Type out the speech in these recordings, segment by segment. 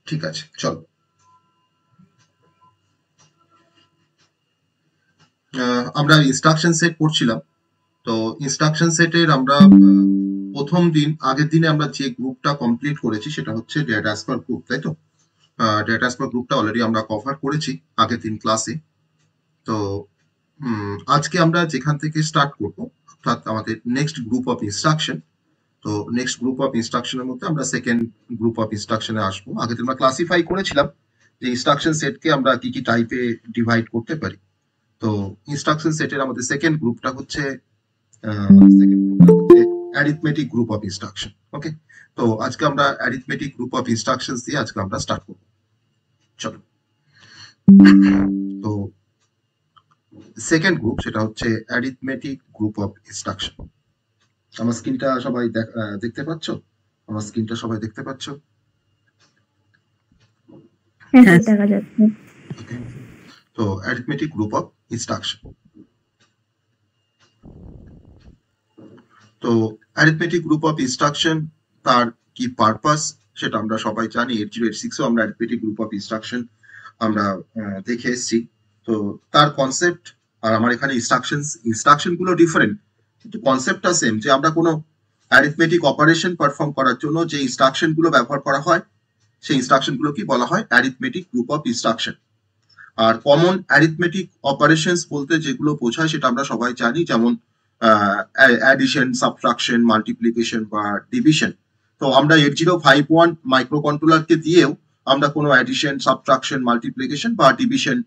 ঠিক আছে, চলো। আমরা ইনস্ট্রাকশন সেট পড়ছিলাম। তো ইনস্ট্রাকশন সেটের আমরা প্রথম দিন আগের দিনে আমরা যে গ্রুপটা কমপ্লিট করেছি সেটা হচ্ছে ডেটা ট্রান্সফার গ্রুপ, তাই তো? ডেটা ট্রান্সফার গ্রুপটা অলরেডি আমরা কভার করেছি আগের দিন ক্লাসে। তো আজকে আমরা যেখান থেকে স্টার্ট করব, অর্থাৎ আমাদের নেক্সট গ্রুপ অফ ইনস্ট্রাকশন। তো নেক্সট গ্রুপ অফ ইনস্ট্রাকশনের মধ্যে আমরা সেকেন্ড গ্রুপ অফ ইনস্ট্রাকশনে আসবো। আগে তো আমরা ক্লাসিফাই করেছিলাম যে ইনস্ট্রাকশন সেটকে আমরা কি কি টাইপে ডিভাইড করতে পারি। তো ইনস্ট্রাকশন সেটের আমাদের সেকেন্ড গ্রুপটা হচ্ছে অ্যারিথমেটিক গ্রুপ অফ ইনস্ট্রাকশন। ওকে, তো আজকে আমরা অ্যারিথমেটিক গ্রুপ অফ ইনস্ট্রাকশন দিয়ে আজকে আমরা স্টার্ট করব। চলো। তো সেকেন্ড গ্রুপ সেটা হচ্ছে অ্যারিথমেটিক গ্রুপ অফ ইনস্ট্রাকশন। আমার স্ক্রিনটা সবাই দেখতে পাচ্ছ? আমার স্ক্রিনটা সবাই দেখতে পাচ্ছ? হ্যাঁ, দেখা যাচ্ছে। তো অ্যারিথমেটিক গ্রুপ অফ ইনস্ট্রাকশন। তো অ্যারিথমেটিক গ্রুপ অফ ইনস্ট্রাকশন তার কি পারপাস সেটা আমরা সবাই জানি। 8086 আমরা অ্যারিথমেটিক গ্রুপ অফ ইনস্ট্রাকশন আমরা দেখে এসেছি। তো তার কনসেপ্ট আর আমার এখানে ইনস্ট্রাকশন গুলো ডিফারেন্ট, কিন্তু কনসেপ্টটা সেম, যে আমরা কোনো অ্যারিথমেটিক অপারেশন পারফর্ম করার জন্য যে ইনস্ট্রাকশন গুলো ব্যবহার করা হয় সেই ইনস্ট্রাকশন গুলো কি বলা হয়? Arithmetic group of instruction. আর কমন অ্যারিথমেটিক অপারেশনস বলতে যেগুলো বোঝায় সেটা আমরা সবাই জানি, যেমন অ্যাডিশন, সাবট্রাকশন, মাল্টিপ্লিকেশন বা ডিভিশন। তো আমরা 8051 মাইক্রো কন্ট্রোলারকে দিয়েও আমরা কোনো অ্যাডিশন, সাবট্রাকশন, মাল্টিপ্লিকেশন বা ডিভিশন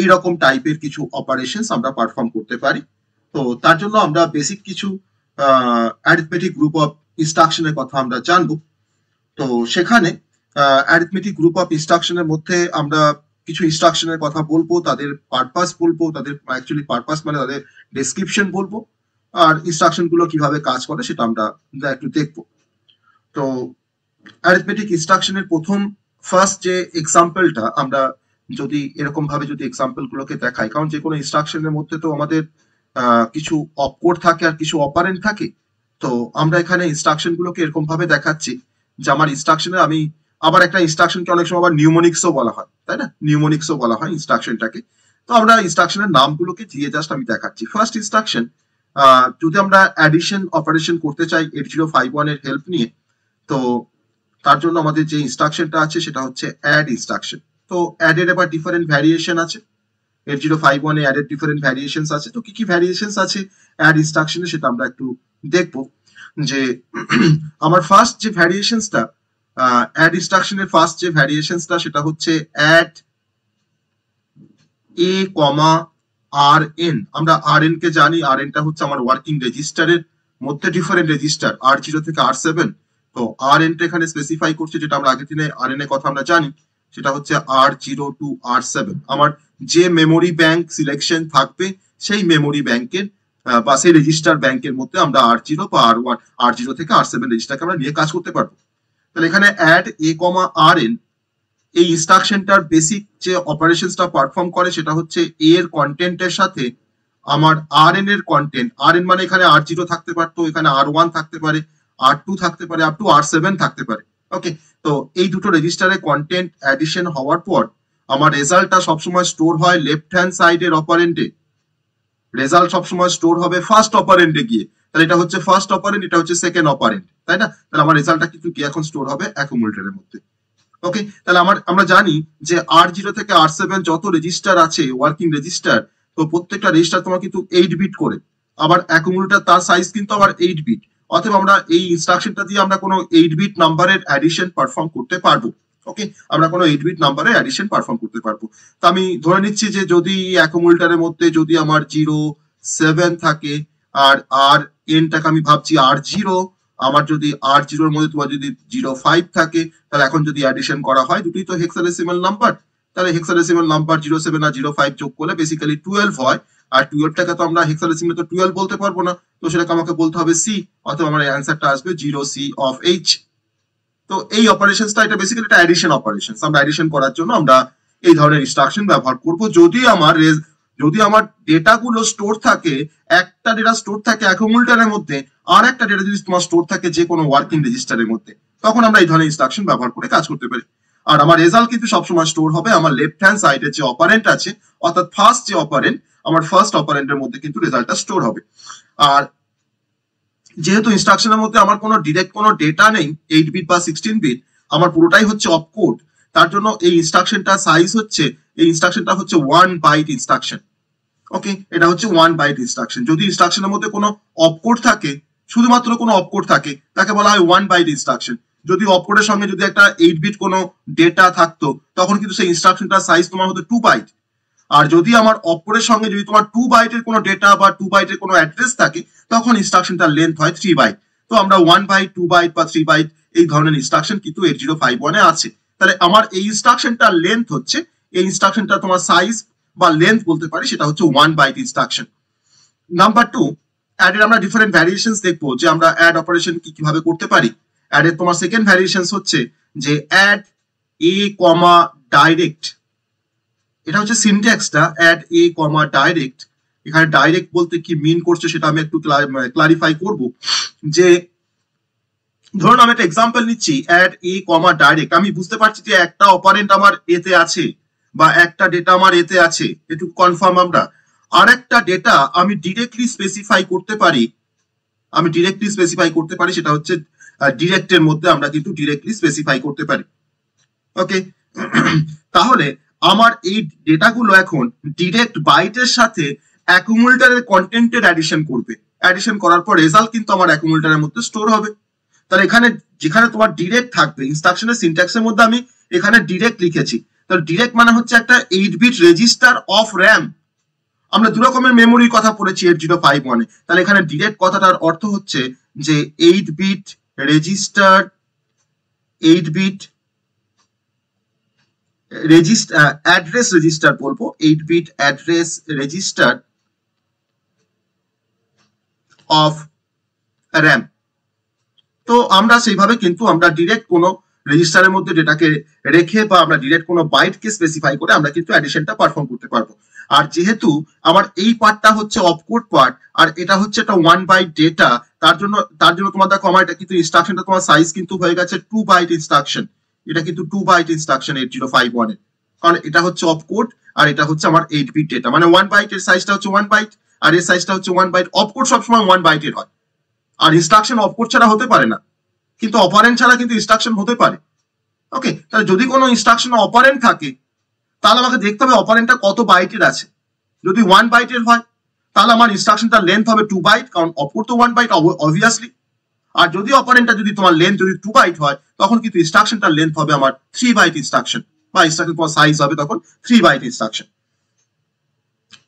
এইরকম টাইপের কিছু অপারেশনস আমরা পারফর্ম করতে পারি। তো তার জন্য আমরা বেসিক কিছু অ্যারিথমেটিক গ্রুপ অফ ইনস্ট্রাকশনের কথা আমরা জানবো। তো সেখানে অ্যারিথমেটিক গ্রুপ অফ ইনস্ট্রাকশনের মধ্যে আমরা কিছু ইনস্ট্রাকশনের কথা বলবো, তাদের পারপাস বলবো, তাদের অ্যাকচুয়ালি পারপাস মানে তাদের ডেসক্রিপশন বলবো, আর ইনস্ট্রাকশন গুলো কিভাবে কাজ করে সেটা আমরা একটু দেখবো। তো অ্যারিথমেটিক ইনস্ট্রাকশনের প্রথম ফার্স্ট যে এক্সাম্পলটা আমরা যদি এরকম ভাবে যদি এক্সাম্পল গুলোকে দেখাই, কারণ যে কোনো ইনস্ট্রাকশনের মধ্যে তো আমাদের কিছু অপকোড থাকে আর কিছু অপারেন্ট থাকে। তো আমরা এখানে ইনস্ট্রাকশন গুলোকে এরকম ভাবে দেখাচ্ছি যে আমার ইনস্ট্রাকশনে আমি আবার একটা ইনস্ট্রাকশনকে অনেক সময় আবার নিউমোনিক্সও বলা হয়, তাই না? নিউমোনিক্সও বলা হয় ইনস্ট্রাকশনটাকে। তো আমরা ইনস্ট্রাকশনের নামগুলোকে দিয়ে জাস্ট আমি দেখাচ্ছি। ফার্স্ট ইনস্ট্রাকশন, যদি আমরা অ্যাডিশন অপারেশন করতে চাই 8051 এর হেল্প নিয়ে, তো তার জন্য আমাদের যে ইনস্ট্রাকশনটা আছে সেটা হচ্ছে অ্যাড ইনস্ট্রাকশন। তো অ্যাডের আবার ডিফারেন্ট ভ্যারিয়েশন আছে। 8051 এ অ্যাডের ডিফারেন্ট ভ্যারিয়েশনস আছে। তো কি কি ভ্যারিয়েশনস আছে অ্যাড ইনস্ট্রাকশনে সেটা আমরা একটু দেখবো। যে আমার ফার্স্ট যে ভ্যারিয়েশনসটা অ্যাড ইনস্ট্রাকশনের ফার্স্ট যে ভ্যারিয়েশনসটা সেটা হচ্ছে add A comma R N. আমরা আর এন কে জানি, আর এনটা হচ্ছে আমার ওয়ার্কিং রেজিস্টারের মধ্যে ডিফারেন্ট রেজিস্টার R0 থেকে R7। তো আর এনটা এখানে স্পেসিফাই করছে, যেটা আমরা আগের দিনে আর এন এর কথা আমরা জানি, সেটা হচ্ছে R0 to R7। আমার যে মেমোরি ব্যাংক সিলেকশন থাকবে সেই মেমোরি ব্যাংকের বা সেই রেজিস্টার ব্যাংকের মধ্যে আমরা R0 বা R0 থেকে R7 রেজিস্টারকে আমরা নিয়ে কাজ করতে পারবো। তাহলে এখানে add A comma R N, এই ইনস্ট্রাকশনটার বেসিক যে অপারেশনসটা পারফর্ম করে সেটা হচ্ছে এর কন্টেন্টের সাথে আমার আর এন এর কন্টেন্ট, আর এন মানে এখানে R0 থাকতে পারতো, এখানে R1 থাকতে পারে, R2 থাকতে পারে, আপ টু R7 থাকতে পারে। ওকে, তো এই দুটো রেজিস্টারে কন্টেন্ট অ্যাডিশন হওয়ার পর আমার রেজাল্টটা সবসময় স্টোর হয় লেফট হ্যান্ড সাইডের অপারেন্টে। রেজাল্ট সবসময় স্টোর হবে ফার্স্ট অপারেন্টে গিয়ে। তাহলে এটা হচ্ছে ফার্স্ট অপারেন্ট, এটা হচ্ছে সেকেন্ড অপারেন্ট, তাই না? তাহলে আমার রেজাল্টটা কিন্তু কি এখন স্টোর হবে অ্যাকুমুলেটরের মধ্যে। ওকে, তাহলে আমরা জানি যে R0 থেকে R7 যত রেজিস্টার আছে ওয়ার্কিং রেজিস্টার, তো প্রত্যেকটা রেজিস্টার তোমার কিন্তু 8 বিট করে। আবার অ্যাকুমুলেটর তার সাইজ কিন্তু আবার 8 বিট। অতএব আমরা এই ইনস্ট্রাকশনটা দিয়ে আমরা কোনো 8 বিট নাম্বারের অ্যাডিশন পারফর্ম করতে পারবো। ওকে, আমরা কোনো 8 বিট নাম্বারের অ্যাডিশন পারফর্ম করতে পারবো। তো আমি ধরে নিচ্ছি যে যদি অ্যাকুমুলেটরের মধ্যে যদি আমার 07 থাকে আর আর এনটাকে আমি ভাবছি R0, আমার যদি R0 এর মধ্যে তোমার যদি 05 থাকে, তাহলে এখন যদি অ্যাডিশন করা হয় দুটোই তো হেক্সাডেসিমাল নাম্বার, তাহলে হেক্সাডেসিমাল নাম্বার 07 আর 05 যোগ করলে বেসিক্যালি 12 হয়। আর 12টাকে তো আমরা হেক্সাডেসিমালে তো 12 বলতে পারবো না, তো সেটাকে আমাকে বলতে হবে সি, অথবা আমার অ্যান্সারটা আসবে 0C of H। তো এই অপারেশনসটা এটা বেসিক্যালি একটা অ্যাডিশন অপারেশন। আমরা অ্যাডিশন করার জন্য আমরা এই ধরনের ইনস্ট্রাকশন ব্যবহার করব। যদি আমার ডেটাগুলো স্টোর থাকে, একটা ডেটা স্টোর থাকে অ্যাকুমুলেটরের মধ্যে, আর একটা ডেটা যদি তোমার স্টোর থাকে যে কোনো ওয়ার্কিং রেজিস্টারের মধ্যে, তখন আমরা এই ধরনের ইনস্ট্রাকশন ব্যবহার করে কাজ করতে পারি। আর আমার রেজাল্ট কিন্তু সবসময় স্টোর হবে আমার লেফট হ্যান্ড সাইডে যে অপারেন্ট আছে, অর্থাৎ ফার্স্ট যে অপারেন্ট, আমার ফার্স্ট অপারেন্টের মধ্যে কিন্তু রেজাল্টটা স্টোর হবে। আর যেহেতু ইনস্ট্রাকশনের মধ্যে আমার কোনো ডিরেক্ট কোনো ডেটা নেই 8 বিট বা 16 বিট, আমার পুরোটাই হচ্ছে অপকোড, তার জন্য এই ইনস্ট্রাকশনটা সাইজ হচ্ছে, এই ইনস্ট্রাকশনটা হচ্ছে 1 বাইট ইনস্ট্রাকশন। ওকে, এটা হচ্ছে 1 বাইট ইনস্ট্রাকশন। যদি ইনস্ট্রাকশনের মধ্যে কোনো অপকোড থাকে, শুধুমাত্র কোনো অপকোড থাকে, তাকে বলা হয় 1 বাইট ইনস্ট্রাকশন। যদি অপকোডের সঙ্গে যদি একটা 8 বিট কোনো ডেটা থাকতো, তখন কিন্তু সেই ইনস্ট্রাকশনটার সাইজ তোমার হতো 2 বাইট। আর যদি আমার অপকোডের সঙ্গে যদি তোমার 2 বাইটের কোনো ডেটা বা 2 বাইটের কোনো অ্যাড্রেস থাকে, তখন ইনস্ট্রাকশনটার লেন্থ হয় 3 বাইট। তো আমরা 1 বাইট, 2 বাইট বা 3 বাইট এই ধরনের ইনস্ট্রাকশন কিন্তু 8051 এ আছে। তাহলে আমার এই ইনস্ট্রাকশনটার লেন্থ হচ্ছে, এই ইনস্ট্রাকশনটা তোমার সাইজ বা লেন্থ বলতে পারি, সেটা হচ্ছে 1 বাইট ইনস্ট্রাকশন। নাম্বার 2, অ্যাডের আমরা ডিফারেন্ট ভ্যারিয়েশনস দেখবো যে আমরা অ্যাড অপারেশন কিভাবে করতে পারি। অ্যাডের তোমার সেকেন্ড ভ্যারিয়েশনস হচ্ছে যে অ্যাড এ কমা ডাইরেক্ট। এটা হচ্ছে সিনট্যাক্সটা, অ্যাড এ কমা ডাইরেক্ট। এখানে ডাইরেক্ট বলতে কি মিন করছে সেটা আমি একটু ক্লারিফাই করব। যে ধরুন আমি একটা এক্সাম্পল নিচ্ছি, অ্যাড এ কমা ডাইরেক্ট। আমি বুঝতে পারছি যে একটা অপারেন্ট আমার এতে আছে বা একটা ডেটা আমার এতে আছে, একটু কনফার্ম আমরা। আর একটা ডেটা আমি ডিরেক্টলি স্পেসিফাই করতে পারি, আমি ডিরেক্টলি স্পেসিফাই করতে পারি, সেটা হচ্ছে ডিরেক্টের মধ্যে আমরা কিন্তু ডিরেক্টলি স্পেসিফাই করতে পারি। ওকে, তাহলে আমার এই ডেটাগুলো এখন ডিরেক্ট বাইটের সাথে অ্যাকুমুলেটরের কন্টেন্টের অ্যাডিশন করবে। অ্যাডিশন করার পর রেজাল্ট কিন্তু আমার অ্যাকুমুলেটরের মধ্যে স্টোর হবে। তাহলে এখানে যেখানে তোমার ডিরেক্ট থাকবে, ইনস্ট্রাকশনের সিনট্যাক্সের মধ্যে আমি এখানে ডিরেক্ট লিখেছি। তাহলে ডিরেক্ট মানে হচ্ছে একটা 8 বিট রেজিস্টার অফ র্যাম। আমরা দু রকমের মেমোরির কথা পড়েছি 8051 এ। তাহলে এখানে ডিরেক্ট কথাটার অর্থ হচ্ছে যে 8 bit register, 8 bit address register বলবো, 8 bit address register of RAM. তো আমরা সেইভাবে কিন্তু আমরা ডিরেক্ট কোনো রেজিস্টারের মধ্যে ডেটাকে রেখে বা আমরা ডিরেক্ট কোনো বাইটকে স্পেসিফাই করে আমরা কিন্তু অ্যাডিশনটা পারফর্ম করতে পারবো। আর যেহেতু আমার এই পার্টটা হচ্ছে অপকোড পার্ট আর এটা হচ্ছে একটা 1 বাইট ডেটা, তার জন্য তোমার দেখো আমার এটা কিন্তু ইনস্ট্রাকশনটা তোমার সাইজ কিন্তু হয়ে গেছে 2 বাইট ইনস্ট্রাকশন। এটা কিন্তু 2 বাইট ইনস্ট্রাকশন 8051 এর, কারণ এটা হচ্ছে অপকোড আর এটা হচ্ছে আমার 8 বিট ডেটা। মানে 1 বাইটের সাইজটা হচ্ছে 1 বাইট আর এর সাইজটা হচ্ছে 1 বাইট। অপকোড সবসময় 1 বাইটের হয়, আর ইনস্ট্রাকশন অপকোড ছাড়া হতে পারে না, কিন্তু অপারেন্ট ছাড়া কিন্তু ইনস্ট্রাকশন হতে পারে। ওকে, তাহলে যদি কোনো ইনস্ট্রাকশন অপারেন্ট থাকে, তাহলে আমাকে দেখতে হবে অপারেন্টটা কত বাইটের আছে। যদি 1 বাইটের হয়, তাহলে আমার ইনস্ট্রাকশনটার লেন্থ হবে 2 বাইট, কারণ অপকোড তো 1 বাইট অবভিয়াসলি। আর যদি অপারেন্টটা যদি তোমার লেন্থ যদি 2 বাইট হয়, তখন কিন্তু ইনস্ট্রাকশনটার লেন্থ হবে আমার 3 বাইট ইনস্ট্রাকশন, বা ইনস্ট্রাকশন তোমার সাইজ হবে তখন 3 বাইট ইনস্ট্রাকশন।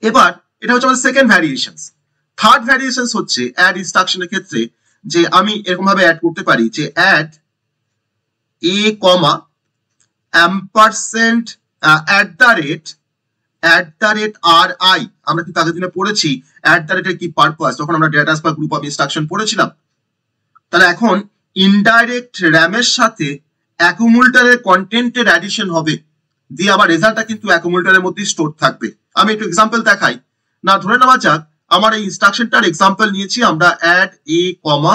এবার এটা হচ্ছে আমাদের সেকেন্ড ভ্যারিয়েশন। থার্ড ভ্যারিয়েশন হচ্ছে অ্যাড ইনস্ট্রাকশনের ক্ষেত্রে যে আমি এরকম ভাবে অ্যাড করতে পারি যে add A comma ampersand @@ri। আমরা কিন্তু আগের দিনে পড়েছি @এর কি পারপাস, যখন আমরা data transfer group of instruction পড়েছিলাম। তাহলে এখন ইনডাইরেক্ট র্যামের সাথে অ্যাকুমুলেটরের কন্টেন্টের অ্যাডিশন হবে, দিয়ে আবার রেজাল্টটা কিন্তু অ্যাকুমুলেটরের মধ্যে স্টোর থাকবে। আমি একটু এক্সাম্পল দেখাই। না, ধরে নেওয়া যাক আমার এই ইনস্ট্রাকশনটার এক্সাম্পল নিয়েছি আমরা add A comma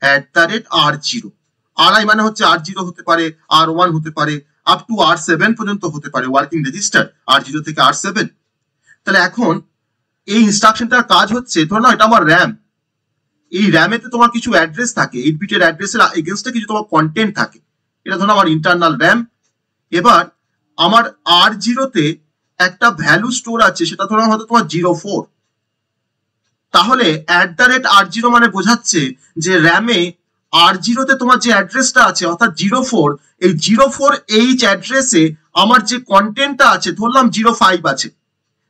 @r0। ri মানে হচ্ছে r0 হতে পারে, r1 হতে পারে, আপ টু r7 পর্যন্ত হতে পারে ওয়ার্কিং রেজিস্টার, r0 থেকে r7। তাহলে এখন এই ইনস্ট্রাকশনটার কাজ হচ্ছে, ধরো না এটা আমার র্যাম, এই র্যামেতে তোমার কিছু অ্যাড্রেস থাকে, 8 বিটের অ্যাড্রেসের এগেইনস্টে কিছু তোমার কন্টেন্ট থাকে, এটা ধরো আমার ইন্টারনাল র্যাম। এবার আমার r0 তে একটা ভ্যালু স্টোর আছে, সেটা ধরো হয়তো তোমার 04। তাহলে @r0 মানে বোঝাচ্ছে যে র্যামে r0 তে তোমার যে অ্যাড্রেসটা আছে অর্থাৎ 04, এই 04H অ্যাড্রেসে আমার যে কন্টেন্টটা আছে, ধরলাম 05 আছে,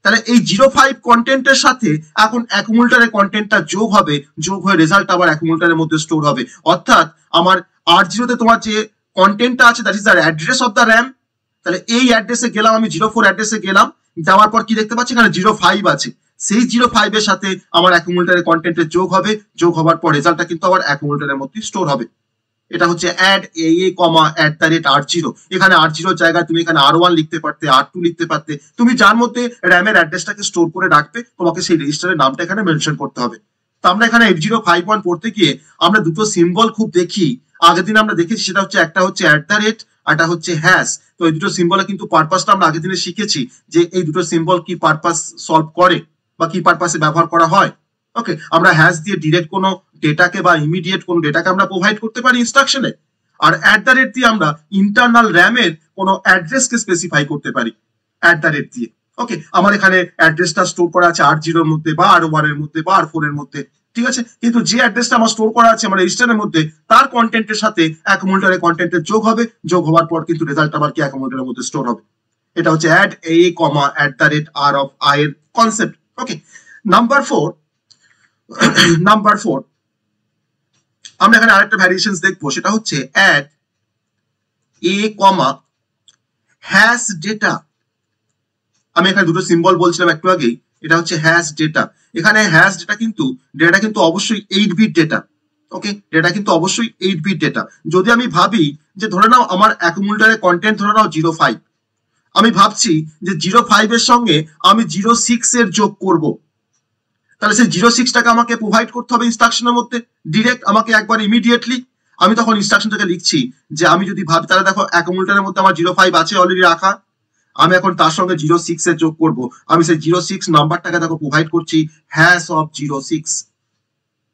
তাহলে এই 05 কন্টেন্টের সাথে এখন অ্যাকুমুলেটরের কন্টেন্টটা যোগ হবে, যোগ হয়ে রেজাল্ট আবার অ্যাকুমুলেটরের মধ্যে স্টোর হবে। অর্থাৎ আমার r0 তে তোমার যে কন্টেন্টটা আছে that is the address of the RAM. তাহলে এই অ্যাড্রেসে গেলাম, আমি 04 অ্যাড্রেসে গেলাম, যাওয়ার পর কি দেখতে পাচ্ছি এখানে 05 আছে, সেই 05 এর সাথে আমার অ্যাকুমুলেটরের কন্টেন্টের যোগ হবে, যোগ হওয়ার পর রেজাল্টটা কিন্তু আবার অ্যাকুমুলেটরের মধ্যে স্টোর হবে। এটা হচ্ছে অ্যাড এ কমা @r0। এখানে r0 জায়গায় তুমি এখানে r1 লিখতে পারতে, r2 লিখতে পারতে, তুমি যার মধ্যে র্যামের অ্যাড্রেসটাকে স্টোর করে রাখবে, তোমাকে সেই রেজিস্টারের নামটা এখানে মেনশন করতে হবে। তো আমরা এখানে 8051 পড়তে গিয়ে আমরা দুটো সিম্বল খুব দেখি, আগের দিন আমরা দেখেছি, সেটা হচ্ছে একটা হচ্ছে @, আর একটা হচ্ছে হ্যাশ। তো এই দুটো সিম্বলে কিন্তু পারপাসটা আমরা আগের দিনে শিখেছি যে এই দুটো সিম্বল কি পারপাস সলভ করে বা কি পারপাসে ব্যবহার করা হয়। ওকে, আমরা হ্যাশ দিয়ে ডিরেক্ট কোনো ডেটাকে বা ইমিডিয়েট কোনো ডেটাকে আমরা প্রোভাইড করতে পারি ইনস্ট্রাকশনে, আর অ্যাট দ্য রেট দিয়ে আমরা ইন্টারনাল র্যামের কোনো অ্যাড্রেসকে স্পেসিফাই করতে পারি অ্যাট দ্য রেট দিয়ে। ওকে, আমার এখানে অ্যাড্রেসটা স্টোর করা আছে R0 এর মধ্যে বা R1 এর মধ্যে বা R4 এর মধ্যে, ঠিক আছে, কিন্তু যে অ্যাড্রেসটা আমার স্টোর করা আছে আমার রেজিস্টারের মধ্যে তার কন্টেন্টের সাথে অ্যাকুমুলেটরের কন্টেন্টের যোগ হবে, যোগ হওয়ার পর কিন্তু রেজাল্ট আবার কি অ্যাকুমুলেটরের মধ্যে স্টোর হবে। এটা হচ্ছে add a, @r of I এর কনসেপ্ট। ওকে, নাম্বার 4 আমরা এখানে আরেকটা ভ্যারিয়েশনস দেখবো, সেটা হচ্ছে অ্যাড a, হ্যাশ ডেটা। আমি এখানে দুটো সিম্বল বলছিলাম একটু আগেই, এটা হচ্ছে হ্যাশ ডেটা। এখানে হ্যাশ ডেটা কিন্তু অবশ্যই 8 বিট ডেটা। ওকে, ডেটা কিন্তু অবশ্যই 8 বিট ডেটা। যদি আমি ভাবি যে ধরে নাও আমার অ্যাকুমুলেটরের কন্টেন্ট ধরে নাও 05, আমি ভাবছি যে 05 এর সঙ্গে আমি 06 এর যোগ করব, তাহলে সেই 06টাকে আমাকে প্রোভাইড করতে হবে ইনস্ট্রাকশনের মধ্যে ডিরেক্ট, আমাকে একবার ইমিডিয়েটলি। আমি তখন ইনস্ট্রাকশনটাকে লিখছি যে আমি যদি ভাবি তাহলে দেখো অ্যাকুমুলেটরের মধ্যে আমার 05 আছে অলরেডি রাখা, আমি এখন তার সঙ্গে 06 এর যোগ করব, আমি সেই 06 নাম্বারটাকে দেখো প্রোভাইড করছি হ্যাশ অফ 06।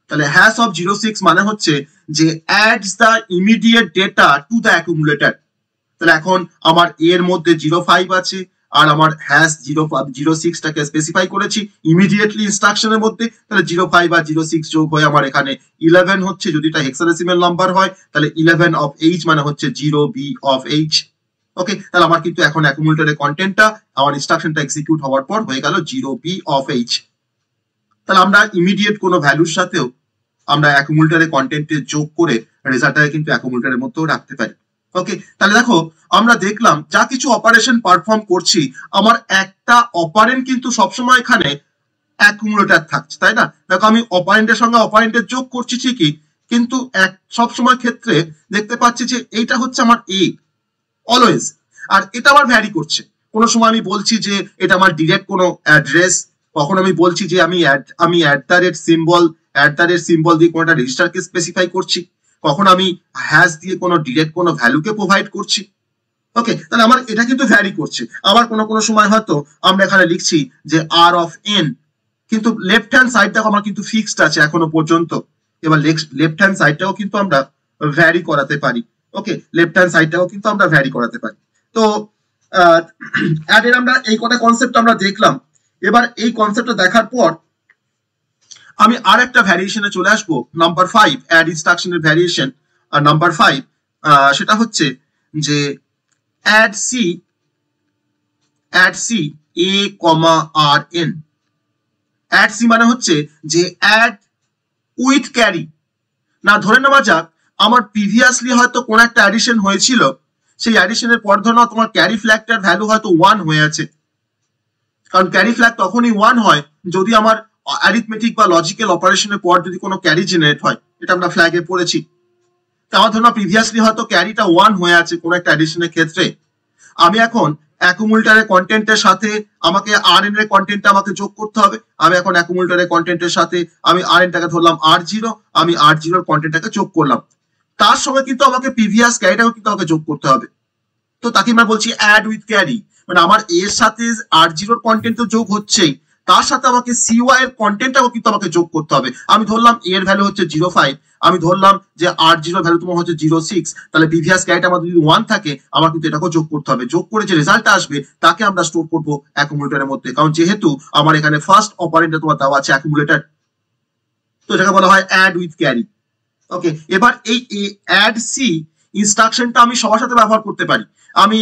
তাহলে হ্যাশ অফ 06 মানে হচ্ছে যে ads the immediate data to the accumulator. তাহলে এখন আমার এর মধ্যে 05 আছে আর আমার হ্যাশ 06টাকে স্পেসিফাই করেছি ইমিডিয়েটলি ইনস্ট্রাকশনের মধ্যে, তাহলে 05 আর 06 যোগ হয়ে আমার এখানে 11 হচ্ছে। যদি এটা হেক্সাডেসিমাল নাম্বার হয় তাহলে 11 অফ H মানে হচ্ছে 0B অফ H। ওকে, তাহলে আমার কিন্তু এখন অ্যাকুমুলেটরের কন্টেন্টটা আমার ইনস্ট্রাকশনটা এক্সিকিউট হওয়ার পর হয়ে গেল 0B অফ H। তাহলে আমরা ইমিডিয়েট কোনো ভ্যালুর সাথেও আমরা অ্যাকুমুলেটরের কন্টেন্টে যোগ করে রেজাল্টটাকে কিন্তু অ্যাকুমুলেটরের মধ্যেও রাখতে পারি। ওকে, তাহলে দেখো আমরা দেখলাম যা কিছু অপারেশন পারফর্ম করছি আমার একটা অপারেন্ট কিন্তু সবসময় এখানে অ্যাকুমুলেটর থাকছে, তাই না? দেখো আমি অপারেন্টের সঙ্গে অপারেন্টের যোগ করছি ঠিকই, কিন্তু সবসময় ক্ষেত্রে দেখতে পাচ্ছি যে এইটা হচ্ছে আমার এ অলওয়েজ, আর এটা আমার ভ্যারি করছে। কোনো সময় আমি বলছি যে এটা আমার ডিরেক্ট কোনো অ্যাড্রেস, কখন আমি বলছি যে আমি অ্যাট দ্য রেট সিম্বল দিয়ে কোনো একটা রেজিস্টারকে স্পেসিফাই করছি, কখন আমি হ্যাশ দিয়ে কোনো ডিরেক্ট কোনো ভ্যালুকে প্রোভাইড করছি। ওকে, তাহলে আমার এটা কিন্তু ভ্যারি করছে। আবার কোনো সময় হয়তো আমরা এখানে লিখছি যে R of n, কিন্তু লেফট হ্যান্ড সাইডটা আমার কিন্তু ফিক্সড আছে এখনো পর্যন্ত। এবার লেফট হ্যান্ড সাইডটাও কিন্তু আমরা ভ্যারি করাতে পারি। ওকে, লেফট হ্যান্ড সাইডটাও কিন্তু আমরা ভ্যারি করাতে পারি। তো অ্যাডের আমরা এই কটা কনসেপ্ট আমরা দেখলাম। এবার এই কনসেপ্টটা দেখার পর আমি আর একটা ভ্যারিয়েশনে চলে আসবো, নাম্বার 5, অ্যাড ইনস্ট্রাকশনের ভ্যারিয়েশন। আর নাম্বার 5 সেটা হচ্ছে যে add C a, rn। Add C মানে হচ্ছে যে অ্যাড উইথ ক্যারি। না ধরে নেওয়া যাক আমার প্রিভিয়াসলি হয়তো কোন একটা অ্যাডিশন হয়েছিল, সেই অ্যাডিশনের পর ধরে নাও তোমার ক্যারি ফ্ল্যাগটার ভ্যালু হয়তো 1 হয়ে আছে, কারণ ক্যারি ফ্ল্যাগ তখনই 1 হয় যদি আমার অ্যারিথমেটিক বা লজিক্যাল অপারেশনের পর যদি কোনো ক্যারি জেনারেট হয়, এটা আমরা ফ্ল্যাগে পড়েছি। তো আমার ধরুন প্রিভিয়াসলি হয়তো ক্যারিটা 1 হয়ে আছে কোনো একটা অ্যাডিশনের ক্ষেত্রে, আমি এখন অ্যাকুমুলেটরের কন্টেন্টের সাথে আমাকে rn এর কন্টেন্টটা আমাকে যোগ করতে হবে। আমি এখন অ্যাকুমুলেটরের কন্টেন্টের সাথে আমি rnটাকে ধরলাম R0, আমি R0 এর কন্টেন্টটাকে যোগ করলাম, তার সঙ্গে কিন্তু আমাকে প্রিভিয়াস ক্যারিটাও কিন্তু আমাকে যোগ করতে হবে। তো তাকে আমরা বলছি অ্যাড উইথ ক্যারি, মানে আমার এর সাথে R0 এর কন্টেন্ট তো যোগ হচ্ছেই, তার সাথে আমাকে CY এর কন্টেন্টটাও কিন্তু আমাকে যোগ করতে হবে। আমি ধরলাম এর ভ্যালু হচ্ছে 05, আমি ধরলাম যে R0 ভ্যালু তোমার হচ্ছে 06, তাহলে প্রিভিয়াস ক্যারিটা আমার যদি 1 থাকে আমার কিন্তু এটাকেও যোগ করতে হবে। যোগ করে যে রেজাল্টটা আসবে তাকে আমরা স্টোর করব অ্যাকুমুলেটরের মধ্যে, কারণ যেহেতু আমার এখানে ফার্স্ট অপারেন্টে তোমার দেওয়া আছে অ্যাকুমুলেটর, তো এটাকে বলা হয় অ্যাড উইথ ক্যারি। ওকে, এবার এই অ্যাড সি ইনস্ট্রাকশনটা আমি সবার সাথে ব্যবহার করতে পারি। আমি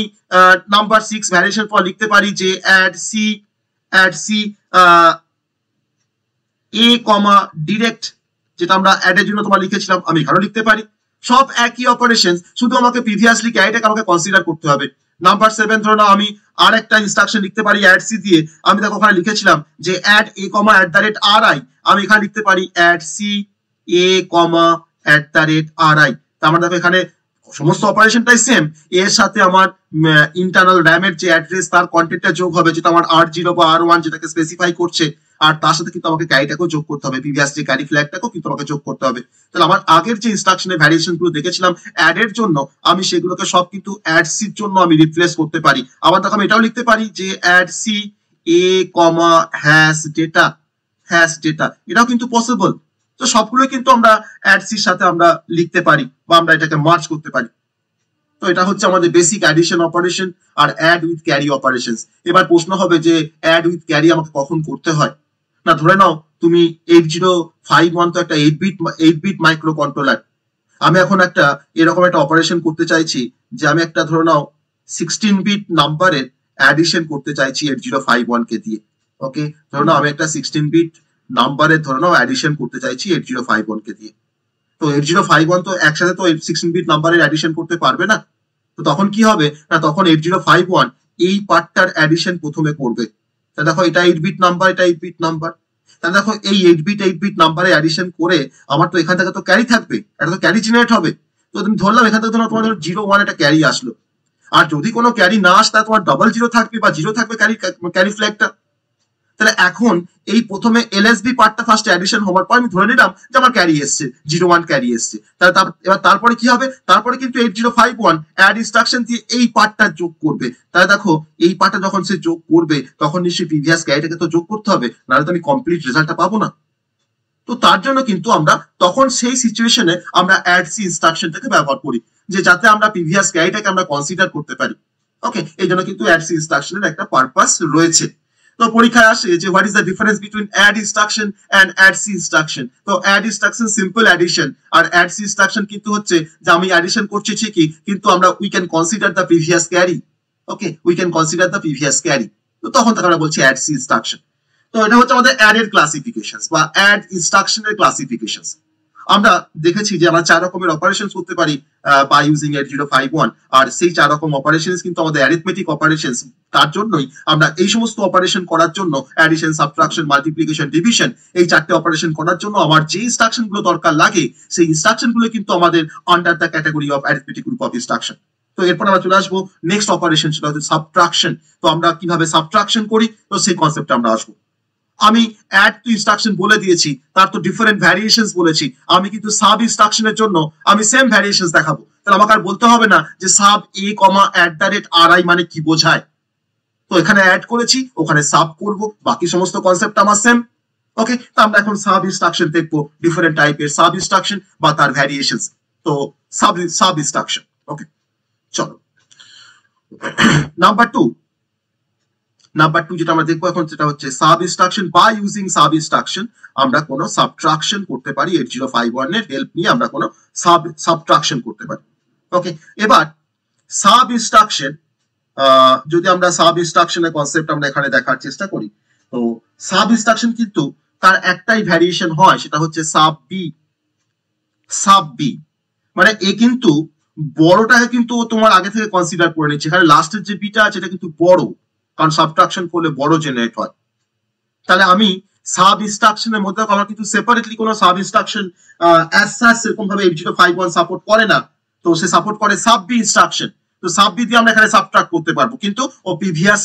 নাম্বার 6 ভ্যারিয়েশন পর লিখতে পারি যে অ্যাড সি a, ডিরেক্ট, যেটা আমরা অ্যাডের জন্য তোমার লিখেছিলাম আমি এখানেও লিখতে পারি। সব একই অপারেশন, শুধু আমাকে প্রিভিয়াসলি ক্যারিটাকে আমাকে কনসিডার করতে হবে। নাম্বার 7 ধরো না আমি আর একটা ইনস্ট্রাকশন লিখতে পারি অ্যাড সি দিয়ে, আমি দেখো ওখানে লিখেছিলাম যে অ্যাড a, @ri, আমি এখানে লিখতে পারি অ্যাড সি a, @ri। তার মানে দেখো এখানে সমস্ত অপারেশনটাই সেম, এর সাথে আমার ইন্টারনাল র্যামের যে অ্যাড্রেস তার কন্টেন্টটা যোগ হবে, যেটা আমার R0 বা R1 যেটাকে স্পেসিফাই করছে, আর তার সাথে কিন্তু আমাকে ক্যারিটাকেও যোগ করতে হবে, প্রিভিয়াস যে ক্যারি ফ্ল্যাগটাকেও কিন্তু আমাকে যোগ করতে হবে। তাহলে আমার আগের যে ইনস্ট্রাকশনের ভ্যারিয়েশন গুলো দেখেছিলাম অ্যাড এর জন্য, আমি সেগুলোকে সব কিন্তু অ্যাড সির জন্য আমি রিপ্লেস করতে পারি। আবার দেখো আমি এটাও লিখতে পারি যে অ্যাড সি এ কমা হ্যাশ ডেটা, এটাও কিন্তু পসিবল। তো সবগুলো কিন্তু আমরা অ্যাড সির সাথে আমরা লিখতে পারি বা আমরা এটাকে মার্জ করতে পারি। তো এটা হচ্ছে আমাদের বেসিক অ্যাডিশন অপারেশন আর অ্যাড উইথ ক্যারি অপারেশন। এবার প্রশ্ন হবে যে অ্যাড উইথ ক্যারি আমাকে কখন করতে হয়? না, ধরে নাও তুমি 8051 তো একটা 8 বিট মাইক্রো কন্ট্রোলার, আমি এখন একটা এরকম একটা অপারেশন করতে চাইছি যে আমি একটা ধরে নাও 16 বিট নাম্বারের অ্যাডিশন করতে চাইছি 8051 কে দিয়ে। ওকে, ধরে নাও আমি একটা 16 বিট নাম্বারের ধরে নাও অ্যাডিশন করতে চাইছি 8051 কে দিয়ে। তো 8051 তো একসাথে তো 16 বিট নাম্বারের অ্যাডিশন করতে পারবে না। তো তখন কি হবে না, তখন 8051 এই পার্টটার অ্যাডিশন প্রথমে করবে। তা দেখো এটা 8 বিট নাম্বার, এটা 8 বিট নাম্বার। তাহলে দেখো এই 8 বিট নাম্বারে অ্যাডিশন করে আমার তো এখান থেকে তো ক্যারি থাকবে, এটা তো ক্যারি জেনারেট হবে। তো তুমি ধরলাম এখান থেকে তোমার 01 একটা ক্যারি আসলো, আর যদি কোনো ক্যারি না আসে তাহলে তোমার 00 থাকবে বা 0 থাকবে ক্যারি ফ্ল্যাগটা। তাহলে এখন এই প্রথমে এলএসবি পার্টটা ফার্স্ট অ্যাডিশন হওয়ার পর আমি ধরে নিলাম যে আমার ক্যারি এসছে, 01 ক্যারি এসছে। তাহলে এবার তারপরে কি হবে, তারপরে কিন্তু 8051 অ্যাড ইনস্ট্রাকশন দিয়ে এই পার্টটা যোগ করবে। তাহলে দেখো এই পার্টটা যখন সে যোগ করবে তখন নিশ্চয়ই প্রিভিয়াস ক্যারিটাকে তো যোগ করতে হবে, নাহলে তো আমি কমপ্লিট রেজাল্টটা পাবো না। তো তার জন্য কিন্তু আমরা তখন সেই সিচুয়েশনে আমরা অ্যাড সি ইনস্ট্রাকশনটাকে ব্যবহার করি, যে যাতে আমরা প্রিভিয়াস ক্যারিটাকে আমরা কনসিডার করতে পারি। ওকে, এই জন্য কিন্তু অ্যাড সি ইনস্ট্রাকশনের একটা পারপাস রয়েছে। তো পরীক্ষায় আসে যে what is the difference between add instruction and add C instruction. তো অ্যাড ইনস্ট্রাকশন সিম্পল অ্যাডিশন, আর অ্যাড সি ইনস্ট্রাকশন কিন্তু হচ্ছে যে আমি অ্যাডিশন করছি ঠিকই, কিন্তু আমরা we can consider the previous carry. Okay, we can consider the previous carry. তো তখন তাকে আমরা বলছি অ্যাড সি ইনস্ট্রাকশন। তো এটা হচ্ছে আমাদের অ্যাড এর ক্লাসিফিকেশনস বা অ্যাড ইনস্ট্রাকশনের ক্লাসিফিকেশনস। আমরা দেখেছি যে আমরা 4 রকমের অপারেশন করতে পারি বাই ইউজিং 8051, আর সেই 4 রকম অপারেশনস কিন্তু আমাদের অ্যারিথমেটিক অপারেশনস। তার জন্যই আমরা এই সমস্ত অপারেশন করার জন্য অ্যাডিশন, সাবট্রাকশন, মাল্টিপ্লিকেশন, ডিভিশন, এই 4টে অপারেশন করার জন্য আমার যে ইনস্ট্রাকশন গুলো দরকার লাগে সেই ইনস্ট্রাকশন গুলো কিন্তু আমাদের under the category of arithmetic group of instruction. তো এরপর আমরা চলে আসবো নেক্সট অপারেশন, সেটা হচ্ছে সাবট্রাকশন। তো আমরা কিভাবে সাবট্রাকশন করি, তো সেই কনসেপ্টে আমরা আসবো। আমি অ্যাড টু ইনস্ট্রাকশন বলে দিয়েছি, তার তো ডিফারেন্ট ভ্যারিয়েশনস বলেছি, আমি কিন্তু সাব ইনস্ট্রাকশনের জন্য আমি সেম ভ্যারিয়েশনস দেখাবো। তাহলে আমাকে আর বলতে হবে না যে সাব এ কমা @RI মানে কি বোঝায়। তো এখানে অ্যাড করেছি, ওখানে সাব করব, বাকি সমস্ত কনসেপ্ট আমার সেম। ওকে, তো আমরা এখন সাব ইনস্ট্রাকশন দেখবো, ডিফারেন্ট টাইপের সাব ইনস্ট্রাকশন বা তার ভ্যারিয়েশনস। তো সাব ইনস্ট্রাকশন। ওকে, চলো নাম্বার 2 যেটা আমরা দেখবো এখন, সেটা হচ্ছে sub instruction. By using sub instruction আমরা কোনো সাবট্রাকশন করতে পারি, 8051 এর হেল্প নিয়ে আমরা কোনো সাবট্রাকশন করতে পারি। ওকে, এবার সাব ইনস্ট্রাকশন, যদি আমরা সাব ইনস্ট্রাকশনের কনসেপ্ট আমরা এখানে দেখার চেষ্টা করি, তো সাব ইনস্ট্রাকশন কিন্তু তার একটাই ভ্যারিয়েশন হয়, সেটা হচ্ছে সাব বি। মানে এ কিন্তু বড়টাকে কিন্তু তোমার আগে থেকে কনসিডার করে নিচ্ছে, এখানে লাস্টের যে বিটা আছে এটা কিন্তু বড়, কারণ সাবট্রাকশন করলে বড় জেনারেট হয়। তাহলে আমি সাব ইনস্ট্রাকশনের মধ্যে আমার কিন্তু সেপারেটলি কোনো সাব ইনস্ট্রাকশন অ্যাজ সাচ এরকম ভাবে 8051 সাপোর্ট করে না, তো সে সাপোর্ট করে সাব বি ইনস্ট্রাকশন। তো সাব বি দিয়ে আমরা এখানে সাবট্রাক্ট করতে পারবো, কিন্তু ও প্রিভিয়াস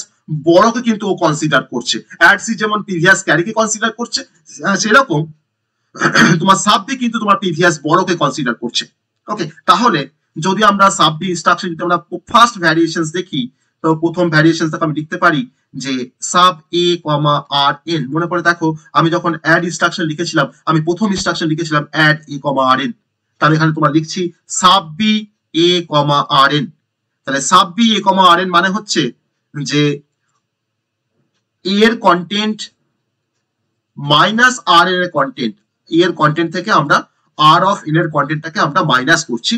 বড়কে কিন্তু ও কনসিডার করছে। অ্যাড সি যেমন প্রিভিয়াস ক্যারিকে কনসিডার করছে, সেরকম তোমার সাব বি কিন্তু তোমার প্রিভিয়াস বড়কে কনসিডার করছে। ওকে, তাহলে যদি আমরা সাব বি ইনস্ট্রাকশন যদি আমরা ফার্স্ট ভ্যারিয়েশনস দেখি, তো প্রথম ভ্যারিয়েশনস আমি লিখতে পারি যে সাব এ কমা RN। মনে করে দেখো আমি যখন অ্যাড ইনস্ট্রাকশন লিখেছিলাম, আমি প্রথম ইনস্ট্রাকশন লিখেছিলাম অ্যাড এ কমা RN, তাহলে এখানে তোমার লিখছি sub B A comma RN। তাহলে sub B A comma RN মানে হচ্ছে যে এর কন্টেন্ট মাইনাস RN এর কন্টেন্ট, এর কন্টেন্ট থেকে আমরা R অফ N এর কন্টেন্টটাকে আমরা মাইনাস করছি।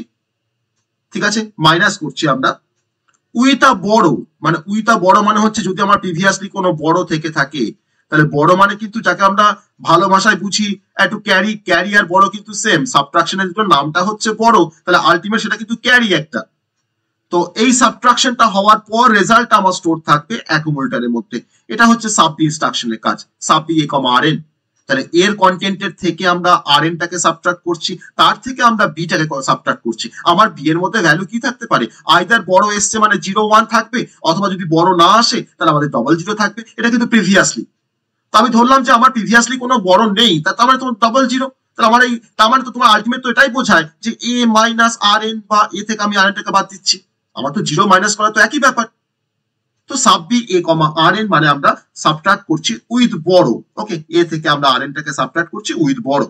ঠিক আছে, মাইনাস করছি আমরা উইথ আ বড়। মানে উইথ আ বড় মানে হচ্ছে যদি আমার প্রিভিয়াসলি কোনো বড় থেকে থাকে, তাহলে বড় মানে কিন্তু যাকে আমরা ভালো ভাষায় বুঝি একটু ক্যারি আর বড় কিন্তু সেম, সাবট্রাকশনের দুটো নামটা হচ্ছে বড়, তাহলে আলটিমেট সেটা কিন্তু ক্যারি একটা। তো এই সাবট্রাকশনটা হওয়ার পর রেজাল্ট আমার স্টোর থাকবে অ্যাকুমুলেটরের মধ্যে। এটা হচ্ছে সাব বি ইনস্ট্রাকশনের কাজ, sub B A comma RN। তাহলে এর কন্টেন্টের থেকে আমরা RN টাকে সাবট্রাক্ট করছি, তার থেকে আমরা বি টাকে সাবট্রাক্ট করছি। আমার বি এর মধ্যে ভ্যালু কি থাকতে পারে, আইদার বড় এসছে মানে 01 থাকবে, অথবা যদি বড় না আসে তাহলে আমাদের 00 থাকবে। এটা কিন্তু প্রিভিয়াসলি। তো আমি ধরলাম যে আমার প্রিভিয়াসলি কোনো বড় নেই, তার মানে তোমার ডবল জিরো। তাহলে আমার তার মানে তো তোমার আলটিমেট তো এটাই বোঝায় যে এ মাইনাস আর এন, বা এ থেকে আমি আর এন টাকে বাদ দিচ্ছি, আমার তো জিরো মাইনাস করা তো একই ব্যাপার। তো sub B A comma R N মানে আমরা সাবট্রাক্ট করছি উইথ বড়। ওকে, এ থেকে আমরা আর এন টাকে সাবট্রাক্ট করছি উইথ বড়।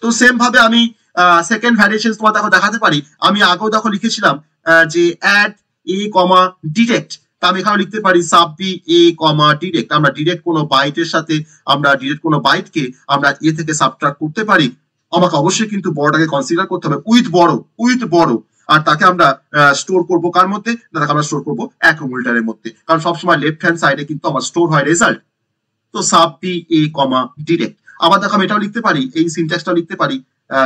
তো সেম ভাবে আমি সেকেন্ড ভ্যারিয়েশন তোমার দেখো দেখাতে পারি। আমি আগেও দেখো লিখেছিলাম যে অ্যাড এ কমা ডিরেক্ট, তা আমি এখানে লিখতে পারি sub B A comma direct. আমরা ডিরেক্ট কোনো বাইটের সাথে আমরা ডিরেক্ট কোনো বাইটকে আমরা এ থেকে সাবট্রাক্ট করতে পারি। আমাকে অবশ্যই কিন্তু বড়টাকে কনসিডার করতে হবে উইথ বড়, উইথ বড়। আর তাকে আমরা স্টোর করব কার মধ্যে, তাকে আমরা স্টোর করব অ্যাকুমুলেটরের মধ্যে, কারণ সবসময় লেফট হ্যান্ড সাইডে কিন্তু আমার স্টোর হয় রেজাল্ট। তো sub B A comma direct. আবার দেখো আমি এটাও লিখতে পারি, এই সিনট্যাক্সটাও লিখতে পারি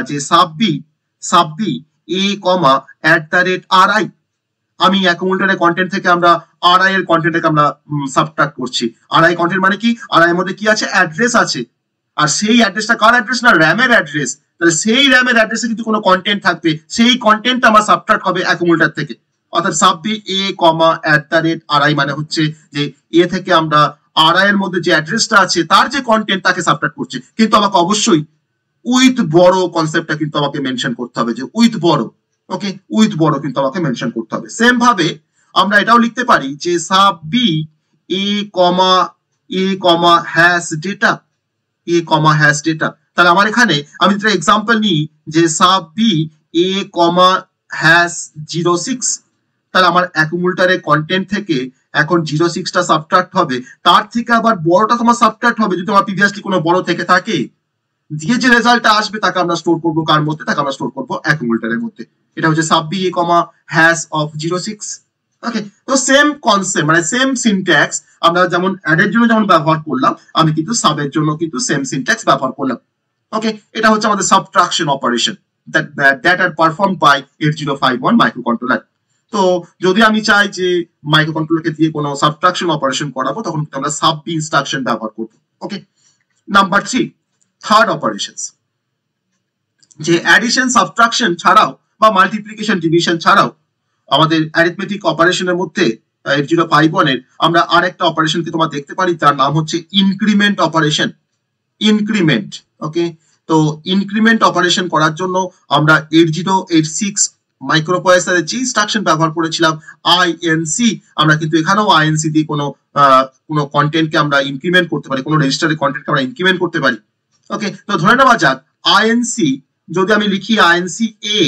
যে sub B A comma at the rate R I. আমি অ্যাকুমুলেটরের কন্টেন্ট থেকে আমরা আর আই এর কন্টেন্টকে আমরা সাবট্রাক্ট করছি। আর আই কন্টেন্ট মানে কি, আর আই এর মধ্যে কি আছে, অ্যাড্রেস আছে। আর সেই অ্যাড্রেসটা কার অ্যাড্রেস, না র্যামের অ্যাড্রেস। তাহলে সেই র্যামের অ্যাড্রেসে কিন্তু কোনো কন্টেন্ট থাকবে, সেই কন্টেন্ট আমার সাবট্রাক্ট হবে অ্যাকুমুলেটর থেকে। অর্থাৎ sub B A comma at the rate R I মানে হচ্ছে যে এ থেকে আমরা আর আই এর মধ্যে যে অ্যাড্রেসটা আছে তার যে কন্টেন্ট তাকে সাবট্রাক্ট করছে। কিন্তু আমাকে অবশ্যই উইথ বড় কনসেপ্টটা কিন্তু আমাকে মেনশন করতে হবে, যে উইথ বড়। ওকে, উইথ বড় কিন্তু আমাকে মেনশন করতে হবে। সেম ভাবে আমরা এটাও লিখতে পারি যে sub B A comma hash data, A comma hash data. তাহলে আমার এখানে আমি যেটা এক্সাম্পল নিই যে sub B A comma hash 06, তাহলে আমার অ্যাকুমুলেটরের কন্টেন্ট থেকে এখন 06টা সাবট্রাক্ট হবে, তার থেকে আবার বড়টা তোমার সাবট্রাক্ট হবে যদি আমার প্রিভিয়াসলি কোনো বড় থেকে থাকে। দিয়ে যে রেজাল্টটা আসবে তাকে আমরা স্টোর করবো কার মধ্যে, তাকে আমরা স্টোর করবো অ্যাকুমুলেটরের মধ্যে। এটা হচ্ছে sub B A comma hash of 06। Okay, তো সেম কনসেপ্ট মানে সেম সিনট্যাক্স আমরা যেমন অ্যাডের জন্য যেমন ব্যবহার করলাম, আমি কিন্তু সাবের জন্য কিন্তু সেম সিনট্যাক্স ব্যবহার করলাম। ওকে, এটা হচ্ছে আমাদের subtraction operation that are performed by 8051 microcontroller. তো যদি আমি চাই যে মাইক্রোকন্ট্রোলারকে দিয়ে কোনো সাবট্রাকশন অপারেশন করাবো, তখন আমরা সাব বি ইনস্ট্রাকশন ব্যবহার করবো। ওকে, নাম্বার 3 থার্ড অপারেশনস, যে অ্যাডিশন সাবট্রাকশন ছাড়াও বা মাল্টিপ্লিকেশন ডিভিশন ছাড়াও আমাদের অ্যারিথমেটিক অপারেশনের মধ্যে 8051 এর আমরা আর একটা অপারেশনকে তোমার দেখতে পারি, তার নাম হচ্ছে ইনক্রিমেন্ট অপারেশন। ইনক্রিমেন্ট। ওকে, তো ইনক্রিমেন্ট অপারেশন করার জন্য আমরা 8086 মাইক্রোপ্রসেসরের যে ইনস্ট্রাকশন ব্যবহার করেছিলাম আইএনসি, আমরা কিন্তু এখানেও আইএনসি দিয়ে কোনো কন্টেন্টকে আমরা ইনক্রিমেন্ট করতে পারি, কোনো রেজিস্টারের কন্টেন্টকে আমরা ইনক্রিমেন্ট করতে পারি। ওকে, তো ধরে নেওয়া যাক আইএনসি, যদি আমি লিখি আইএনসি এ,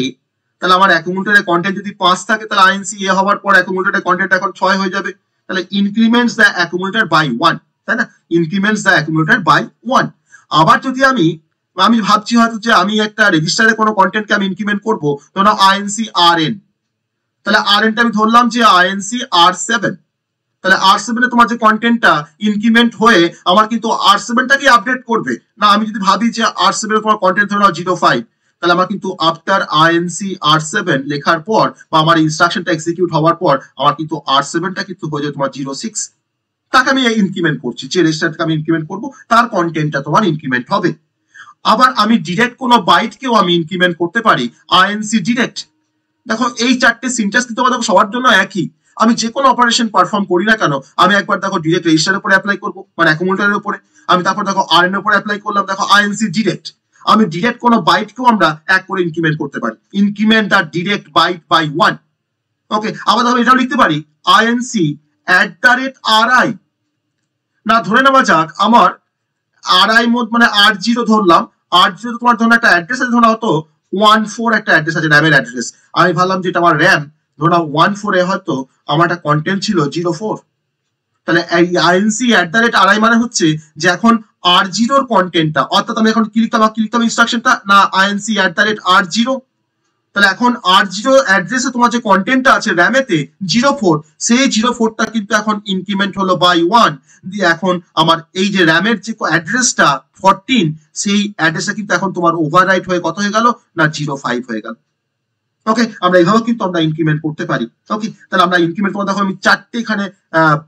তাহলে আমার অ্যাকুমুলেটরের কন্টেন্ট যদি 5 থাকে, তাহলে আইএনসি এ হওয়ার পর অ্যাকুমুলেটরের কন্টেন্ট এখন 6 হয়ে যাবে। তাহলে ইনক্রিমেন্টস দ্য অ্যাকুমুলেটর বাই 1, তাই না, ইনক্রিমেন্টস দ্য অ্যাকুমুলেটর বাই 1। আবার যদি আমি ভাবছি হয়তো যে আমি একটা রেজিস্টারে কোনো কন্টেন্টকে আমি ইনক্রিমেন্ট করবো, ধরো আইএনসি আর এন, তাহলে আর এনটা আমি ধরলাম যে আইএনসি R7, তাহলে R7 এ তোমার যে কন্টেন্টটা ইনক্রিমেন্ট হয়ে আমার কিন্তু R7টাকে আপডেট করবে না। আমি যদি ভাবি যে R7 এর তোমার কন্টেন্ট ধরো 05, তাহলে আমার কিন্তু আফটার আইএনসি R7 লেখার পর বা আমার ইনস্ট্রাকশনটা এক্সিকিউট হওয়ার পর আমার কিন্তু R7টা কিন্তু হয়ে যাবে তোমার 06, তাকে আমি ইনক্রিমেন্ট করছি, যে রেজিস্টারটাকে আমি ইনক্রিমেন্ট করবো তার কন্টেন্টটা তোমার ইনক্রিমেন্ট হবে। আবার আমি ডিরেক্ট কোনো বাইটকেও আমি ইনক্রিমেন্ট করতে পারি আইএনসি ডিরেক্ট। দেখো এই চারটে সিনট্যাক্স কিন্তু আমাদের সবার জন্য একই। আমি যে কোনো অপারেশন পারফর্ম করি না কেন, আমি একবার দেখো ডিরেক্ট রেজিস্টারের উপরে অ্যাপ্লাই করবো মানে অ্যাকুমুলেটরের উপরে, আমি তারপর দেখো আর এর উপরে অ্যাপ্লাই করলাম, দেখো আইএনসি ডিরেক্ট। আমি ডিরেক্ট কোনো বাইটকেও আমরা এক করে ইনক্রিমেন্ট করতে পারি, increment the direct byte by 1। Okay, আবার দেখো এটাও লিখতে পারি INC at the rate R I. না ধরে নেওয়া যাক আমার আর আই মোড মানে R0 ধরলাম, R0 তোমার ধরো একটা অ্যাড্রেস আছে, ধরো হয়তো 14 একটা অ্যাড্রেস আছে, র্যামের অ্যাড্রেস। আমি ভাবলাম যে এটা আমার র্যাম, ধরো 14 এ হয়তো আমার একটা কন্টেন্ট ছিল 04, তাহলে এই INC at the rate R I মানে হচ্ছে যে এখন R0 এর কন্টেন্টটা, অর্থাৎ আমি এখন কি লিখতাম ইনস্ট্রাকশনটা, না INC at the rate R0, তাহলে এখন R0 অ্যাড্রেসে তোমার যে কন্টেন্টটা আছে র্যামেতে 04, সেই 04টা কিন্তু এখন ইনক্রিমেন্ট হলো বাই 1 দিয়ে এখন আমার এই যে র্যামের যে অ্যাড্রেসটা 14, সেই অ্যাড্রেসটা কিন্তু এখন তোমার ওভাররাইট হয়ে কত হয়ে গেল, না 05 হয়ে গেল। ওকে, আমরা এইভাবে কিন্তু আমরা ইনক্রিমেন্ট করতে পারি। ওকে, তাহলে আমরা ইনক্রিমেন্ট করতে দেখো আমি চারটে এখানে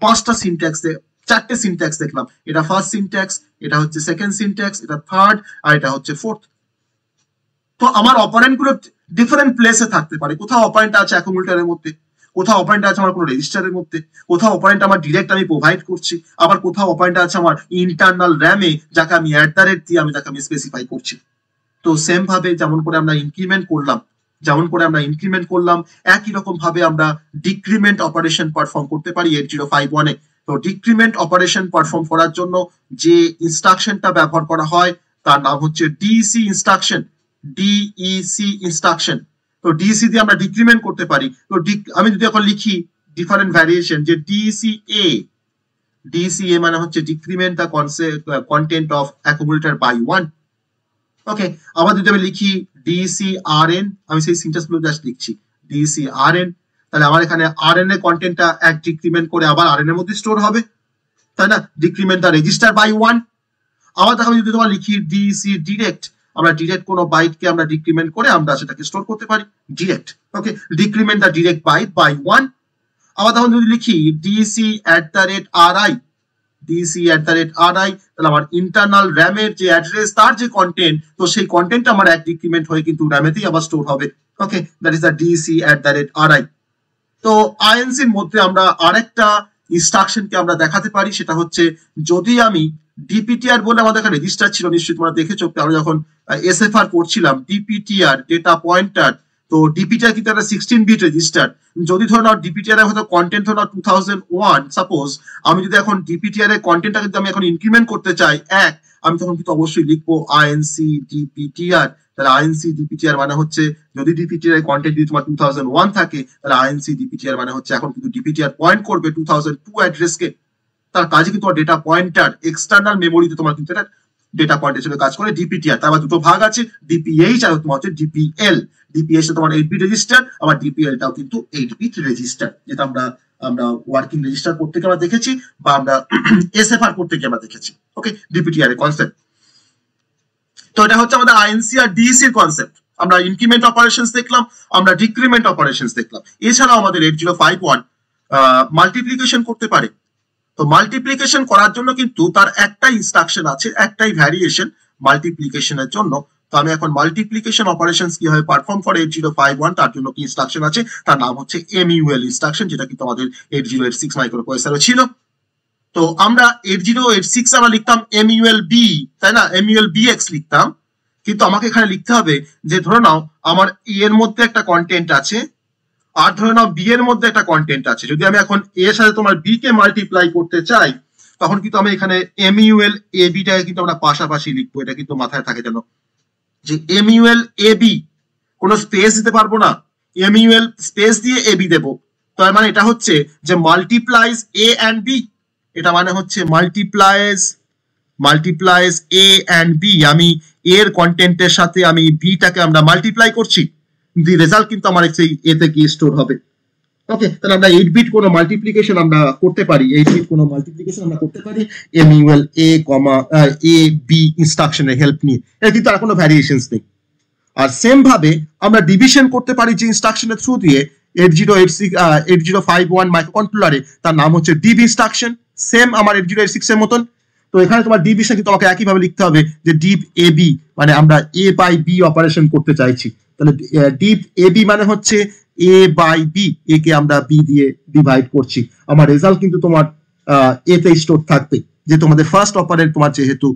5টা সিনট্যাক্স, চারটে সিনট্যাক্স দেখলাম। এটা ফার্স্ট সিনট্যাক্স, এটা হচ্ছে সেকেন্ড সিনট্যাক্স, এটা থার্ড, আর এটা হচ্ছে ফোর্থ। তো আমার অপারেন্ট গুলো ডিফারেন্ট প্লেসে থাকতে পারে, কোথাও অপারেন্ট আছে অ্যাকুমুলেটরের মধ্যে, কোথাও অপারেন্ট আছে আমার কোনো রেজিস্টারের মধ্যে, কোথাও অপারেন্ট আমার ডিরেক্ট আমি প্রোভাইড করছি, আবার কোথাও অপারেন্ট আছে আমার ইন্টারনাল র্যামে যাকে আমি @ দিয়ে আমি তাকে আমি স্পেসিফাই করছি। তো সেম ভাবে যেমন করে আমরা ইনক্রিমেন্ট করলাম একই রকম ভাবে আমরা ডিক্রিমেন্ট অপারেশন পারফর্ম করতে পারি 8051 এ। তো ডিক্রিমেন্ট অপারেশন পারফর্ম করার জন্য যে ইনস্ট্রাকশনটা ব্যবহার করা হয় তার নাম হচ্ছে ডিইসি ইনস্ট্রাকশন। তো ডিইসি দিয়ে আমরা ডিক্রিমেন্ট করতে পারি। তো আমি যদি এখন লিখি ডিফারেন্ট ভ্যারিয়েশন যে ডিইসি মানে হচ্ছে decrement the content of accumulator by 1। Okay, আবার যদি আমি লিখি DCRN, আমি সেই সিনট্যাক্স গুলো জাস্ট লিখছি DCRN, তাহলে আমার এখানে RN এর কন্টেন্টটা এক ডিক্রিমেন্ট করে আবার RN এর মধ্যে স্টোর হবে, তাই না? Decrement the register by 1। আবার দেখো যদি তোমার লিখি DC ডিরেক্ট, আমরা ডিরেক্ট কোনো বাইটকে আমরা ডিক্রিমেন্ট করে আমরা সেটাকে স্টোর করতে পারি direct. Okay, decrement the direct byte by 1। আবার তখন যদি লিখি DC@RI, তাহলে আমার ইন্টারনাল র্যামের যে অ্যাড্রেস তার যে কন্টেন্ট, তো সেই কন্টেন্ট আমার এক ডিক্রিমেন্ট হয়ে কিন্তু র্যামেতেই আবার স্টোর হবে। ওকে, দ্যাট ইজ দ্য DC@RI। তো INC এর মধ্যে আমরা আরেকটা ইনস্ট্রাকশনকে আমরা দেখাতে পারি, সেটা হচ্ছে যদি আমি DPTR বলে আমাদের একটা রেজিস্টার ছিল, নিশ্চয়ই তোমরা দেখেছো আমরা যখন SFR করছিলাম, DPTR ডেটা পয়েন্টার। তো DPTR কিন্তু একটা 16 বিট রেজিস্টার। যদি ধরো নাও DPTR এর হয়তো কন্টেন্ট হলো 2001 সাপোজ, আমি যদি এখন DPTR এর কন্টেন্টটা কিন্তু আমি এখন ইনক্রিমেন্ট করতে চাই আমি তখন কিন্তু অবশ্যই লিখবো INC DPTR। তাহলে INC DPTR মানে হচ্ছে যদি DPTR এর কন্টেন্ট যদি তোমার 2001 থাকে, তাহলে INC DPTR মানে হচ্ছে এখন কিন্তু DPTR পয়েন্ট করবে 2002 অ্যাড্রেসকে। তার কাজে কিন্তু ডেটা পয়েন্টার এক্সটার্নাল মেমোরিতে তোমার কিন্তু এটা ডেটা পয়েন্টার হিসেবে কাজ করে DPTR। তার আবার দুটো ভাগ আছে, DPH আর তোমার হচ্ছে DPL। DPH টা তোমার 8 বিট রেজিস্টার, আবার DPL টাও কিন্তু 8 বিট রেজিস্টার, যেটা আমরা ওয়ার্কিং রেজিস্টার করতে গিয়ে আমরা দেখেছি বা আমরা SFR করতে গিয়ে আমরা দেখেছি। ওকে, DPTR এর কনসেপ্ট। তো এটা হচ্ছে আমাদের INC আর DEC এর কনসেপ্ট। আমরা ইনক্রিমেন্ট অপারেশনস দেখলাম, আমরা ডিক্রিমেন্ট অপারেশনস দেখলাম। এছাড়াও আমাদের 8051 মাল্টিপ্লিকেশন করতে পারে। তো মাল্টিপ্লিকেশন করার জন্য কিন্তু তার একটাই ইনস্ট্রাকশন আছে, একটাই ভ্যারিয়েশন মাল্টিপ্লিকেশনের জন্য। তো আমি এখন মাল্টিপ্লিকেশন অপারেশনস কিভাবে পারফর্ম করে 8051 তার জন্য কি ইনস্ট্রাকশন আছে, তার নাম হচ্ছে MUL ইনস্ট্রাকশন, যেটা কিন্তু আমাদের 8086 মাইক্রোপ্রসেসরে ছিল। তো আমরা 8086 আমরা লিখতাম MULB, তাই না? MULBX লিখতাম, কিন্তু আমাকে এখানে লিখতে হবে যে ধরে নাও আমার A এর মধ্যে একটা কন্টেন্ট আছে আর ধরে নাও B এর মধ্যে একটা কন্টেন্ট আছে। যদি আমি এখন A এর সাথে তোমার B কে মাল্টিপ্লাই করতে চাই, তখন কিন্তু আমি এখানে MULAB টাকে কিন্তু আমরা পাশাপাশি লিখবো। এটা কিন্তু মাথায় থাকে যেন যে MULAB কোনো স্পেস দিতে পারবো না, MUL স্পেস দিয়ে AB দেবো। তার মানে এটা হচ্ছে যে মাল্টিপ্লাইজ A and B, এটা মানে হচ্ছে মাল্টিপ্লাইজ A and B। আমি A এর কন্টেন্টের সাথে আমি B টাকে আমরা মাল্টিপ্লাই করছি, দি রেজাল্ট কিন্তু আমার সেই A তে গিয়ে স্টোর হবে। ওকে, তাহলে আমরা 8 বিট কোনো মাল্টিপ্লিকেশন আমরা করতে পারি, MUL A B ইনস্ট্রাকশনের হেল্প নিয়ে। এটা কিন্তু আর কোনো ভ্যারিয়েশনস নেই। আর সেম ভাবে আমরা ডিভিশন করতে পারি যে ইনস্ট্রাকশনের থ্রু দিয়ে 8051 মাইক্রোকন্ট্রোলারে, তার নাম হচ্ছে DB ইনস্ট্রাকশন, সেম আমার 8086 এর মতন। তো এখানে তোমার ডিভিশন কিন্তু আমাকে একইভাবে লিখতে হবে যে ডিপ AB মানে আমরা A বাই B অপারেশন করতে চাইছি। তাহলে ডিপ AB মানে হচ্ছে A বাই B, A কে আমরা B দিয়ে ডিভাইড করছি। আমার রেজাল্ট কিন্তু তোমার A তে স্টোর থাকবে, যে তোমাদের ফার্স্ট অপারেন্ট তোমার যেহেতু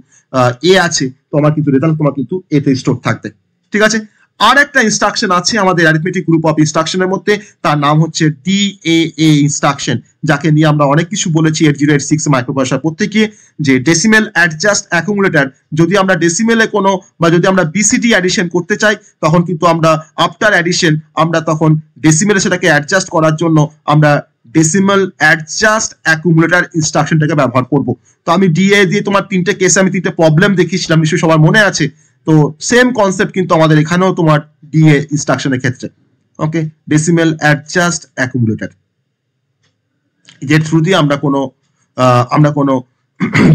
A আছে, তো আমার কিন্তু রেজাল্ট তোমার কিন্তু A তে স্টোর থাকবে। ঠিক আছে, আর একটা ইনস্ট্রাকশন আছে আমাদের অ্যারিথমেটিক গ্রুপ অফ ইনস্ট্রাকশনের মধ্যে, তার নাম হচ্ছে DAA ইনস্ট্রাকশন, যাকে নিয়ে আমরা অনেক কিছু বলেছি 8086 মাইক্রোপ্রসেসর পড়তে গিয়ে। যে ডেসিমেল অ্যাডজাস্ট অ্যাকুমুলেটর, যদি আমরা ডেসিমেলে কোনো বা যদি আমরা BCD অ্যাডিশন করতে চাই, তখন কিন্তু আমরা আফটার অ্যাডিশন আমরা তখন ডেসিমেলে সেটাকে অ্যাডজাস্ট করার জন্য আমরা ডেসিমাল অ্যাডজাস্ট অ্যাকুমুলেটর ইনস্ট্রাকশনটাকে ব্যবহার করব। তো আমি DA দিয়ে তোমার তিনটে কেসে আমি তিনটে প্রবলেম দেখিয়েছিলাম, নিশ্চয়ই সবার মনে আছে। তো সেম কনসেপ্ট কিন্তু আমাদের এখানেও তোমার DA ইনস্ট্রাকশনের ক্ষেত্রে। ওকে, ডেসিমেল অ্যাডজাস্ট অ্যাকুমুলেটর, যে থ্রু দিয়ে আমরা কোনো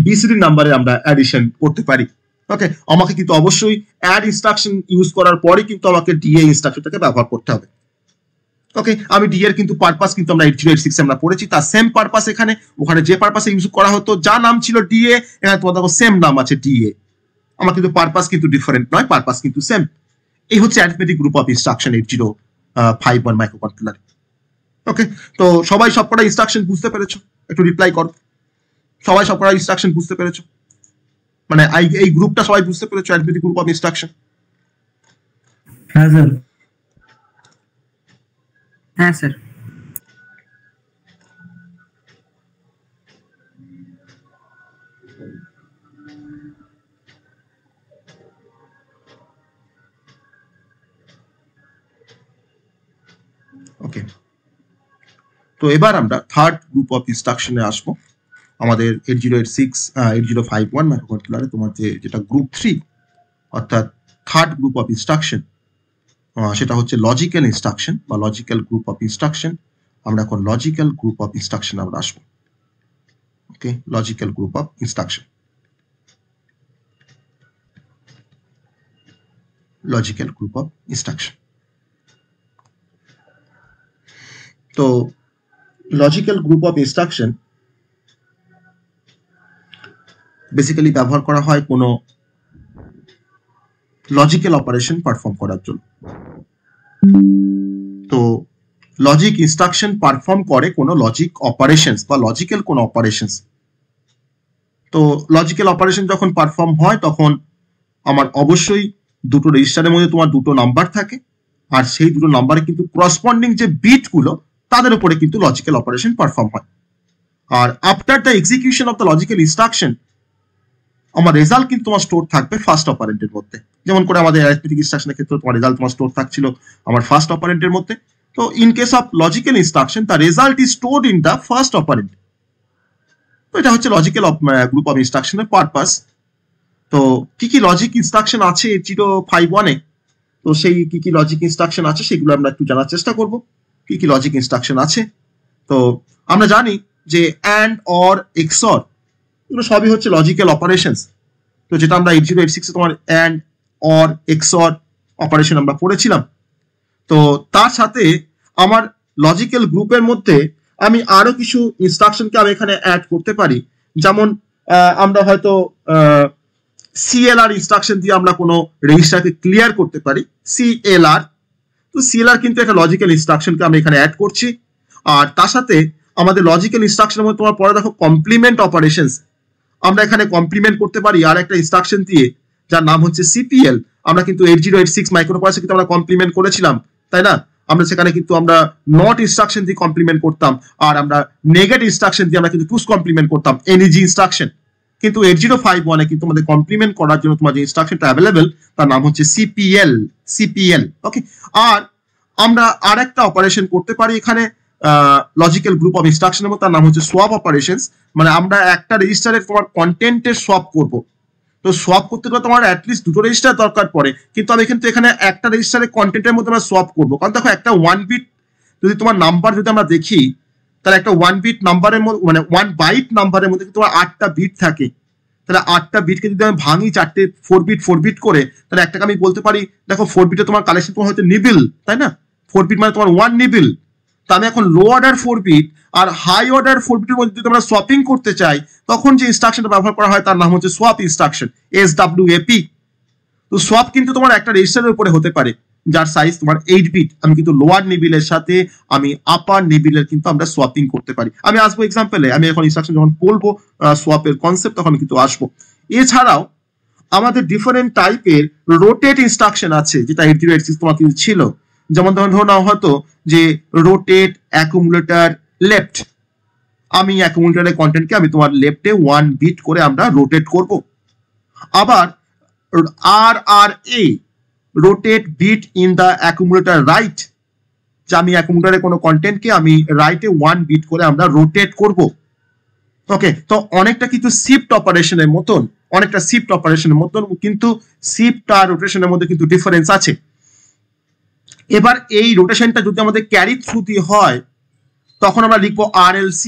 BCD নাম্বারে আমরা অ্যাডিশন করতে পারি। ওকে, আমাকে কিন্তু অবশ্যই অ্যাড ইনস্ট্রাকশন ইউজ করার পরে কিন্তু আমাকে DA ইনস্ট্রাকশনটাকে ব্যবহার করতে হবে। ওকে, আমি DA এর কিন্তু পারপাস কিন্তু আমরা 8086 আমরা পড়েছি, তার সেম পারপাস এখানে, ওখানে যে পারপাসে ইউজ করা হতো, যা নাম ছিল DA, এখানে তোমাদের সেম নাম আছে DA। আমার কিন্তু পারপাস কিন্তু ডিফারেন্ট নয়, পারপাস কিন্তু সেম। এই হচ্ছে arithmetic group of instruction 8051 microcontroller. Okay, তো সবাই সবকটা ইনস্ট্রাকশন বুঝতে পেরেছো? একটু রিপ্লাই করো, সবাই সবকটা ইনস্ট্রাকশন বুঝতে পেরেছো? মানে এই গ্রুপটা সবাই বুঝতে পেরেছো, অ্যারিথমেটিক গ্রুপ অফ ইনস্ট্রাকশন? হ্যাঁ স্যার। হ্যাঁ স্যার। ওকে, তো এবার আমরা থার্ড গ্রুপ অফ ইনস্ট্রাকশনে আসবো। আমাদের 8051 মাইক্রোকন্ট্রোলারে তোমার যেটা গ্রুপ 3 অর্থাৎ থার্ড গ্রুপ অফ ইনস্ট্রাকশন, সেটা হচ্ছে লজিক্যাল ইনস্ট্রাকশন বা লজিক্যাল গ্রুপ অফ ইনস্ট্রাকশন। আমরা এখন লজিক্যাল গ্রুপ অফ ইনস্ট্রাকশন আমরা আসবো। Okay, logical group of instruction, logical group of instruction. তো logical group of instruction basically ব্যবহার করা হয় কোনো লজিক্যাল অপারেশন পারফর্ম করার জন্য। তো লজিক ইনস্ট্রাকশন পারফর্ম করে কোনো লজিক অপারেশনস বা লজিক্যাল কোনো অপারেশনস। তো লজিক্যাল অপারেশন যখন পারফর্ম হয় তখন আমার অবশ্যই দুটো রেজিস্টারের মধ্যে তোমার দুটো নাম্বার থাকে, আর সেই দুটো নাম্বারে কিন্তু করসপন্ডিং যে বিটগুলো তাদের উপরে কিন্তু লজিক্যাল অপারেশন পারফর্ম হয়। আর after the execution of the logical instruction আমার রেজাল্ট কিন্তু তোমার স্টোর থাকবে ফার্স্ট অপারেন্টের মধ্যে। যেমন করে আমাদের অ্যারিথমেটিক ইনস্ট্রাকশনের ক্ষেত্রে তোমার রেজাল্ট তোমার স্টোর থাকছিল আমার ফার্স্ট অপারেন্টের মধ্যে। তো in case of logical instruction the result is stored in the first operant. তো এটা হচ্ছে লজিক্যাল গ্রুপ অফ ইনস্ট্রাকশনের পারপাস। তো কি কি লজিক ইনস্ট্রাকশন আছে 8051-এ, তো সেই কি কি লজিক ইনস্ট্রাকশন আছে সেগুলো আমরা একটু জানার চেষ্টা করব। কি কি লজিক ইনস্ট্রাকশন আছে? তো আমরা জানি যে অ্যান্ড, অর, এক্সর এগুলো সবই হচ্ছে লজিক্যাল অপারেশনস। তো যেটা আমরা 8086-এ তোমার অ্যান্ড, অর, এক্সর অপারেশন আমরা পড়েছিলাম। তো তার সাথে আমার লজিক্যাল গ্রুপের মধ্যে আমি আরো কিছু ইনস্ট্রাকশনকে আমি এখানে অ্যাড করতে পারি। যেমন আমরা হয়তো সিএলআর ইনস্ট্রাকশন দিয়ে আমরা কোনো রেজিস্টারকে ক্লিয়ার করতে পারি, সিএলআর। তো সিএলআর কিন্তু একটা লজিক্যাল ইনস্ট্রাকশনকে আমি এখানে অ্যাড করছি। আর তার সাথে আমাদের লজিক্যাল ইনস্ট্রাকশনের মধ্যে তোমার পরে দেখো কমপ্লিমেন্ট অপারেশনস, আমরা এখানে কমপ্লিমেন্ট করতে পারি আর একটা ইনস্ট্রাকশন দিয়ে যার নাম হচ্ছে সিপিএল। আমরা কিন্তু 8086 মাইক্রোপ্রসেসরে কিন্তু আমরা কমপ্লিমেন্ট করেছিলাম, তাই না? আমরা সেখানে কিন্তু আমরা নট ইনস্ট্রাকশন দিয়ে কমপ্লিমেন্ট করতাম, আর আমরা নেগেটিভ ইনস্ট্রাকশন দিয়ে আমরা কিন্তু টুস কমপ্লিমেন্ট করতাম, এনইজি ইনস্ট্রাকশন। কিন্তু 8051-এ কিন্তু আমাদের কমপ্লিমেন্ট করার জন্য তোমার যে ইনস্ট্রাকশনটা অ্যাভেলেবেল তার নাম হচ্ছে সিপিএল, সিপিএল। ওকে, আর আমরা আর একটা অপারেশন করতে পারি এখানে লজিক্যাল গ্রুপ অফ ইনস্ট্রাকশনের মধ্যে, তার নাম হচ্ছে সোয়াপ অপারেশনস। মানে আমরা একটা রেজিস্টারের তোমার কন্টেন্টের সোয়াপ করব। তো সোয়াপ করতে গেলে তোমার অ্যাটলিস্ট দুটো রেজিস্টার দরকার পড়ে, কিন্তু আমি কিন্তু এখানে একটা রেজিস্টারের কন্টেন্টের মধ্যে আমরা সোয়াপ করবো। কারণ দেখো একটা 1 বিট যদি তোমার নাম্বার যদি আমরা দেখি, তাহলে একটা 1 বিট নাম্বারের মধ্যে মানে 1 বাইট নাম্বারের মধ্যে তোমার 8টা বিট থাকে। তাহলে 8টা বিটকে যদি আমি ভাঙি 4টে 4 বিট করে, তাহলে একটাকে আমি বলতে পারি দেখো 4 বিটে তোমার কালেকশন তোমার হয়তো নিবিল, তাই না? 4 বিট মানে তোমার 1 নিবিল। তো আমি এখন লো অর্ডার 4 বিট আর হাই অর্ডার 4 বিটের মধ্যে যদি আমরা সোয়াপিং করতে চাই, তখন যে ইনস্ট্রাকশনটা ব্যবহার করা হয় তার নাম হচ্ছে সোয়াপ ইনস্ট্রাকশন, SWAP। তো সোয়াপ কিন্তু তোমার একটা রেজিস্টারের উপরে হতে পারে যার সাইজ তোমার 8 বিট। আমি কিন্তু লোয়ার নিবিলের সাথে আমি আপার নিবিলের কিন্তু আমরা সোয়াপিং করতে পারি। আমি আসবো এক্সাম্পলে, আমি এখন ইনস্ট্রাকশন যখন বলবো সোয়াপের কনসেপ্ট তখন কিন্তু আসবো। এছাড়াও আমাদের ডিফারেন্ট টাইপের রোটেট ইনস্ট্রাকশন আছে, যেটা 8086 তোমার কিন্তু ছিল। যেমন ধরো নাও হয়তো যে রোটেট অ্যাকুমুলেটর লেফট, আমি অ্যাকুমুলেটরের কন্টেন্টকে আমি তোমার লেফটে 1 বিট করে আমরা রোটেট করব। আবার RRA rotate bit in the accumulator right, যে আমি অ্যাকুমুলেটরের কোনো কন্টেন্টকে আমি রাইটে 1 বিট করে আমরা রোটেট করব। ওকে, তো অনেকটা কিন্তু শিফট অপারেশনের মতন, অনেকটা শিফট অপারেশনের মতন, কিন্তু শিফট আর রোটেশনের মধ্যে কিন্তু ডিফারেন্স আছে। এবার এই রোটেশনটা যদি আমাদের ক্যারি থ্রু দিয়ে হয় তখন আমরা লিখবো RLC,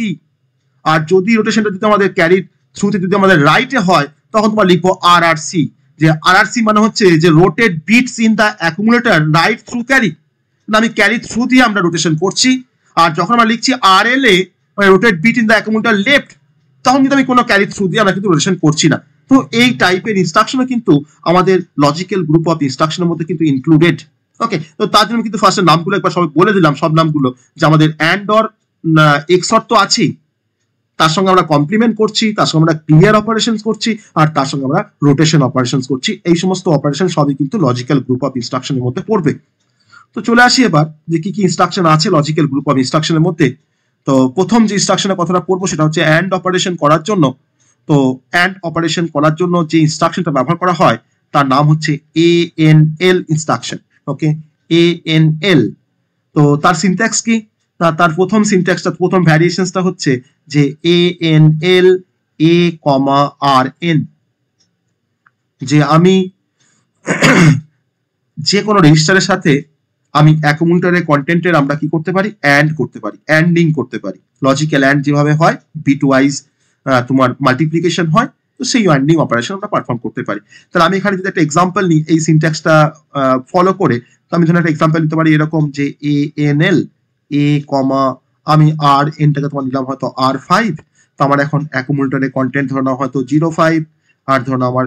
আর যদি রোটেশনটা যদি আমাদের ক্যারি থ্রুতে যদি আমাদের রাইটে হয় তখন তোমরা লিখবো RRC। যে RRC মানে হচ্ছে যে rotate bits in the accumulator right through carry, আমি ক্যারি থ্রু দিয়ে আমরা রোটেশন করছি। আর যখন আমরা লিখছি RLA মানে rotate bit in the accumulator left, তখন কিন্তু আমি কোনো ক্যারি থ্রু দিয়ে আমরা কিন্তু রোটেশন করছি না। তো এই টাইপের ইনস্ট্রাকশনও কিন্তু আমাদের লজিক্যাল গ্রুপ অফ ইনস্ট্রাকশনের মধ্যে কিন্তু ইনক্লুডেড। ওকে, তো তার জন্য কিন্তু ফার্স্টে নামগুলো একবার সবাই বলে দিলাম, সব নামগুলো, যে আমাদের অ্যান্ড অর এক্সর তো আছেই, তার সঙ্গে আমরা কমপ্লিমেন্ট করছি, তার সঙ্গে আমরা ক্লিয়ার অপারেশন করছি, আর তার সঙ্গে আমরা রোটেশন অপারেশন করছি। এই সমস্ত অপারেশন সবই কিন্তু লজিক্যাল গ্রুপ অফ ইনস্ট্রাকশনের মধ্যে পড়বে। তো চলে আসি এবার যে কি কি ইনস্ট্রাকশন আছে লজিক্যাল গ্রুপ অফ ইনস্ট্রাকশনের মধ্যে। তো প্রথম যে ইনস্ট্রাকশনের কথাটা পড়বো সেটা হচ্ছে অ্যান্ড অপারেশন করার জন্য। তো অ্যান্ড অপারেশন করার জন্য যে ইনস্ট্রাকশনটা ব্যবহার করা হয় তার নাম হচ্ছে ANL ইনস্ট্রাকশন। ওকে, ANL। তো তার সিনট্যাক্স কি? তার প্রথম সিনট্যাক্সটা, প্রথম ভ্যারিয়েশনসটা হচ্ছে যে ANL A,RN, যে আমি যে কোনো রেজিস্টারের সাথে আমি অ্যাকুমুলেটরের কন্টেন্টের আমরা কি করতে পারি, অ্যান্ড করতে পারি, অ্যান্ডিং করতে পারি। লজিক্যাল অ্যান্ড যেভাবে হয়, বিট ওয়াইজ তোমার মাল্টিপ্লিকেশন হয়, তো সেই অ্যান্ডিং অপারেশন আমরা পারফর্ম করতে পারি। তাহলে আমি এখানে যদি একটা এক্সাম্পল নিই এই সিনট্যাক্সটা ফলো করে, তো আমি ধরুন একটা এক্সাম্পল নিতে পারি এরকম যে ANL A, আমি RN-টাকে তোমার নিলাম হয়তো R5, তো আমার এখন অ্যাকুমুলেটরের কন্টেন্ট ধরে নাও হয়তো 05, আর ধরো আমার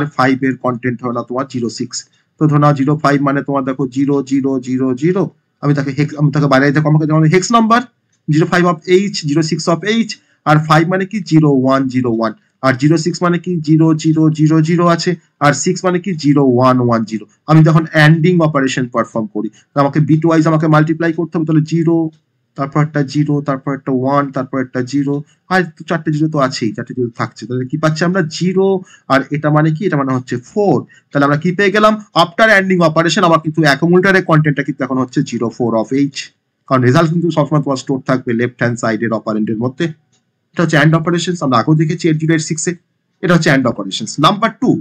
R5 এর কন্টেন্ট ধরে নাও তোমার 06। তো ধরো নাও 05 মানে তোমার দেখো 0000, আমি তাকে বাইরে দিতে আমাকে যেমন hex number 05 of H, 06 of H, আর 5 মানে কি 0101, আর 06 মানে কি 0000 আছে, আর 6 মানে কি 0110। আমি যখন অ্যান্ডিং অপারেশন পারফর্ম করি, আমাকে বিট ওয়াইজ আমাকে মাল্টিপ্লাই করতে হবে, তাহলে 0, তারপর একটা 0, তারপর একটা 1, তারপর একটা 0, আর চারটে 0 তো আছেই, চারটে 0 থাকছে, তাহলে কি পাচ্ছি আমরা 0, আর এটা মানে কি, এটা মানে হচ্ছে 4। তাহলে আমরা কি পেয়ে গেলাম, আফটার অ্যান্ডিং অপারেশন আমার কিন্তু অ্যাকুমুলেটরের কন্টেন্টটা কিন্তু এখন হচ্ছে 04 অফ H, কারণ রেজাল্ট কিন্তু সবসময় তোমার স্টোর থাকবে লেফট হ্যান্ড সাইডের অপারেন্টের মধ্যে। এটা হচ্ছে অ্যান্ড অপারেশনস, আমরা আগেও দেখেছি 8086-এ, এটা হচ্ছে অ্যান্ড অপারেশনস। নাম্বার 2,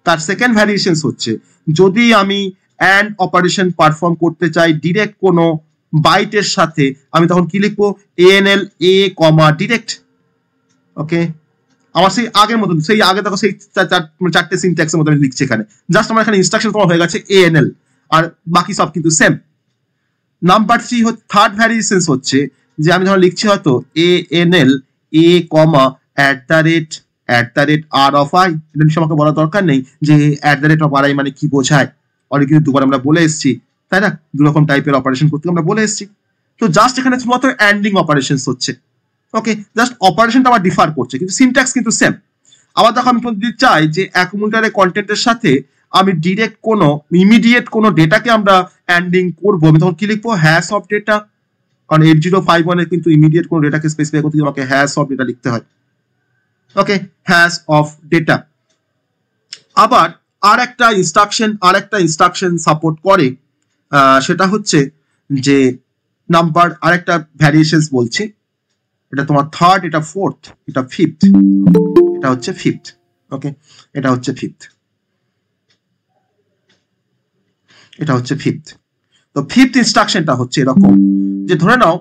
তার সেকেন্ড ভ্যারিয়েশনস হচ্ছে যদি আমি অ্যান্ড অপারেশন পারফর্ম করতে চাই ডিরেক্ট কোনো বাইটের সাথে, আমি তখন কি লিখবো, ANL A, ডিরেক্ট। ওকে, আমার সেই আগের মতন, সেই আগে দেখো সেই চারটে সিনট্যাক্সের মতো আমি লিখছি এখানে, জাস্ট আমার এখানে ইনস্ট্রাকশন তোমার হয়ে গেছে ANL, আর বাকি সব কিন্তু সেম। নাম্বার 3, থার্ড ভ্যারিয়েশনস হচ্ছে যে আমি যখন লিখছি হয়তো ANL A, @ R of I, এটা নিশ্চয় আমাকে বলার দরকার নেই যে @ মানে কি বোঝায়, অনেক কিন্তু দুবার আমরা বলে এসেছি, তাই না, দুরকম টাইপের অপারেশন করতে আমরা বলে এসেছি। তো জাস্ট এখানে শুধুমাত্র অ্যান্ডিং অপারেশনস হচ্ছে। ওকে, জাস্ট অপারেশনটা আমার ডিফার করছে, কিন্তু সিনট্যাক্স কিন্তু সেম। আবার দেখো আমি যদি চাই যে অ্যাকুমুলেটরের কন্টেন্টের সাথে আমি ডিরেক্ট কোনো ইমিডিয়েট কোনো ডেটাকে আমরা অ্যান্ডিং করবো, আমি তখন কি লিখবো, হ্যাশ অফ ডেটা, কারণ 8051 কিন্তু ইমিডিয়েট কোনো ডেটাকে স্পেসিফাই করতে আমাকে হ্যাশ অফ ডেটা লিখতে হয়। ওকে, হ্যাশ অফ ডেটা। আবার আর একটা ইনস্ট্রাকশন সাপোর্ট করে, সেটা হচ্ছে যে নাম্বার আরেকটা ভ্যারিয়েশনস বলছি, এটা তোমার থার্ড, এটা ফোর্থ, এটা ফিফথ, এটা হচ্ছে ফিফথ। ওকে, এটা হচ্ছে ফিফথ, এটা হচ্ছে ফিফথ। তো ফিফথ ইনস্ট্রাকশনটা হচ্ছে এরকম যে ধরে নাও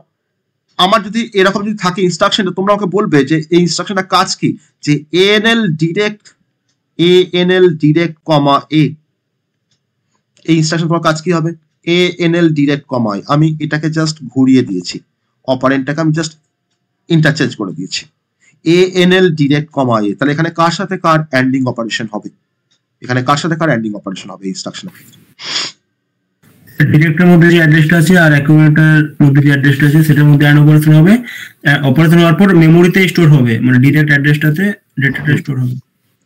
আমার যদি এরকম যদি থাকে ইনস্ট্রাকশনটা, তোমরা আমাকে বলবে যে এই ইনস্ট্রাকশনটা কাজ কি, যে ANL ডিরেক্ট A, এই ইনস্ট্রাকশন তোমার কাজ কি হবে, ANL ডিরেক্ট, আমি এটাকে জাস্ট ঘুরিয়ে দিয়েছি, অপারেন্টটাকে আমি জাস্ট ইন্টারচেঞ্জ করে দিয়েছি, ANL ডিরেক্ট, তাহলে এখানে কার সাথে কার অ্যান্ডিং অপারেশন হবে, এখানে কার সাথে কার অ্যান্ডিং অপারেশন হবে এই ইনস্ট্রাকশনের ক্ষেত্রে। ডিরেক্টের মধ্যে যে অ্যাড্রেসটা আছে আর অ্যাকুমুলেটরের মধ্যে যে অ্যাড্রেসটা আছে সেটার মধ্যে অ্যান্ড অপারেশন হবে, অপারেশন হওয়ার পর মেমোরিতে স্টোর হবে, মানে ডিরেক্ট অ্যাড্রেসটাতে ডেটাটা স্টোর হবে।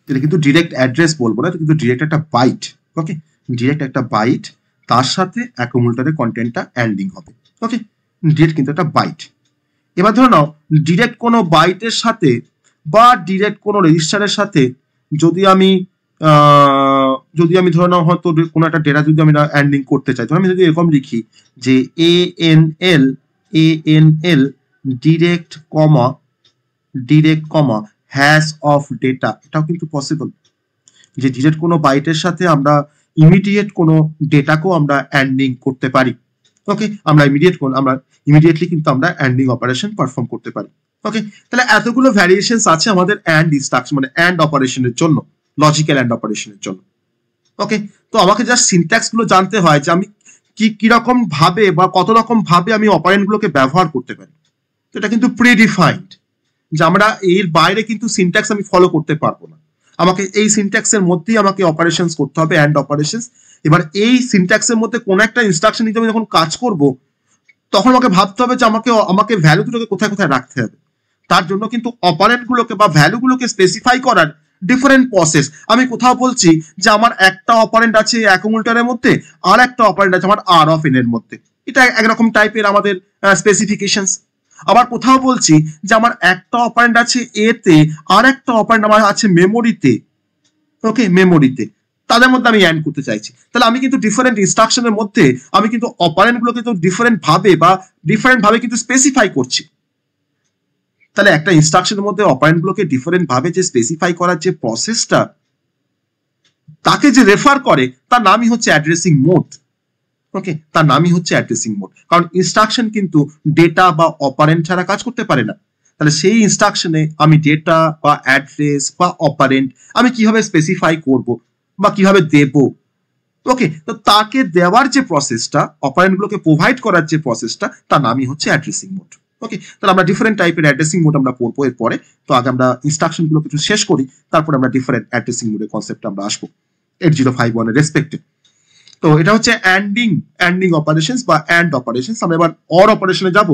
এটা কিন্তু ডিরেক্ট অ্যাড্রেস বলবো না, কিন্তু ডিরেক্ট একটা বাইট। ওকে, ডিরেক্ট একটা বাইট, তার সাথে অ্যাকুমুলেটরের কন্টেন্টটা অ্যান্ডিং হবে। ওকে, ডিরেক্ট কিন্তু একটা বাইট। এবার ধরে নাও ডিরেক্ট কোনো বাইটের সাথে বা ডিরেক্ট কোনো রেজিস্টারের সাথে যদি আমি ধরে নাও হয়তো কোনো একটা ডেটা যদি আমি অ্যান্ডিং করতে চাই, ধর আমি যদি এরকম লিখি যে ANL direct, hash of data, এটাও কিন্তু পসিবল যে ডিরেক্ট কোনো বাইটের সাথে আমরা ইমিডিয়েট কোনো ডেটাকেও আমরা অ্যান্ডিং করতে পারি। ওকে, আমরা ইমিডিয়েটলি কিন্তু আমরা অ্যান্ডিং অপারেশন পারফর্ম করতে পারি। ওকে, তাহলে এতগুলো ভ্যারিয়েশনস আছে আমাদের অ্যান্ড ইনস্ট্রাকশন মানে অ্যান্ড অপারেশনের জন্য, লজিক্যাল অ্যান্ড অপারেশনের জন্য। ওকে, তো আমাকে জাস্ট সিনট্যাক্স গুলো জানতে হয় যে আমি কিরকম ভাবে বা কত রকম ভাবে আমি অপারেন্ট গুলোকে ব্যবহার করতে পারি। তো এটা কিন্তু প্রিডিফাইন্ড, যে আমরা এর বাইরে কিন্তু সিনট্যাক্স আমি ফলো করতে পারবো না, আমাকে এই সিনট্যাক্সের মধ্যেই আমাকে অপারেশনস করতে হবে, অ্যান্ড অপারেশনস। এবার এই সিনট্যাক্সের মধ্যে কোন একটা ইনস্ট্রাকশন নিতে আমি যখন কাজ করব তখন আমাকে ভাবতে হবে যে আমাকে ভ্যালু দুটোকে কোথায় কোথায় রাখতে হবে। তার জন্য কিন্তু অপারেন্ট গুলোকে বা ভ্যালু গুলোকে স্পেসিফাই করার ডিফারেন্ট প্রসেস। আমি কোথাও বলছি যে আমার একটা অপারেন্ট আছে অ্যাকুমুলেটরের মধ্যে, আর একটা অপারেন্ট আছে আমার আর অফ এন এর মধ্যে, এটা একরকম টাইপের আমাদের স্পেসিফিকেশনস। আবার কোথাও বলছি যে আমার একটা অপারেন্ট আছে এ তে, আর একটা অপারেন্ট আমার আছে মেমোরিতে, ওকে, মেমোরিতে, তাদের মধ্যে আমি অ্যাড করতে চাইছি। তাহলে আমি কিন্তু ডিফারেন্ট ইনস্ট্রাকশনের মধ্যে আমি কিন্তু অপারেন্ট গুলোকে কিন্তু ডিফারেন্ট ভাবে কিন্তু স্পেসিফাই করছি। তাহলে একটা ইনস্ট্রাকশনের মধ্যে অপারেন্ট গুলোকে ডিফারেন্ট ভাবে যে স্পেসিফাই করার যে প্রসেসটা, তাকে যে রেফার করে তার নামই হচ্ছে অ্যাড্রেসিং মোড। ওকে, তার নামই হচ্ছে অ্যাড্রেসিং মোড। কারণ ইনস্ট্রাকশন কিন্তু ডেটা বা অপারেন্ট ছাড়া কাজ করতে পারে না। তাহলে সেই ইনস্ট্রাকশনে আমি ডেটা বা অ্যাড্রেস বা অপারেন্ট আমি কিভাবে স্পেসিফাই করব বা কিভাবে দেব, ওকে, তো তাকে দেওয়ার যে প্রসেসটা, অপারেন্ট গুলোকে প্রোভাইড করার যে প্রসেসটা, তার নামই হচ্ছে অ্যাড্রেসিং মোড। ওকে, তাহলে আমরা ডিফারেন্ট টাইপের অ্যাড্রেসিং মোড আমরা পড়বো এরপরে। তো আগে আমরা ইনস্ট্রাকশন গুলো কিছু শেষ করি, তারপরে আমরা ডিফারেন্ট অ্যাড্রেসিং মোডের কনসেপ্টে আমরা আসবো 8051 এর রেসপেক্টে। তো এটা হচ্ছে অ্যান্ডিং অপারেশনস বা অ্যান্ড অপারেশনস। আমরা এবার অর অপারেশনে যাব।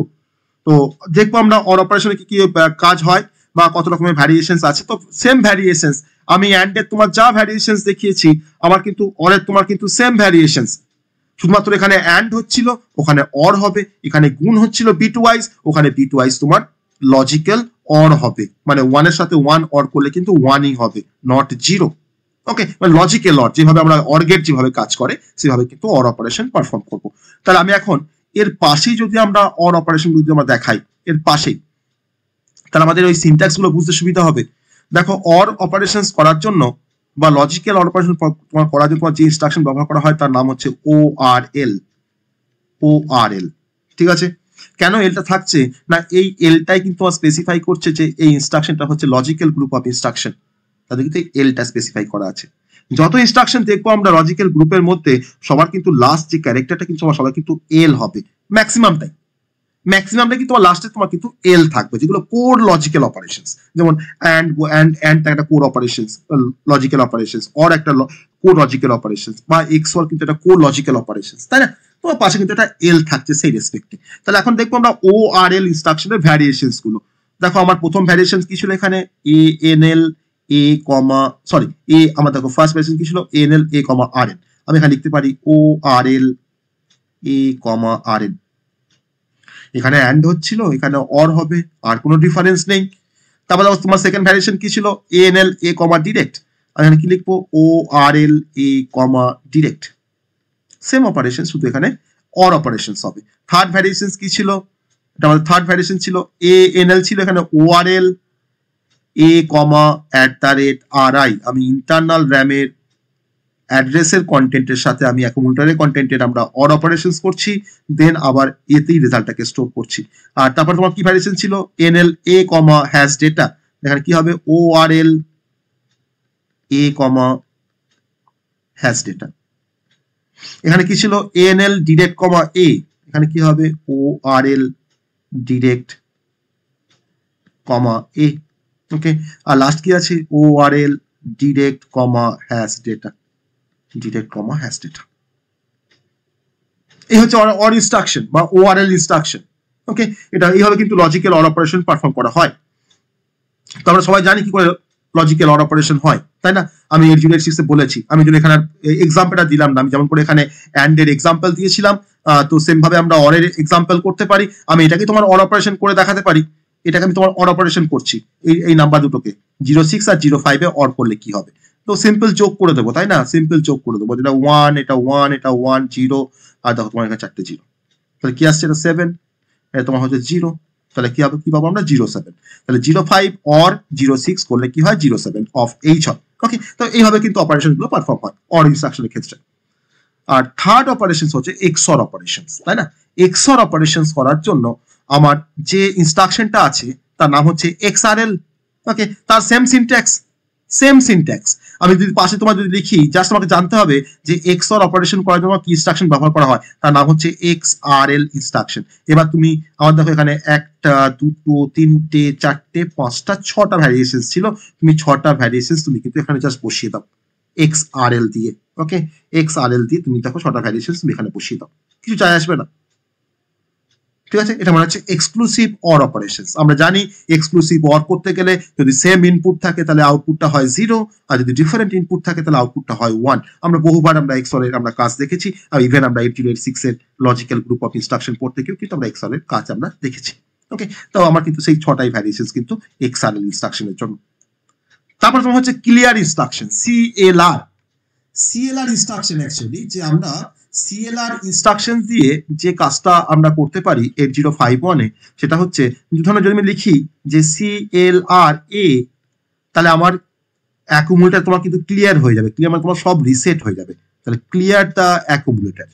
তো দেখবো আমরা অর অপারেশনে কি কি কাজ হয় বা কত রকমের ভ্যারিয়েশনস আছে। তো সেম ভ্যারিয়েশনস, আমি অ্যান্ডের তোমার যা ভ্যারিয়েশনস দেখিয়েছি, আমার কিন্তু অরের তোমার কিন্তু সেম ভ্যারিয়েশনস। শুধুমাত্র এখানে অ্যান্ড হচ্ছিল, ওখানে অর হবে। এখানে গুণ হচ্ছিল বিট ওয়াইজ, ওখানে বিট ওয়াইজ তোমার লজিক্যাল অর হবে। মানে 1 এর সাথে 1 অর করলে কিন্তু 1ই হবে, নট 0। ওকে, মানে লজিক্যাল অর, যেভাবে আমরা অর গেট যেভাবে কাজ করে সেভাবে কিন্তু অর অপারেশন পারফর্ম করব। তাহলে আমি এখন এর পাশেই যদি আমরা অর অপারেশন যদি আমরা দেখাই, এর পাশেই, তাহলে আমাদের ওই সিনট্যাক্স গুলো বুঝতে সুবিধা হবে। দেখো, অর অপারেশনস করার জন্য বা লজিক্যাল অর অপারেশন করার জন্য যে ইনস্ট্রাকশন ব্যবহার করা হয় তার নাম হচ্ছে ORL। ঠিক আছে, কেন এলটা থাকছে না, এই এলটাই কিন্তু স্পেসিফাই করছে যে এই ইনস্ট্রাকশনটা হচ্ছে লজিক্যাল গ্রুপ অফ ইনস্ট্রাকশন। তাদের কিন্তু এলটা স্পেসিফাই করা আছে। যত ইনস্ট্রাকশন দেখবো আমরা লজিক্যাল গ্রুপের মধ্যে, সবার কিন্তু লাস্ট যে ক্যারেক্টারটা কিন্তু সবার কিন্তু এল হবে ম্যাক্সিমামটাই কিন্তু তোমার লাস্টে তোমার কিন্তু এল থাকবে, যেগুলো কোর লজিক্যাল অপারেশনস। যেমন অ্যান্ড একটা core operations, logical operations, or একটা কোর লজিক্যাল অপারেশনস, বা এক্সঅর কিন্তু একটা কোর লজিক্যাল অপারেশনস, তাই না? তোমার পাশে কিন্তু একটা এল থাকছে সেই রেসপেক্টে। তাহলে এখন দেখবো আমরা ORL ইনস্ট্রাকশনের ভ্যারিয়েশনস গুলো। দেখো, আমার প্রথম ভ্যারিয়েশন কি ছিল এখানে, ANL A, আমার দেখো ফার্স্ট ভ্যারিয়েশন কি ছিল, ANL A, RN। আমি এখানে লিখতে পারি ORL A, RN। এখানে অ্যান্ড হচ্ছিল, এখানে অর হবে, আর কোনো ডিফারেন্স নেই। তারপর তোমার সেকেন্ড ভ্যারিয়েশন কি ছিল, ANL A, ডিরেক্ট। এখানে কি লিখবো, ORL A, direct. Same operation, শুধু এখানে অর অপারেশনস হবে। থার্ড ভ্যারিয়েশন কি ছিল, এটা আমাদের থার্ড ভ্যারিয়েশন ছিল, ANL ছিল, এখানে ORL A, @RI। আমি ইন্টারনাল র্যামের অ্যাড্রেসের কন্টেন্টের সাথে আমি অ্যাকুমুলেটরের কন্টেন্টের আমরা অর অপারেশনস করছি, দেন আবার এতেই রেজাল্টটাকে স্টোর করছি। আর তারপর তোমার কি ভ্যারিয়েশন ছিল, NL A, হ্যাশ ডেটা। এখানে কি হবে, ORL A, হ্যাশ ডেটা। এখানে কি ছিল, ANL ডিরেক্ট, A। এখানে কি হবে, ORL ডিরেক্ট, A। ওকে, আর লাস্ট কি আছে, ORL ডিরেক্ট, হ্যাশ ডেটা, এই হচ্ছে অর ইনস্ট্রাকশন বা ORL ইনস্ট্রাকশন। ওকে, এটা এইভাবে কিন্তু লজিক্যাল অর অপারেশন পারফর্ম করা হয়। তো আমরা সবাই জানি কি করে লজিক্যাল অর অপারেশন হয়, তাই না? আমি 8086 এ বলেছি। আমি যদি এখানে এক্সাম্পলটা দিলাম না, আমি যেমন করে এখানে অ্যান্ড এর এক্সাম্পল দিয়েছিলাম, তো সেম ভাবে আমরা অরের এক্সাম্পল করতে পারি। আমি এটাকে তোমার অর অপারেশন করে দেখাতে পারি। এটাকে আমি তোমার অর অপারেশন করছি, এই নাম্বার দুটোকে 06 আর 05 এ অর করলে কি হবে। তো সিম্পল যোগ করে দেবো, তাই না? সিম্পল যোগ করে দেবো, যেটা 1, এটা 1, এটা 1, 0, আর দেখো তোমার এখানে 4টে 0। তাহলে কি আসছে, এটা 7, এটা তোমার হচ্ছে 0। তাহলে কি হবে, কি পাবো আমরা, 07। তাহলে 05 অর 06 করলে কি হয়, 07 অফ H হয়। ওকে, তো এইভাবে কিন্তু অপারেশন গুলো পারফর্ম হয় অর ইনস্ট্রাকশনের ক্ষেত্রে। আর থার্ড অপারেশন হচ্ছে এক্সঅর অপারেশন, তাই না? এক্সঅর অপারেশন করার জন্য আমার যে ইনস্ট্রাকশনটা আছে তার নাম হচ্ছে XRL। ওকে, তার সেম সিনট্যাক্স। আমি যদি পাশে তোমার যদি লিখি, জাস্ট আমাকে জানতে হবে যে XOR অপারেশন করার জন্য কি ইনস্ট্রাকশন ব্যবহার করা হয়, তার নাম হচ্ছে XRL ইনস্ট্রাকশন। এবার তুমি আমার দেখো এখানে 1, 2, 3, 4, 5, 6টা ভ্যারিয়েশন ছিল। তুমি 6টা ভ্যারিয়েশন তুমি কিন্তু এখানে জাস্ট বসিয়ে দাও XRL দিয়ে। ওকে, এক্স আর এল দিয়ে তুমি দেখো 6টা ভ্যারিয়েশন তুমি এখানে বসিয়ে দাও, কিছু চাই আসবে না। ঠিক আছে, এটা মানে হচ্ছে এক্সক্লুসিভ অর অপারেশনস। আমরা জানি এক্সক্লুসিভ অর করতে গেলে যদি সেম ইনপুট থাকে তাহলে আউটপুটটা হয় 0, আর যদি ডিফারেন্ট ইনপুট থাকে তাহলে আউটপুটটা হয় 1। আমরা বহুবার আমরা এক্সঅর এর আমরা কাজ দেখেছি, আর ইভেন আমরা 8086 এর লজিক্যাল গ্রুপ অফ ইনস্ট্রাকশন পড়তে গিয়েও কিন্তু আমরা এক্সঅর এর কাজ আমরা দেখেছি। ওকে, তো আমার কিন্তু সেই 6টাই ভ্যারিয়েশনস কিন্তু এক্সআরএল ইনস্ট্রাকশনের জন্য। তারপর তোমার হচ্ছে clear instruction, CLR. CLR instruction actually যে আমরা সিএলআর ইনস্ট্রাকশন দিয়ে যে কাজটা আমরা করতে পারি 8051 এ, সেটা হচ্ছে ধরুন যদি আমি লিখি যে সিএলআর এ, তাহলে আমার অ্যাকুমুলেটর তোমার কিন্তু ক্লিয়ার হয়ে যাবে, ক্লিয়ার মানে তোমার সব রিসেট হয়ে যাবে। তাহলে clear the accumulator,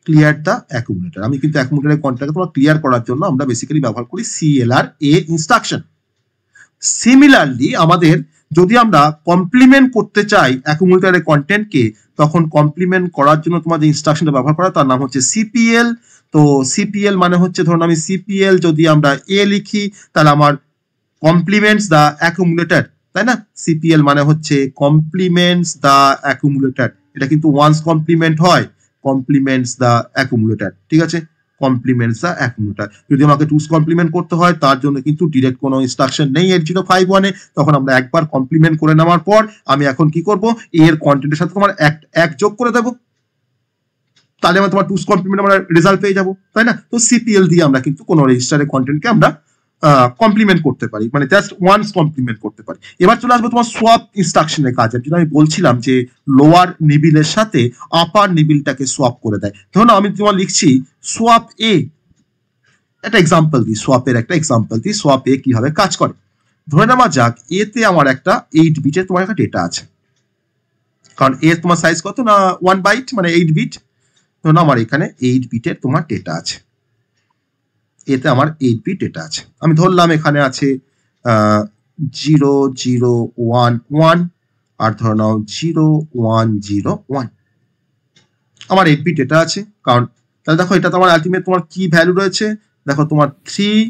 clear the accumulator. আমি কিন্তু অ্যাকুমুলেটরের কন্ট্যাক্টকে তোমার ক্লিয়ার করার জন্য আমরা বেসিক্যালি ব্যবহার করি সিএলআর এ ইনস্ট্রাকশন। সিমিলারলি আমাদের যদি আমরা কমপ্লিমেন্ট করতে চাই অ্যাকুমুলেটরের কন্টেন্টকে, তখন কমপ্লিমেন্ট করার জন্য তোমার যে ইনস্ট্রাকশনটা ব্যবহার করা তার নাম হচ্ছে সিপিএল। তো সিপিএল মানে হচ্ছে ধরুন আমি সিপিএল যদি আমরা এ লিখি তাহলে আমার কমপ্লিমেন্টস দ্য অ্যাকুমুলেটর, তাই না? সিপিএল মানে হচ্ছে কমপ্লিমেন্টস দ্য অ্যাকুমুলেটর। এটা কিন্তু ওয়ান্স কমপ্লিমেন্ট হয়, কমপ্লিমেন্টস দ্য অ্যাকুমুলেটর। ঠিক আছে, কমপ্লিমেন্টস দ্য অ্যাকুমুলেটর। যদি আমাকে টুস কমপ্লিমেন্ট করতে হয় তার জন্য কিন্তু ডিরেক্ট কোনো ইনস্ট্রাকশন নেই 8051 এ, তখন আমরা একবার কমপ্লিমেন্ট করে নেওয়ার পর আমি এখন কি করব, এর কন্টেন্টের সাথে তোমার এক যোগ করে দেবো, তাহলে আমরা তোমার টুস কমপ্লিমেন্ট আমরা রেজাল্ট পেয়ে যাবো, তাই না? তো সিপিএল দিয়ে আমরা কিন্তু কোনো রেজিস্টারের কন্টেন্টকে আমরা কমপ্লিমেন্ট করতে পারি, মানে জাস্ট ওয়ান্স কমপ্লিমেন্ট করতে পারি। এবার চলে আসবে তোমার সোয়াপ ইনস্ট্রাকশনের কাজ, যেটা আমি বলছিলাম যে লোয়ার নিবিলের সাথে আপার নিবিলটাকে সোয়াপ করে দেয়। ধরুন আমি তোমার লিখছি সোয়াপ এ, একটা এক্সাম্পল দিই, সোয়াপের একটা এক্সাম্পল দিই, সোয়াপ এ কিভাবে কাজ করে। ধরে নেওয়া যাক এতে আমার একটা 8 বিটের তোমার একটা ডেটা আছে, কারণ এ তোমার সাইজ কত না 1 বাইট মানে 8 বিট। ধরুন আমার এখানে 8 বিটের তোমার ডেটা আছে, এতে আমার 8 বিট ডেটা আছে। আমি ধরলাম এখানে আছে 0011 আর ধরে নাও 0101, আমার 8 বিট ডেটা আছে। কারণ তাহলে দেখো এটা তোমার আলটিমেট তোমার কি ভ্যালু রয়েছে, দেখো তোমার 3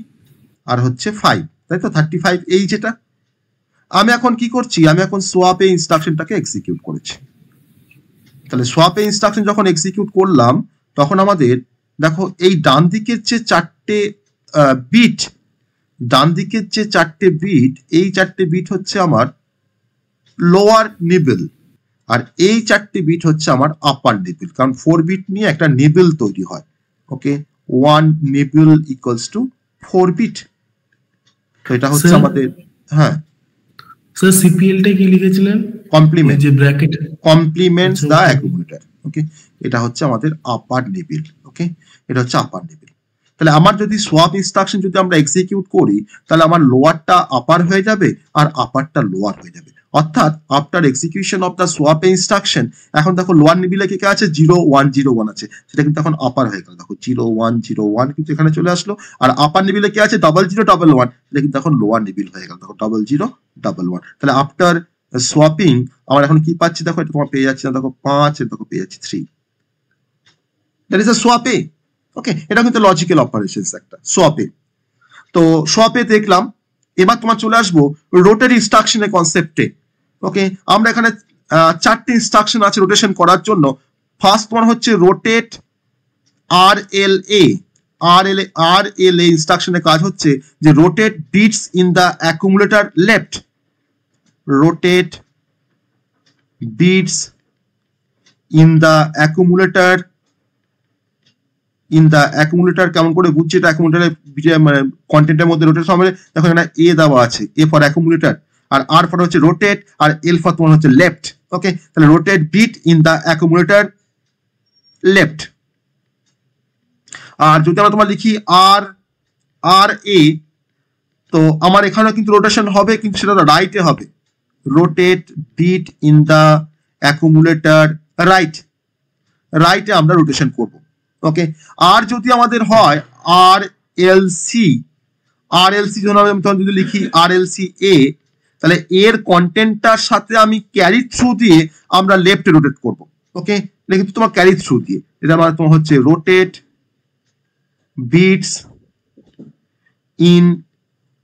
আর হচ্ছে 5, তাই তো 35 এই যেটা। আমি এখন কি করছি, আমি এখন সোয়াপে ইনস্ট্রাকশনটাকে এক্সিকিউট করেছি। তাহলে সোয়াপে ইনস্ট্রাকশন যখন এক্সিকিউট করলাম তখন আমাদের দেখো এই ডান দিকের যে 4টে বিট, ডান দিকের যে 4টে বিট, এই 4টে বিট হচ্ছে আমার লোয়ার নিবল, আর এই 4টে বিট হচ্ছে আমার আপার নিবল, কারণ 4 বিট নিয়ে একটা নিবল তৈরি হয়। ওকে, 1 নিবল ইকুয়ালস টু 4 বিট। তো এটা হচ্ছে আমাদের, হ্যাঁ স্যার সিপিএলটা কি লিখেছিলেন? কমপ্লিমেন্ট, যে ব্র্যাকেট কমপ্লিমেন্টস দা অ্যাকুমুলেটর। ওকে, এটা হচ্ছে আমাদের আপার নিবল। ওকে, এটা হচ্ছে আপার নিবল। তাহলে আমার যদি সোয়াপ ইনস্ট্রাকশন যদি আমরা এক্সিকিউট করি তাহলে আমার লোয়ারটা আপার হয়ে যাবে আর আপারটা লোয়ার হয়ে যাবে। অর্থাৎ after execution of the swap instruction, এখন দেখো লোয়ার নিবিলে কে আছে 0101 আছে, সেটা কিন্তু এখন আপার হয়ে গেল। দেখো 0101 কিন্তু এখানে চলে আসলো, আর আপার নিবিলে কে আছে 0011, সেটা কিন্তু এখন লোয়ার নিবিল হয়ে গেল। দেখো 0011। তাহলে আফটার সোয়াপিং আমার এখন কি পাচ্ছি, দেখো এটা তোমার পেয়ে যাচ্ছি না, দেখো 5, দেখো পেয়ে যাচ্ছি 3। দ্যাট ইজ আ সোয়াপে। ওকে, এটা কিন্তু লজিক্যাল অপারেশনস একটা সোয়াপে। তো সোয়াপে দেখলাম, এবার তোমার চলে আসবো রোটেট ইনস্ট্রাকশনের কনসেপ্টে। ওকে, আমরা এখানে 4টে ইনস্ট্রাকশন আছে রোটেশন করার জন্য। ফার্স্ট তোমার হচ্ছে রোটেট RLA ইনস্ট্রাকশনের কাজ হচ্ছে যে rotate bits in the accumulator left, rotate bits in the accumulator, in the accumulator কেমন করে বুঝছি এটা, অ্যাকুমুলেটরের মানে কন্টেন্টের মধ্যে রোটেট হবে। দেখো এখানে এ দেওয়া আছে, এ ফর অ্যাকুমুলেটর, আর আর ফর হচ্ছে রোটেট, আর এল ফর তোমার হচ্ছে লেফট। ওকে, তাহলে rotate bit in the accumulator left. আর যদি আমরা তোমার লিখি আর এ, তো আমার এখানে কিন্তু রোটেশন হবে, কিন্তু সেটা রাইটে হবে, rotate bit in the accumulator right, রাইটে আমরা রোটেশন করব। ওকে, আর যদি আমাদের হয় RLC যদি লিখি RLC এ, তাহলে এর কন্টেন্টটার সাথে আমি ক্যারি থ্রু দিয়ে আমরা লেফটে রোটেট করব। ওকে, এটা কিন্তু তোমার ক্যারি থ্রু দিয়ে, এটা আমার তোমার হচ্ছে rotate bits in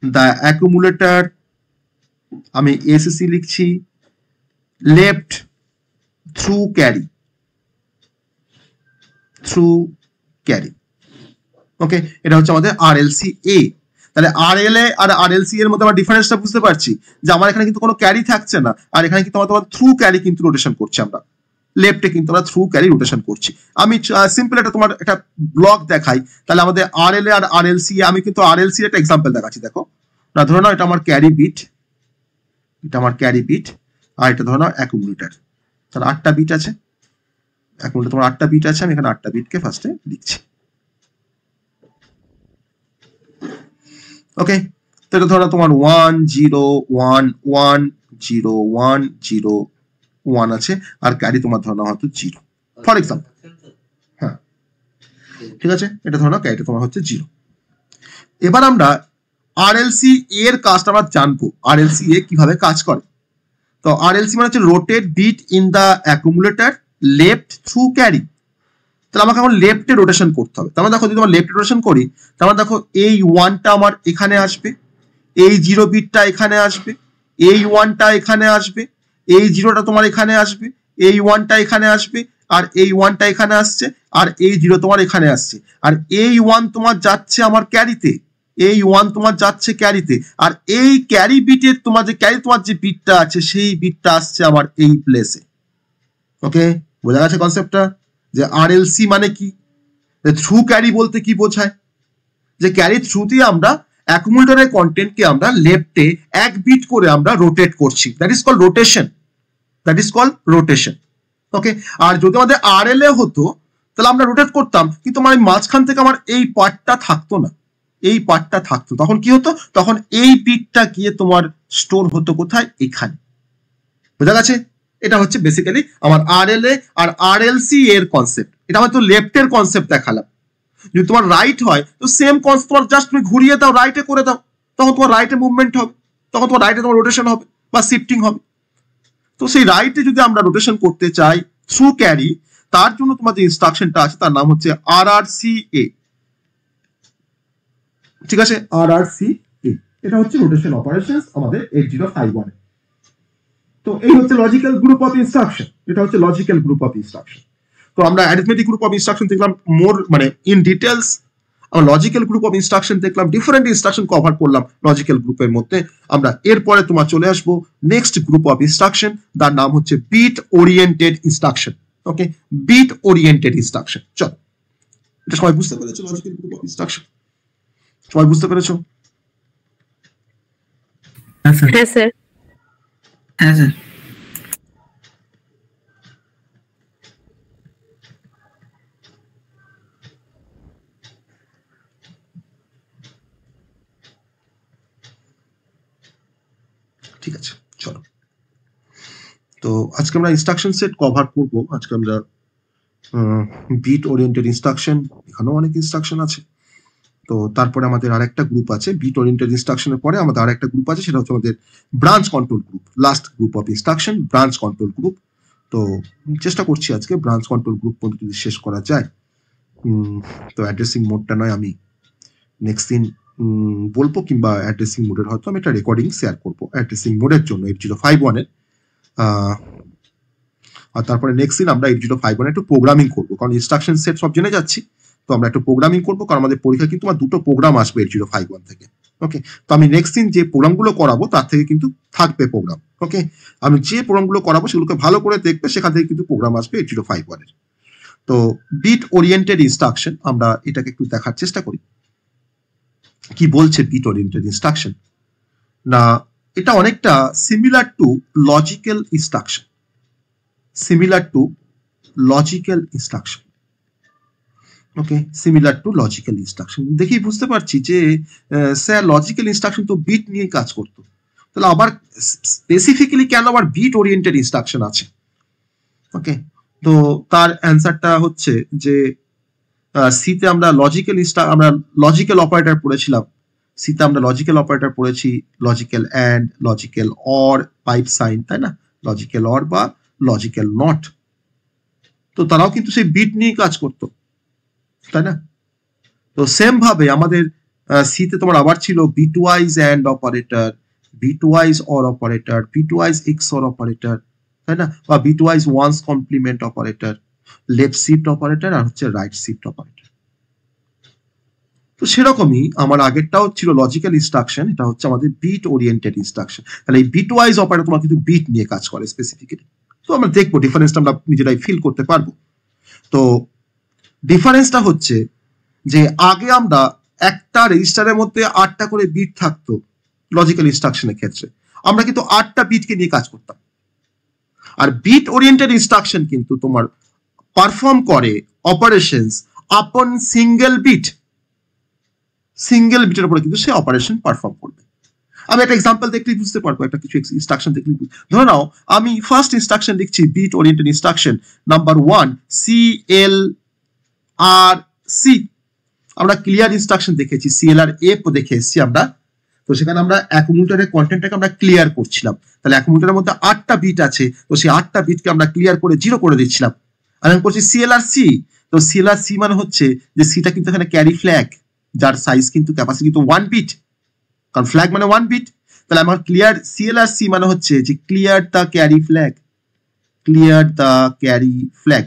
the accumulator, আমি SC লিখছি left through carry, through carry. Okay, এটা হচ্ছে আমাদের RLC A। তাহলে RLA আর RLC এর মধ্যে আমরা ডিফারেন্সটা বুঝতে পারছি যে আমার এখানে কিন্তু কোনো ক্যারি থাকছে না, আর এখানে কিন্তু তোমার থ্রু ক্যারি কিন্তু রোটেশন করছি আমরা, লেফটে কিন্তু আমরা থ্রু ক্যারি রোটেশন করছি। আমি সিম্পল একটা তোমার একটা ব্লক দেখাই, তাহলে আমাদের RLA আর RLC, আমি কিন্তু RLC এর একটা এক্সাম্পল দেখাচ্ছি। দেখো না, ধরো না এটা আমার ক্যারি বিট, এটা আমার ক্যারি বিট, আর এটা ধরো না অ্যাকুমুলেটর। তাহলে 8টা বিট আছে, অ্যাকুমুলেটর তোমার 8টা বিট আছে, আমি এখানে 8টা বিটকে ফার্স্টে লিখছি। ওকে, তো এটা ধরো তোমার 1 0 1 1 0 1 0 1 আছে, আর ক্যারি তোমার ধরো হয়তো 0 ফর এক্সাম্পল। হ্যাঁ ঠিক আছে, এটা ধরো ক্যারিটা তোমার হচ্ছে 0। এবার আমরা RLC এর কাজটা আমরা জানবো, RLC এ কিভাবে কাজ করে। তো RLC মানে হচ্ছে rotate bit in the accumulator left through carry. তাহলে আমাকে এখন লেফটে রোটেশন করতে হবে। তাহলে দেখো যদি আমরা লেফটে রোটেশন করি, তাহলে দেখো এই 1টা আমার এখানে আসবে, এই 0 বিটটা এখানে আসবে, এই 1টা এখানে আসবে, এই 0টা তোমার এখানে আসবে, এই 1টা এখানে আসবে, আর এই 1টা এখানে আসছে, আর এই 0 তোমার এখানে আসছে, আর এই 1 তোমার যাচ্ছে আমার ক্যারিতে, এই 1 তোমার যাচ্ছে ক্যারিতে, আর এই ক্যারি বিটের তোমার যে ক্যারি তোমার যে বিটটা আছে সেই বিটটা আসছে আমার এই প্লেসে। ওকে, বোঝা গেছে কনসেপ্টটা যে RLC মানে কি, থ্রু ক্যারি বলতে কি বোঝায়, যে ক্যারি থ্রু দিয়ে আমরা অ্যাকুমুলেটরের কন্টেন্টকে আমরা লেফটে এক বিট করে আমরা রোটেট করছি, that is called rotation, that is called rotation. Okay, আর যদি আমাদের RLA হতো তাহলে আমরা রোটেট করতাম, কিন্তু আমার মাঝখান থেকে আমার এই পার্টটা থাকতো না, এই পার্টটা থাকতো, তখন কি হতো, তখন এই বিটটা গিয়ে তোমার স্টোর হতো কোথায়, এখানে। বোঝা গেছে? এটা হচ্ছে বেসিক্যালি আমার RLA আর RLC এর কনসেপ্ট। এটা হয়তো লেফটের কনসেপ্ট দেখালাম, যদি তোমার রাইট হয় তো সেম কনসেপ্ট, তোমার জাস্ট তুমি ঘুরিয়ে দাও, রাইটে করে দাও, তখন তোমার রাইটে মুভমেন্ট হবে, তখন তোমার রাইটে তোমার রোটেশন হবে বা শিফটিং হবে। তো সেই রাইটে যদি আমরা রোটেশন করতে চাই থ্রু ক্যারি, তার জন্য তোমার যে ইনস্ট্রাকশনটা আছে তার নাম হচ্ছে RRCA। ঠিক আছে, RRCA, এটা হচ্ছে রোটেশন অপারেশনস আমাদের 8051 এ। তো এই হচ্ছে লজিক্যাল গ্রুপ অফ ইনস্ট্রাকশন, এটা হচ্ছে লজিক্যাল গ্রুপ অফ ইনস্ট্রাকশন। তো আমরা অ্যারিথমেটিক গ্রুপ অফ ইনস্ট্রাকশন দেখলাম মোর মানে ইন ডিটেলস, আমরা লজিক্যাল গ্রুপ অফ ইনস্ট্রাকশন দেখলাম, ডিফারেন্ট ইনস্ট্রাকশন কভার করলাম লজিক্যাল গ্রুপের মধ্যে। আমরা এরপরে তোমার চলে আসবো নেক্সট গ্রুপ অফ ইনস্ট্রাকশন, তার নাম হচ্ছে বিট ওরিয়েন্টেড ইনস্ট্রাকশন। ওকে, বিট ওরিয়েন্টেড ইনস্ট্রাকশন। চলো, এটা সবাই বুঝতে পেরেছো লজিক্যাল গ্রুপ অফ ইনস্ট্রাকশন? সবাই বুঝতে পেরেছো? হ্যাঁ স্যার। হ্যাঁ স্যার। হ্যাঁ স্যার। ঠিক আছে, চলো। তো আজকে আমরা ইনস্ট্রাকশন সেট কভার করব। আজকে আমরা বিট ওরিয়েন্টেড ইনস্ট্রাকশন, এখানেও অনেক ইনস্ট্রাকশন আছে। তো তারপরে আমাদের আরেকটা গ্রুপ আছে, বিট ওরিয়েন্টেড ইনস্ট্রাকশনের পরে আমাদের আরেকটা গ্রুপ আছে, সেটা হচ্ছে আমাদের branch control group, last group of instruction, branch control group. তো চেষ্টা করছি আজকে ব্রাঞ্চ কন্ট্রোল গ্রুপ পর্যন্ত যদি শেষ করা যায়। তো অ্যাড্রেসিং মোডটা নয় আমি নেক্সট দিন বলবো, কিংবা অ্যাড্রেসিং মোডের হয়তো আমি একটা রেকর্ডিং শেয়ার করবো অ্যাড্রেসিং মোডের জন্য 8051 এর। আর তারপরে নেক্সট দিন আমরা 8051 একটু প্রোগ্রামিং করবো, কারণ ইনস্ট্রাকশন সেট সব জেনে যাচ্ছি, তো আমরা একটু প্রোগ্রামিং করবো, কারণ আমাদের পরীক্ষা কিন্তু আমার 2টো প্রোগ্রাম আসবে 8051 থেকে। ওকে, তো আমি নেক্সট দিন যে প্রোগ্রামগুলো করাবো তার থেকে কিন্তু থাকবে প্রোগ্রাম। ওকে, আমি যে প্রোগ্রামগুলো করাবো সেগুলোকে ভালো করে দেখবে, সেখান থেকে কিন্তু প্রোগ্রাম আসবে 8051 এর। তো বিট ওরিয়েন্টেড ইনস্ট্রাকশন, আমরা এটাকে একটু দেখার চেষ্টা করি কি বলছে বিট ওরিয়েন্টেড ইনস্ট্রাকশন। না, এটা অনেকটা similar to logical instruction, similar to logical instruction. Okay, similar to logical instruction দেখেই বুঝতে পারছি যে স্যার লজিক্যাল ইনস্ট্রাকশন তো বিট নিয়ে কাজ করতো, তাহলে আবার স্পেসিফিক্যালি কেন আবার বিট ওরিয়েন্টেড ইনস্ট্রাকশন আছে? ওকে, তো তার অ্যান্সারটা হচ্ছে যে সিতে আমরা লজিক্যাল অপারেটর পড়েছিলাম, সিতে আমরা লজিক্যাল অপারেটর পড়েছি, logical and, logical or, pipe sign, তাই না, লজিক্যাল অর বা লজিক্যাল নট। তো তারাও কিন্তু সেই বিট নিয়ে কাজ করতো, তাই না? তো সেম ভাবে আমাদের সিতে তোমার আবার ছিল bitwise and operator, bitwise or operator, bitwise XOR operator, তাই না? বা bitwise one's complement operator, left shift operator আর হচ্ছে রাইট শিফট অপারেটর। তো সেরকমই আমার আগেরটাও ছিল লজিক্যাল ইনস্ট্রাকশন, এটা হচ্ছে আমাদের বিট ওরিয়েন্টেড ইনস্ট্রাকশন। তাহলে এই বিট ওয়াইজ অপারেটর তোমার কিন্তু বিট নিয়ে কাজ করে স্পেসিফিক্যালি। তো আমরা দেখবো ডিফারেন্সটা আমরা নিজেরাই ফিল করতে পারবো। তো ডিফারেন্সটা হচ্ছে যে আগে আমরা একটা রেজিস্টারের মধ্যে 8টা করে বিট থাকতো লজিক্যাল ইনস্ট্রাকশনের ক্ষেত্রে, আমরা কিন্তু 8টা বিটকে নিয়ে কাজ করতাম। আর বিট ওরিয়েন্টেড ইনস্ট্রাকশন কিন্তু তোমার পারফর্ম করে অপারেশনস আপন সিঙ্গেল বিট, সিঙ্গেল বিটের উপরে কিন্তু সে অপারেশন পারফর্ম করবে। আমি একটা এক্সাম্পল দেখলেই বুঝতে পারবো, একটা কিছু ইনস্ট্রাকশন দেখলেই। ধরে নাও আমি ফার্স্ট ইনস্ট্রাকশন লিখছি bit oriented instruction number 1 CLRC। আমরা ক্লিয়ার ইনস্ট্রাকশন দেখেছি, CLRF দেখে এসেছি আমরা। তো সেখানে আমরা অ্যাকুমুলেটরের কন্টেন্টটাকে আমরা ক্লিয়ার করছিলাম। তাহলে অ্যাকুমুলেটরের মধ্যে 8টা বিট আছে, তো সেই 8টা বিটকে আমরা ক্লিয়ার করে 0 করে দিচ্ছিলাম। আর আমি করছি CLRC। তো CLRC মানে হচ্ছে যে সিটা কিন্তু এখানে ক্যারি ফ্ল্যাগ, যার সাইজ কিন্তু ক্যাপাসিটি কিন্তু 1 বিট, কারণ ফ্ল্যাগ মানে 1 বিট। তাহলে আমার ক্লিয়ার CLRC মানে হচ্ছে যে clear the carry flag, clear the carry flag.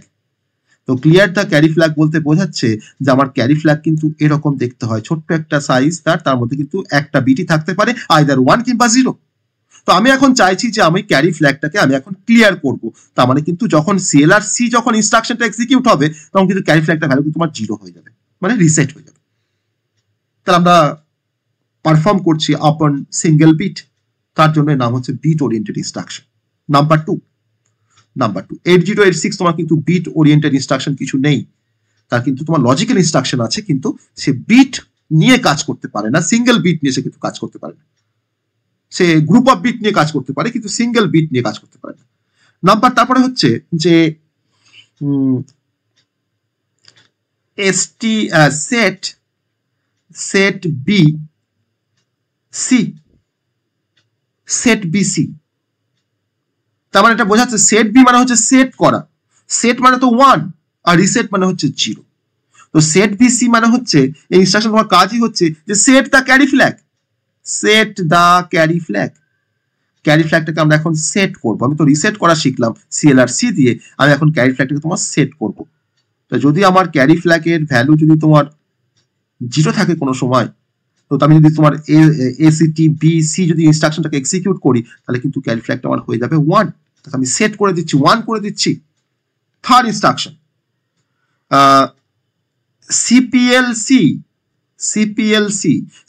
তো ক্লিয়ার দ্য ক্যারি ফ্ল্যাগ বলতে বোঝাচ্ছে যে আমার ক্যারি ফ্ল্যাগ কিন্তু এরকম দেখতে হয়, ছোট্ট একটা সাইজ, তার মধ্যে কিন্তু একটা বিটই থাকতে পারে, আইদার 1 কিংবা 0। তো আমি এখন চাইছি যে আমি ক্যারি ফ্ল্যাগটাকে আমি এখন ক্লিয়ার করব। তার মানে কিন্তু যখন CLRC যখন ইনস্ট্রাকশনটা এক্সিকিউট হবে তখন কিন্তু ক্যারি ফ্ল্যাগটা ভ্যালু কিন্তু তোমার 0 হয়ে যাবে, মানে রিসেট হয়ে যাবে। তাহলে আমরা পারফর্ম করছি আপন সিঙ্গেল বিট, তার জন্য নাম হচ্ছে বিট ওরিয়েন্টেড ইনস্ট্রাকশন। নাম্বার 2 8086 তোমার কিন্তু বিট ওরিয়েন্টেড ইনস্ট্রাকশন কিছু নেই, তার কিন্তু তোমার লজিক্যাল ইনস্ট্রাকশন আছে, কিন্তু সে বিট নিয়ে কাজ করতে পারে না, সিঙ্গেল বিট নিয়ে সে কিন্তু কাজ করতে পারে না। সে গ্রুপ অফ বিট নিয়ে কাজ করতে পারে, কিন্তু সিঙ্গেল বিট নিয়ে কাজ করতে পারে না। নাম্বার তারপরে হচ্ছে যে সেট BC। তার মানে এটা বোঝাচ্ছে সেট বি মানে হচ্ছে সেট করা, সেট মানে তো 1 আর রিসেট মানে হচ্ছে 0। তো সেট BC মানে হচ্ছে এই ইনস্ট্রাকশন তোমার কাজই হচ্ছে যে set the carry flag, set the carry flag. Carry ফ্ল্যাগটাকে আমরা এখন সেট করব। আমি তো রিসেট করা শিখলাম CLRC দিয়ে, আমি এখন ক্যারি ফ্ল্যাগটাকে তোমার সেট করব। তো যদি আমার ক্যারি ফ্ল্যাগের ভ্যালু যদি তোমার 0 থাকে কোনো সময়, তো আমি যদি তোমার ACTBC যদি ইনস্ট্রাকশনটাকে এক্সিকিউট করি, তাহলে কিন্তু ক্যারি ফ্ল্যাগটা আমার হয়ে যাবে 1। আমি সেট করে দিচ্ছি 1 করে দিচ্ছি। থার্ড ইনস্ট্রাকশন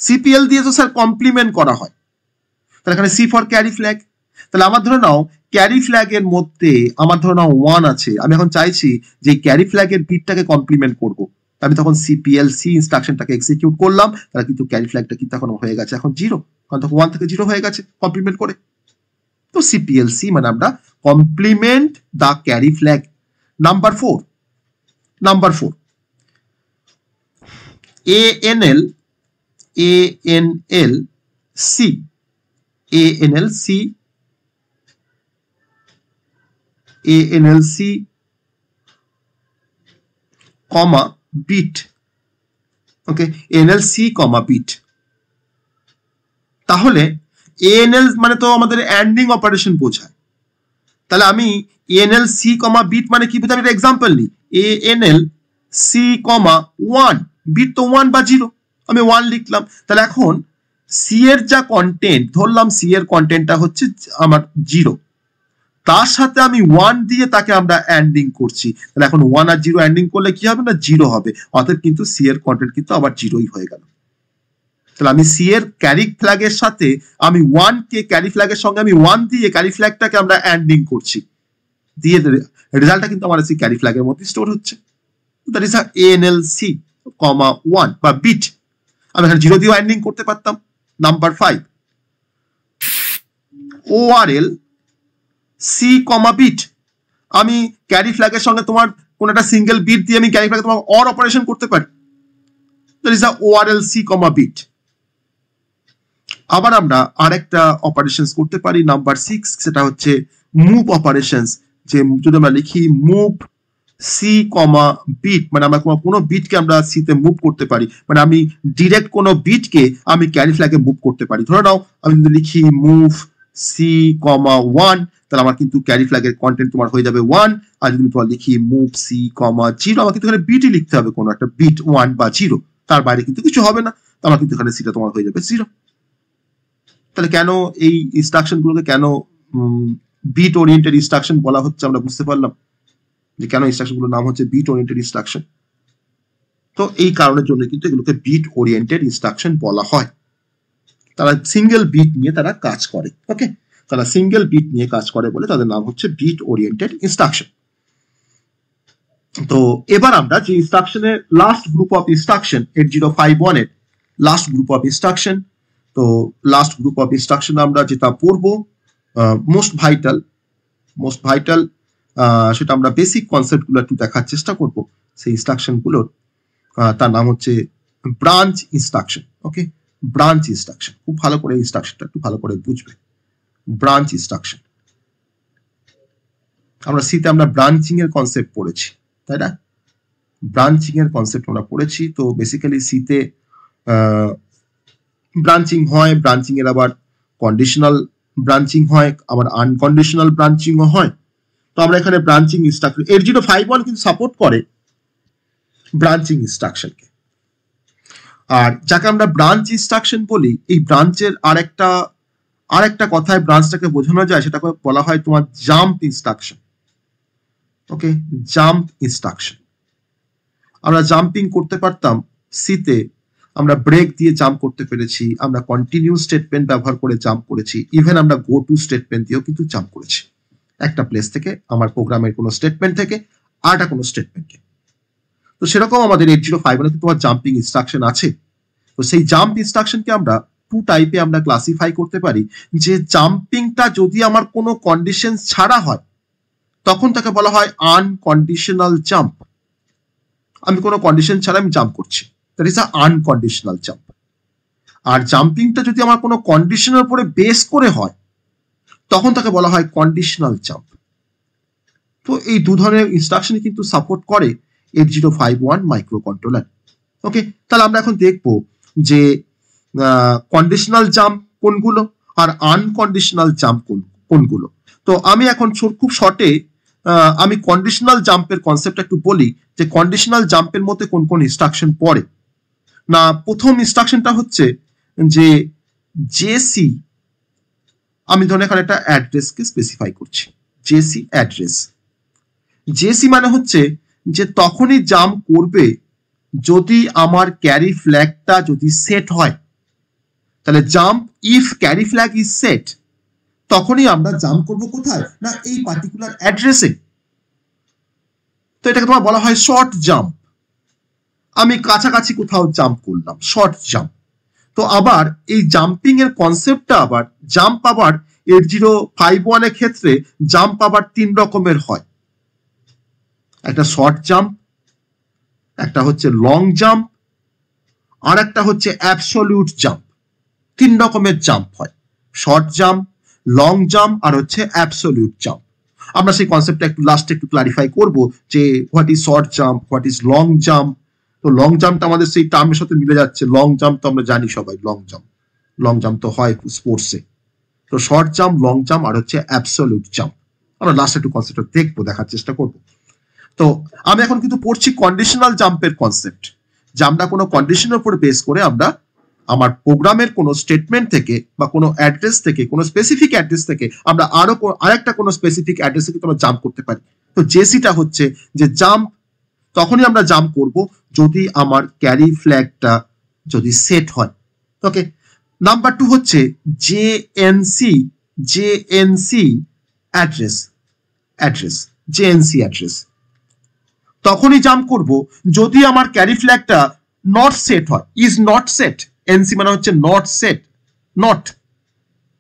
CPL দিয়ে তো স্যার কমপ্লিমেন্ট করা হয়, তাহলে এখানে C ফর ক্যারি ফ্ল্যাগ। তাহলে আমার ধরে নাও ক্যারি ফ্ল্যাগের মধ্যে আমার ধরে নাও 1 আছে, আমি এখন চাইছি যে ক্যারি ফ্ল্যাগের বিটটাকে কমপ্লিমেন্ট করব। আমি তখন CPLC ইনস্ট্রাকশনটাকে এক্সিকিউট করলাম, তাহলে কিন্তু ক্যারি ফ্ল্যাগটা কিন্তু এখন হয়ে গেছে এখন 0, কারণ তখন 1 থেকে 0 হয়ে গেছে কমপ্লিমেন্ট করে। তো CPLC মানে আমরা complement the carry flag. Number 4 ANLC comma bit. Okay, ANLC comma bit. তাহলে ANL মানে তো আমাদের অ্যান্ডিং অপারেশন বোঝায়। তাহলে আমি ANLC কমা বিট মানে কি বোঝায়, আমি একটা এক্সাম্পল নিই। ANLC কমা 1, বিট তো 1 বা 0, আমি 1 লিখলাম। তাহলে এখন C এর যা কন্টেন্ট ধরলাম, C এর কন্টেন্টটা হচ্ছে আমার 0, তার সাথে আমি 1 দিয়ে তাকে আমরা অ্যান্ডিং করছি। তাহলে এখন 1 আর 0 অ্যান্ডিং করলে কি হবে না, 0 হবে। অতএব কিন্তু C এর কন্টেন্ট কিন্তু আবার 0ই হয়ে গেল। তাহলে আমি C এর ক্যারি ফ্ল্যাগের সাথে আমি 1 কে ক্যারি ফ্ল্যাগের সঙ্গে আমি 1 দিয়ে ক্যারি ফ্ল্যাগটাকে আমরা অ্যান্ডিং করছি, দিয়ে রেজাল্টটা কিন্তু আমার C ক্যারি ফ্ল্যাগের মধ্যে স্টোর হচ্ছে। দ্যাট ইজ ANLC, 1 বা বিট। আমি এখানে 0 দিয়ে অ্যান্ডিং করতে পারতাম। নাম্বার 5 ORL C, বিট। আমি ক্যারি ফ্ল্যাগের সঙ্গে তোমার কোন একটা সিঙ্গেল বিট দিয়ে আমি ক্যারি ফ্ল্যাগে তোমার অর অপারেশন করতে পারি। দ্যাট ইজ ORL C, বিট। আবার আমরা আরেকটা অপারেশনস করতে পারি নাম্বার 6, সেটা হচ্ছে মুভ অপারেশনস। যে যদি আমরা লিখি মুভ C, বিট, মানে আমরা কোনো বিটকে আমরা C তে মুভ করতে পারি, মানে আমি ডিরেক্ট কোনো বিটকে আমি ক্যারি ফ্ল্যাগে মুভ করতে পারি। ধরে নাও আমি যদি লিখি মুভ C,1, তাহলে আমার কিন্তু ক্যারি ফ্ল্যাগের কন্টেন্ট তোমার হয়ে যাবে 1। আর যদি তোমার লিখি মুভ C,0, আমার কিন্তু এখানে বিটই লিখতে হবে, কোনো একটা বিট 1 বা 0, তার বাইরে কিন্তু কিছু হবে না। তো আমার কিন্তু এখানে সিটা তোমার হয়ে যাবে 0। তাহলে কেন এই ইনস্ট্রাকশন গুলোকে কেন বিট ওরিয়েন্টেড ইনস্ট্রাকশন বলা হচ্ছে, আমরা বুঝতে পারলাম যে কেন ইনস্ট্রাকশন গুলোর নাম হচ্ছে বিট ওরিয়েন্টেড ইনস্ট্রাকশন। তো এই কারণের জন্য কিন্তু এগুলোকে বিট ওরিয়েন্টেড ইনস্ট্রাকশন বলা হয়। তারা সিঙ্গেল বিট নিয়ে তারা কাজ করে। ওকে, তারা সিঙ্গেল বিট নিয়ে কাজ করে বলে তাদের নাম হচ্ছে বিট ওরিয়েন্টেড ইনস্ট্রাকশন। তো এবার আমরা যে ইনস্ট্রাকশনের লাস্ট গ্রুপ অফ ইনস্ট্রাকশন 8051 এর লাস্ট গ্রুপ অফ ইনস্ট্রাকশন, তো লাস্ট গ্রুপ অফ ইনস্ট্রাকশন আমরা যেটা পড়বো মোস্ট ভাইটাল সেটা আমরা বেসিক কনসেপ্ট গুলো একটু দেখার চেষ্টা করব। সেই ইনস্ট্রাকশন গুলোর তার নাম হচ্ছে ব্রাঞ্চ ইনস্ট্রাকশন। ওকে, ব্রাঞ্চ ইনস্ট্রাকশন, খুব ভালো করে ইনস্ট্রাকশনটা একটু ভালো করে বুঝবে। ব্রাঞ্চ ইনস্ট্রাকশন, আমরা সিতে আমরা ব্রাঞ্চিং এর কনসেপ্ট পড়েছি, তাই না? ব্রাঞ্চিং এর কনসেপ্ট আমরা পড়েছি। তো বেসিক্যালি সিতে ব্রাঞ্চিং হয়, ব্রাঞ্চিং এর আবার কন্ডিশনাল ব্রাঞ্চিং হয়, আবার আনকন্ডিশনাল ব্রাঞ্চিংও হয়। তো আমরা এখানে ব্রাঞ্চিং ইনস্ট্রাকশন 8051 কিন্তু সাপোর্ট করে ব্রাঞ্চিং ইনস্ট্রাকশনকে। আর যাকে আমরা ব্রাঞ্চ ইনস্ট্রাকশন বলি, এই ব্রাঞ্চের আরেকটা কথায় ব্রাঞ্চটাকে বোঝানো যায়, সেটাকে বলা হয় তোমার জাম্প ইনস্ট্রাকশন। ওকে, জাম্প ইনস্ট্রাকশন। আমরা জাম্পিং করতে পারতাম সিতে, আমরা ব্রেক দিয়ে জাম্প করতে পেরেছি, আমরা কন্টিনিউ স্টেটমেন্ট ব্যবহার করে জাম্প করেছি, ইভেন আমরা গো টু স্টেটমেন্ট দিয়েও কিন্তু জাম্প করেছি, একটা প্লেস থেকে আমার প্রোগ্রামের কোনো স্টেটমেন্ট থেকে আরেকটা কোনো স্টেটমেন্টে। তো সেরকম আমাদের 8051 কিন্তু তোমার জাম্পিং ইনস্ট্রাকশন আছে। তো সেই জাম্প ইনস্ট্রাকশনকে আমরা টু টাইপে আমরা ক্লাসিফাই করতে পারি। যে জাম্পিংটা যদি আমার কোনো কন্ডিশন ছাড়া হয় তখন তাকে বলা হয় আনকন্ডিশনাল জাম্প। আমি কোনো কন্ডিশন ছাড়া আমি জাম্প করছি, that is a unconditional jump. আর জাম্পিংটা যদি আমার কোনো কন্ডিশনের উপরে বেস করে হয় তখন তাকে বলা হয় কন্ডিশনাল জাম্প। তো এই দু ধরনের ইনস্ট্রাকশন কিন্তু সাপোর্ট করে 8051 মাইক্রো কন্ট্রোলার। ওকে, তাহলে আমরা এখন দেখবো যে কন্ডিশনাল জাম্প কোনগুলো আর আনকন্ডিশনাল জাম্প কোনগুলো। তো আমি এখন খুব শর্টে আমি কন্ডিশনাল জাম্পের কনসেপ্ট একটু বলি, যে কন্ডিশনাল জাম্পের মধ্যে কোন কোন ইনস্ট্রাকশন পড়ে। না, প্রথম ইনস্ট্রাকশনটা হচ্ছে যে জেসি, আমি ধরুন এখানে একটা অ্যাড্রেসকে স্পেসিফাই করছি, জেসি অ্যাড্রেস। জেসি মানে হচ্ছে যে তখনই জাম্প করবে যদি আমার ক্যারি ফ্ল্যাগটা যদি সেট হয়। তাহলে jump if carry flag is set, তখনই আমরা জাম্প করব কোথায়, না এই পার্টিকুলার অ্যাড্রেসে। তো এটাকে তোমার বলা হয় শর্ট জাম্প। আমি কাছাকাছি কোথাও জাম্প করলাম, শর্ট জাম্প। তো আবার এই জাম্পিং এর কনসেপ্টটা আবার জাম্প আবার 8051 এর ক্ষেত্রে জাম্প আবার 3 রকমের হয়। একটা শর্ট জাম্প, একটা হচ্ছে লং জাম্প, আর একটা হচ্ছে অ্যাবসলিউট জাম্প। 3 রকমের জাম্প হয়, শর্ট জাম্প, লং জাম্প আর হচ্ছে অ্যাবসলিউট জাম্প। আমরা সেই কনসেপ্টটা একটু লাস্টে একটু ক্লারিফাই করব যে what is short jump, what is long jump. তো লং জাম্পটা আমাদের সেই টার্মের সাথে মিলে যাচ্ছে। লং জাম্প তো আমরা জানি সবাই, লং জাম্প তো হয় স্পোর্টসে। তো শর্ট জাম্প, লং জাম্প আর হচ্ছে অ্যাবসলিউট জাম্প। আমরা লাস্টে একটু কনসেপ্টটা দেখবো, দেখার চেষ্টা করবো। তো আমি এখন কিন্তু পড়ছি কন্ডিশনাল জাম্পের কনসেপ্ট, যে আমরা কোনো কন্ডিশনের উপর বেস করে আমরা আমার প্রোগ্রামের কোনো স্টেটমেন্ট থেকে বা কোনো অ্যাড্রেস থেকে, কোনো স্পেসিফিক অ্যাড্রেস থেকে আমরা আরেকটা কোনো স্পেসিফিক অ্যাড্রেস থেকে আমরা জাম্প করতে পারি। তো জেসিটা হচ্ছে যে জাম্প তখনই আমরা জাম্প করব যদি আমার ক্যারি ফ্ল্যাগটা যদি সেট হয়। ওকে, নাম্বার 2 হচ্ছে জেএনসি অ্যাড্রেস, জেএনসি অ্যাড্রেস। তখনই জাম্প করব যদি আমার ক্যারি ফ্ল্যাগটা নট সেট হয়, ইজ নট সেট। এনসি মানে হচ্ছে নট সেট, নট।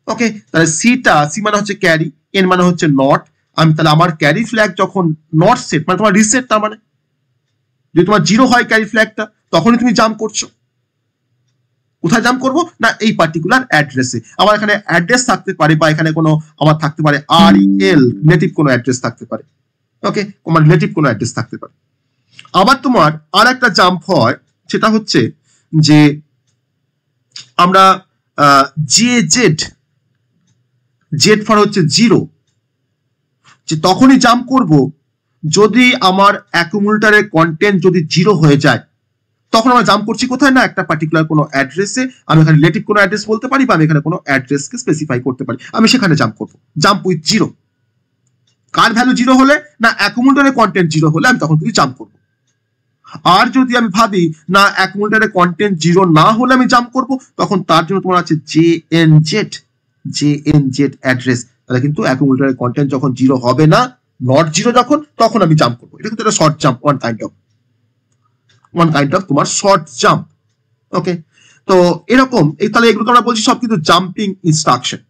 ওকে, তাহলে সি মানে হচ্ছে ক্যারি, এন মানে হচ্ছে নট। আমি তাহলে আমার ক্যারি ফ্ল্যাগ যখন নট সেট মানে তোমার রিসেট, তার মানে যদি তোমার 0 হয় ক্যারি ফ্ল্যাগটা তখনই তুমি জাম্প করছো। কোথায় জাম্প করবো, না এই পার্টিকুলার অ্যাড্রেসে। আমার এখানে অ্যাড্রেস থাকতে পারে বা এখানে কোনো আমার থাকতে পারে REL, নেটিভ কোনো অ্যাড্রেস থাকতে পারে। ওকে, তোমার রিলেটিভ কোনো অ্যাড্রেস থাকতে পারে। আবার তোমার আর একটা জাম্প হয়, সেটা হচ্ছে যে আমরা জেড ফর হচ্ছে 0, যে তখনই জাম্প করব যদি আমার অ্যাকুমুলেটরের কন্টেন্ট যদি 0 হয়ে যায়, তখন আমরা জাম্প করছি কোথায় না একটা পার্টিকুলার কোনো অ্যাড্রেসে। আমি এখানে রিলেটিভ কোনো অ্যাড্রেস বলতে পারি বা আমি এখানে কোনো অ্যাড্রেসকে স্পেসিফাই করতে পারি, আমি সেখানে জাম্প করব। জাম্প উইথ 0, কার ভ্যালু 0 হলে না অ্যাকুমুলেটরের কন্টেন্ট 0 হলে আমি তখন কিন্তু জাম্প করব। আর যদি আমি ভাবি না অ্যাকুমুলেটরের কন্টেন্ট 0 না হলে আমি জাম্প করব, তখন তার জন্য তোমার আছে জেএনজেড অ্যাড্রেস। তাহলে কিন্তু অ্যাকুমুলেটরের কন্টেন্ট যখন 0 হবে না, নট 0 যখন, তখন আমি জাম্প করবো। এটা কিন্তু একটা short jump, one kind of তোমার শর্ট জাম্প। ওকে, তো এরকম তাহলে এগুলো আমরা বলছি সব কিন্তু জাম্পিং ইনস্ট্রাকশন।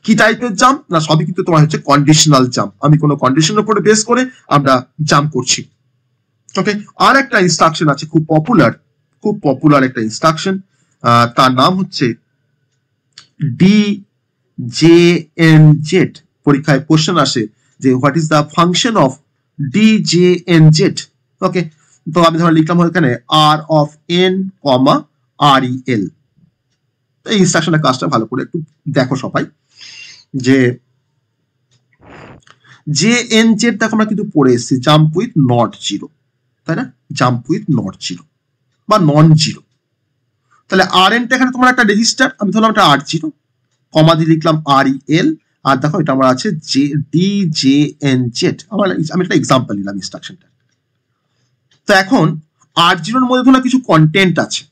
কি টাইপের জাম্প না, সবই কিন্তু তোমার হচ্ছে কন্ডিশনাল জাম্প। আমি কোনো কন্ডিশনের উপরে বেস করে আমরা জাম্প করছি। ওকে, আর একটা ইনস্ট্রাকশন আছে খুব পপুলার একটা ইনস্ট্রাকশন, তার নাম হচ্ছে ডিজেএনজেড। পরীক্ষায় কোশ্চেন আসে যে what is the function of DJNZ. Okay, তো আমি ধর লিখলাম এখানে আর অফ এন কমা আর ই এল। এই ইনস্ট্রাকশনের কাজটা ভালো করে একটু দেখো সবাই, যে জেএনজেড দেখো আমরা কিন্তু পড়ে এসেছি জাম্প উইথ নট 0, তাই না? জাম্প উইথ নট 0 বা নন 0। তাহলে আর এনটা এখানে তোমার একটা রেজিস্টার, আমি ধরলাম এটা R0, কমা দিয়ে লিখলাম আর ই এল, আর দেখো এটা আমার আছে ডিজেএনজেড। আমি একটা এক্সাম্পল নিলাম ইনস্ট্রাকশনটা। তো এখন R0 এর মধ্যে ধরলাম কিছু কন্টেন্ট আছে,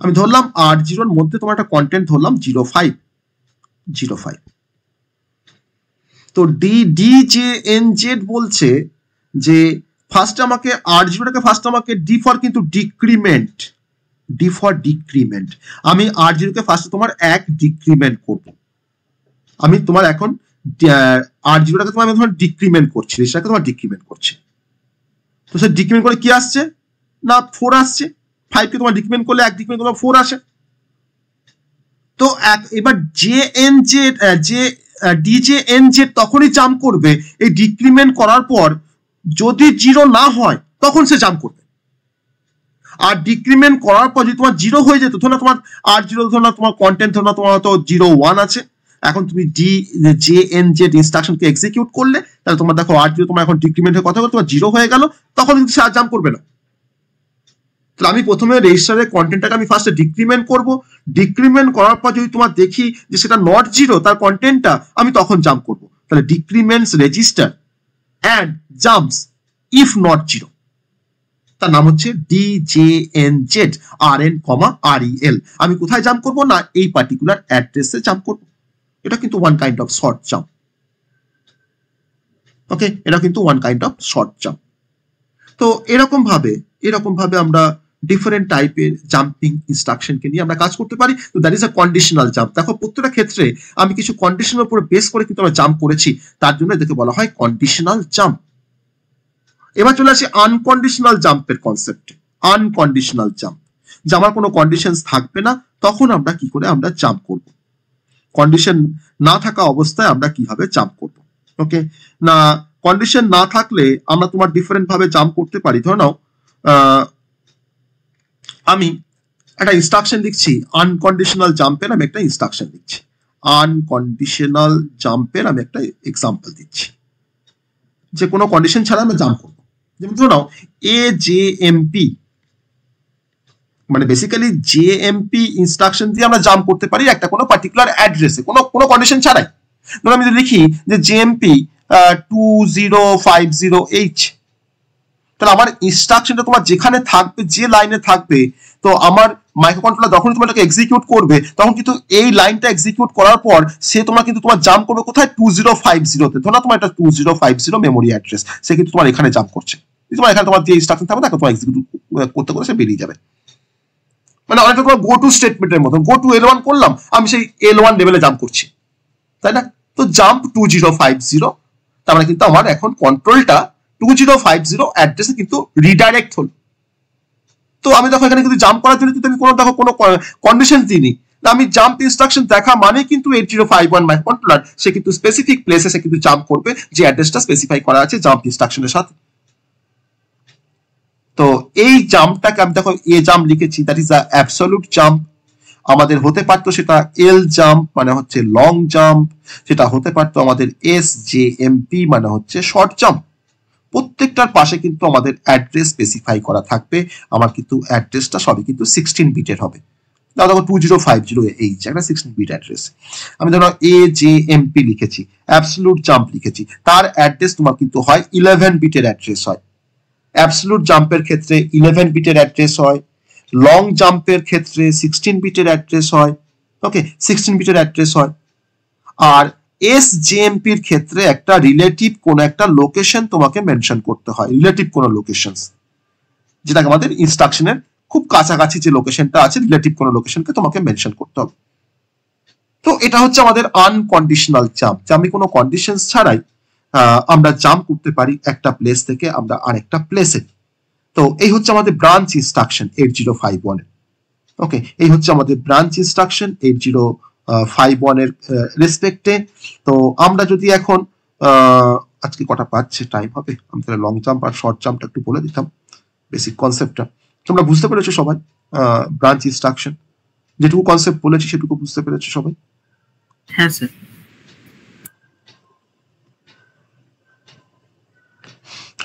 আমি ধরলাম R0 এর মধ্যে তোমার একটা কন্টেন্ট ধরলাম 05। তো ডিজেএনজেড বলছে যে ফার্স্ট আমাকে R0টাকে ফার্স্ট আমাকে ডি ফর ডিক্রিমেন্ট, আমি R0কে ফার্স্ট তোমার 1 ডিক্রিমেন্ট করব। আমি তোমার এখন R0টাকে তোমার আমি তোমার ডিক্রিমেন্ট করছি, সেটাকে তোমার ডিক্রিমেন্ট করছি। তো সে ডিক্রিমেন্ট করে কি আসছে না 4 আসছে। 5 কে তোমার ডিক্রিমেন্ট করলে 1 ডিক্রিমেন্ট করলে 4 আসে। তো এবার ডিজেএনজেড তখনই জাম্প করবে এই ডিক্রিমেন্ট করার পর, যদি 0 না হয় তখন সে জাম্প করবে। আর ডিক্রিমেন্ট করার পর যদি তোমার 0 হয়ে যেত, ধরো তোমার R0 ধরো তোমার কন্টেন্ট ধরো তোমার হয়তো 01 আছে, এখন তুমি জেএনজেড ইনস্ট্রাকশনকে এক্সিকিউট করলে, তাহলে তোমার দেখো R0 তোমার এখন ডিক্রিমেন্টের কথা বলে তোমার 0 হয়ে গেল, তখন কিন্তু সে আর জাম্প করবে না। তাহলে আমি প্রথমে রেজিস্টারের কন্টেন্টটাকে আমি ফার্স্টে ডিক্রিমেন্ট করব, ডিক্রিমেন্ট করার পর যদি তোমার দেখি যে সেটা নট 0 তার কন্টেন্টটা, আমি তখন জাম্প করব। তাহলে decrements register and jumps if not 0, তার নাম হচ্ছে ডিজেএনজেড RN, REL। আমি কোথায় জাম্প করব না এই পার্টিকুলার অ্যাড্রেসে জাম্প করব। এটা কিন্তু one kind of short jump. Okay, এটা কিন্তু one kind of short jump. তো এরকম ভাবে আমরা ডিফারেন্ট টাইপের জাম্পিং ইনস্ট্রাকশনকে নিয়ে আমরা কাজ করতে পারি। তো that is a conditional jump. দেখো প্রত্যেকটা ক্ষেত্রে আমি কিছু কন্ডিশনের উপর বেস করে কিন্তু আমরা জাম্প করেছি, তার জন্য এটাকে বলা হয় কন্ডিশনাল জাম্প। এবার চলে আসি আনকন্ডিশনাল জাম্পের কনসেপ্টে। আনকন্ডিশনাল জাম্প, যে আমার কোনো কন্ডিশনস থাকবে না, তখন আমরা কি করে আমরা জাম্প করব। কন্ডিশন না থাকা অবস্থায় আমরা কিভাবে জাম্প করব। ওকে, না কন্ডিশন না থাকলে আমরা তোমার ডিফারেন্ট ভাবে জাম্প করতে পারি। ধরে নাও আমি একটা ইনস্ট্রাকশন লিখছি, আনকন্ডিশনাল জাম্পের আমি একটা ইনস্ট্রাকশন লিখছি, আনকন্ডিশনাল জাম্পের আমি একটা এক্সাম্পল দিচ্ছি, যে কোনো কন্ডিশন ছাড়া আমরা জাম্প করবো। যেমন ধরে নাও AJMP, মানে বেসিক্যালি জেএমপি ইনস্ট্রাকশন দিয়ে আমরা জাম্প করতে পারি একটা কোনো পার্টিকুলার অ্যাড্রেসে, কোনো কন্ডিশন ছাড়াই। ধরো আমি যদি লিখি যে জেএমপি 2050H, তাহলে আমার ইনস্ট্রাকশনটা তোমার যেখানে থাকবে, যে লাইনে থাকবে, তো আমার মাইক্রোকন্ট্রোলার যখন তোমার এটাকে এক্সিকিউট করবে, তখন কিন্তু এই লাইনটা এক্সিকিউট করার পর সে তোমার কিন্তু তোমার জাম্প করবে কোথায় 2050-তে। ধরো তোমার এটা 2050 মেমোরি অ্যাড্রেস, সে কিন্তু তোমার এখানে জাম্প করছে। তোমার এখানে তোমার যে ইনস্ট্রাকশন থাকবে তাকে তোমার এক্সিকিউট করতে করে সে বেরিয়ে যাবে। মানে অনেকটা তোমার গো টু স্টেটমেন্টের মতো, গো টু L1 করলাম, আমি সেই L1 লেভেলে জাম্প করছি, তাই না? তো জাম্প 2050, তার মানে কিন্তু আমার এখন কন্ট্রোলটা 2050 অ্যাড্রেসে কিন্তু রিডাইরেক্ট হলো। তো আমি দেখো এখানে কিন্তু জাম্প করার জন্য কিন্তু আমি কোনো কন্ডিশন দিইনি, আমি জাম্প ইনস্ট্রাকশন দেখা মানে কিন্তু 8051 মাইক্রোকন্ট্রোলার সে কিন্তু স্পেসিফিক প্লেসে সে কিন্তু জাম্প করবে, যে অ্যাড্রেসটা স্পেসিফাই করা আছে জাম্প ইনস্ট্রাকশনের সাথে। তো এই জাম্পটাকে আমি দেখো এ জাম্প লিখেছি, that is a absolute jump. আমাদের হতে পারতো সেটা এল জাম্প মানে হচ্ছে লং জাম্প, সেটা হতে পারতো আমাদের SJMP মানে হচ্ছে শর্ট জাম্প। প্রত্যেকটার পাশে কিন্তু আমাদের অ্যাড্রেস স্পেসিফাই করা থাকবে। আমার কিন্তু অ্যাড্রেসটা সবই কিন্তু 16 বিটের হবে। দেখো 2050H একটা 16 বিট অ্যাড্রেস। আমি ধরো AJMP লিখেছি, অ্যাবসলিউট জাম্প লিখেছি, তার অ্যাড্রেস তোমার কিন্তু হয় 11 বিটের অ্যাড্রেস হয়। অ্যাবসলিউট জাম্পের ক্ষেত্রে 11 বিটের অ্যাড্রেস হয়, লং জাম্পের ক্ষেত্রে 16 বিটের অ্যাড্রেস হয়। ওকে, 16 বিটের অ্যাড্রেস হয়। আর SJMP এর ক্ষেত্রে একটা রিলেটিভ কোন একটা লোকেশন তোমাকে মেনশন করতে হয়, রিলেটিভ কোন লোকেশন, যেটাকে আমাদের ইনস্ট্রাকশনের খুব কাছাকাছি যে লোকেশনটা আছে, রিলেটিভ কোন লোকেশনকে তোমাকে মেনশন করতে হবে। তো এটা হচ্ছে আমাদের আনকন্ডিশনাল জাম্প, যে আমি কোনো কন্ডিশনস ছাড়াই আমরা জাম্প করতে পারি একটা প্লেস থেকে আমরা আরেকটা প্লেসে। তো এই হচ্ছে আমাদের ব্রাঞ্চ ইনস্ট্রাকশন 8051 এর। ওকে, এই হচ্ছে আমাদের ব্রাঞ্চ ইনস্ট্রাকশন 8051 এর রেসপেক্টে। তো আমরা যদি এখন আজকে কটা পাচ্ছে টাইম হবে, আমি তাহলে লং জাম্প আর শর্ট জাম্পটা একটু বলে দিতাম, বেসিক কনসেপ্টটা তোমরা বুঝতে পেরেছো সবাই? ব্রাঞ্চ ইনস্ট্রাকশন যেটুকু কনসেপ্ট বলেছি সেটুকু বুঝতে পেরেছো সবাই? হ্যাঁ স্যার।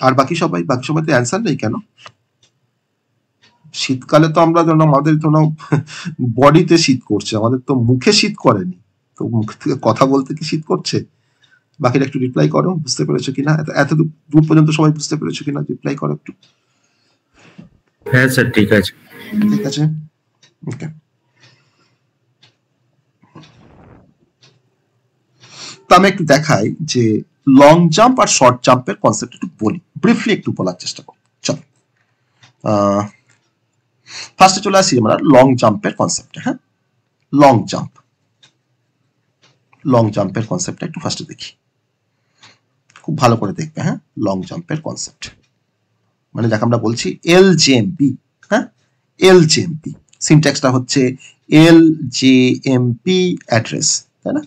আর বাকি সবাই তো অ্যান্সার নেই কেন? শীতকালে তো আমরা ধরো আমাদের ধরো বডিতে শীত করছে, আমাদের তো মুখে শীত করেনি, তো মুখ থেকে কথা বলতে কি শীত করছে? বাকিটা একটু রিপ্লাই করো, বুঝতে পেরেছো কিনা? এত দূর পর্যন্ত সবাই বুঝতে পেরেছো কিনা? রিপ্লাই করো একটু। হ্যাঁ স্যার, ঠিক আছে। ঠিক আছে, ওকে। তো আমি একটু দেখাই যে লং জাম্প আর শর্ট জাম্পের কনসেপ্ট একটু বলি, ব্রিফলি একটু বলার চেষ্টা করব। চলো ফার্স্টে চলে আসি আমরা লং জাম্পের কনসেপ্টে। হ্যাঁ, লং জাম্পের কনসেপ্টটা একটু ফার্স্টে দেখি, খুব ভালো করে দেখবে। হ্যাঁ, লং জাম্পের কনসেপ্ট মানে যাকে আমরা বলছি LJMP। হ্যাঁ, LJMP সিনট্যাক্সটা হচ্ছে LJMP অ্যাড্রেস, তাই না?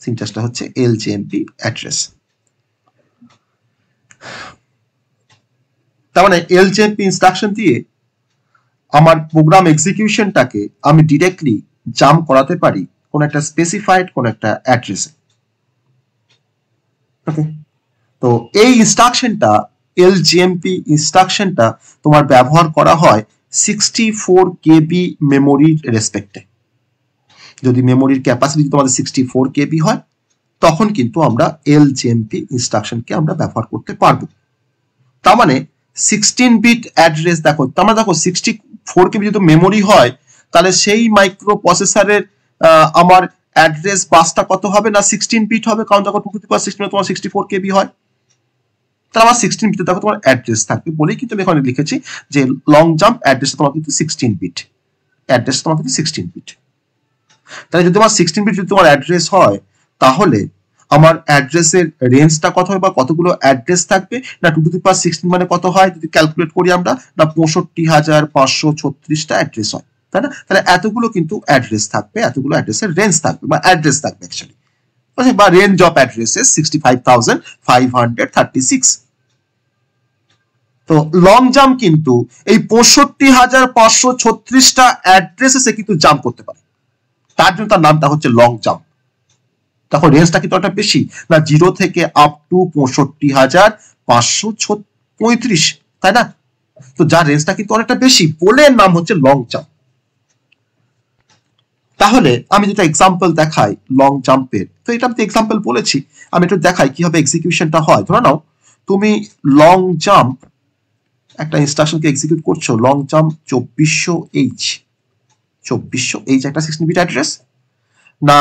সিনট্যাক্সটা হচ্ছে LJMP অ্যাড্রেস। তার মানে LJMP ইনস্ট্রাকশন দিয়ে আমার প্রোগ্রাম এক্সিকিউশনটাকে আমি ডিরেক্টলি জাম্প করাতে পারি কোন একটা স্পেসিফাইড কোন একটা অ্যাড্রেসে। ওকে, তো এই ইনস্ট্রাকশনটা LJMP ইনস্ট্রাকশনটা তোমার ব্যবহার করা হয় 64 KB মেমোরির রেসপেক্টে। যদি মেমোরির ক্যাপাসিটি তোমাদের 64 KB হয় তখন কিন্তু আমরা LJMP ইনস্ট্রাকশনকে আমরা ব্যবহার করতে পারবো। তার মানে 16 বিট অ্যাড্রেস দেখো, তার মানে দেখো 64 KB যদি মেমোরি হয় তাহলে সেই মাইক্রো প্রসেসরের আমার অ্যাড্রেস বাসটা কত হবে না 16 বিট হবে, কারণ দেখো 216 তোমার 64 KB হয়, তাহলে আমার 16 বিটে দেখো তোমার অ্যাড্রেস থাকবে বলেই কিন্তু আমি এখানে লিখেছি যে লং জাম্প অ্যাড্রেসটা তোমার কিন্তু 16 বিট, অ্যাড্রেস তোমার কিন্তু 16 বিট। তাহলে যদি আমার 16 বিট যদি তোমার অ্যাড্রেস হয় তাহলে আমার অ্যাড্রেসের রেঞ্জটা কত হবে বা কতগুলো অ্যাড্রেস থাকবে না 216 মানে কত হয় যদি ক্যালকুলেট করি আমরা, না 65,536টা অ্যাড্রেস হয়, তাই না? তাহলে এতগুলো কিন্তু অ্যাড্রেস থাকবে, এতগুলো অ্যাড্রেসের রেঞ্জ থাকবে বা অ্যাড্রেস থাকবে অ্যাকচুয়ালি, বা রেঞ্জ অফ অ্যাড্রেসেস 65,536। তো লং জাম্প কিন্তু এই 65,536টা অ্যাড্রেসে কিন্তু জাম্প করতে পারে, তার জন্য তার নামটা হচ্ছে লং জাম্প। তখন রেঞ্জটা কিন্তু একটা বেশি না, 0 থেকে আপ টু 65,535, তাই না? তো যার রেঞ্জটা কিন্তু অনেকটা বেশি বলে নাম হচ্ছে লং জাম্প। তাহলে আমি যেটা এক্সাম্পল দেখাই লং জাম্পের, তো এটা আমি এক্সাম্পল বলেছি, আমি একটু দেখাই কিভাবে এক্সিকিউশনটা হয়। ধরে নাও তুমি লং জাম্প একটা ইনস্ট্রাকশনকে এক্সিকিউট করছো, লং জাম্প 2400H একটা 16 বিট অ্যাড্রেস না,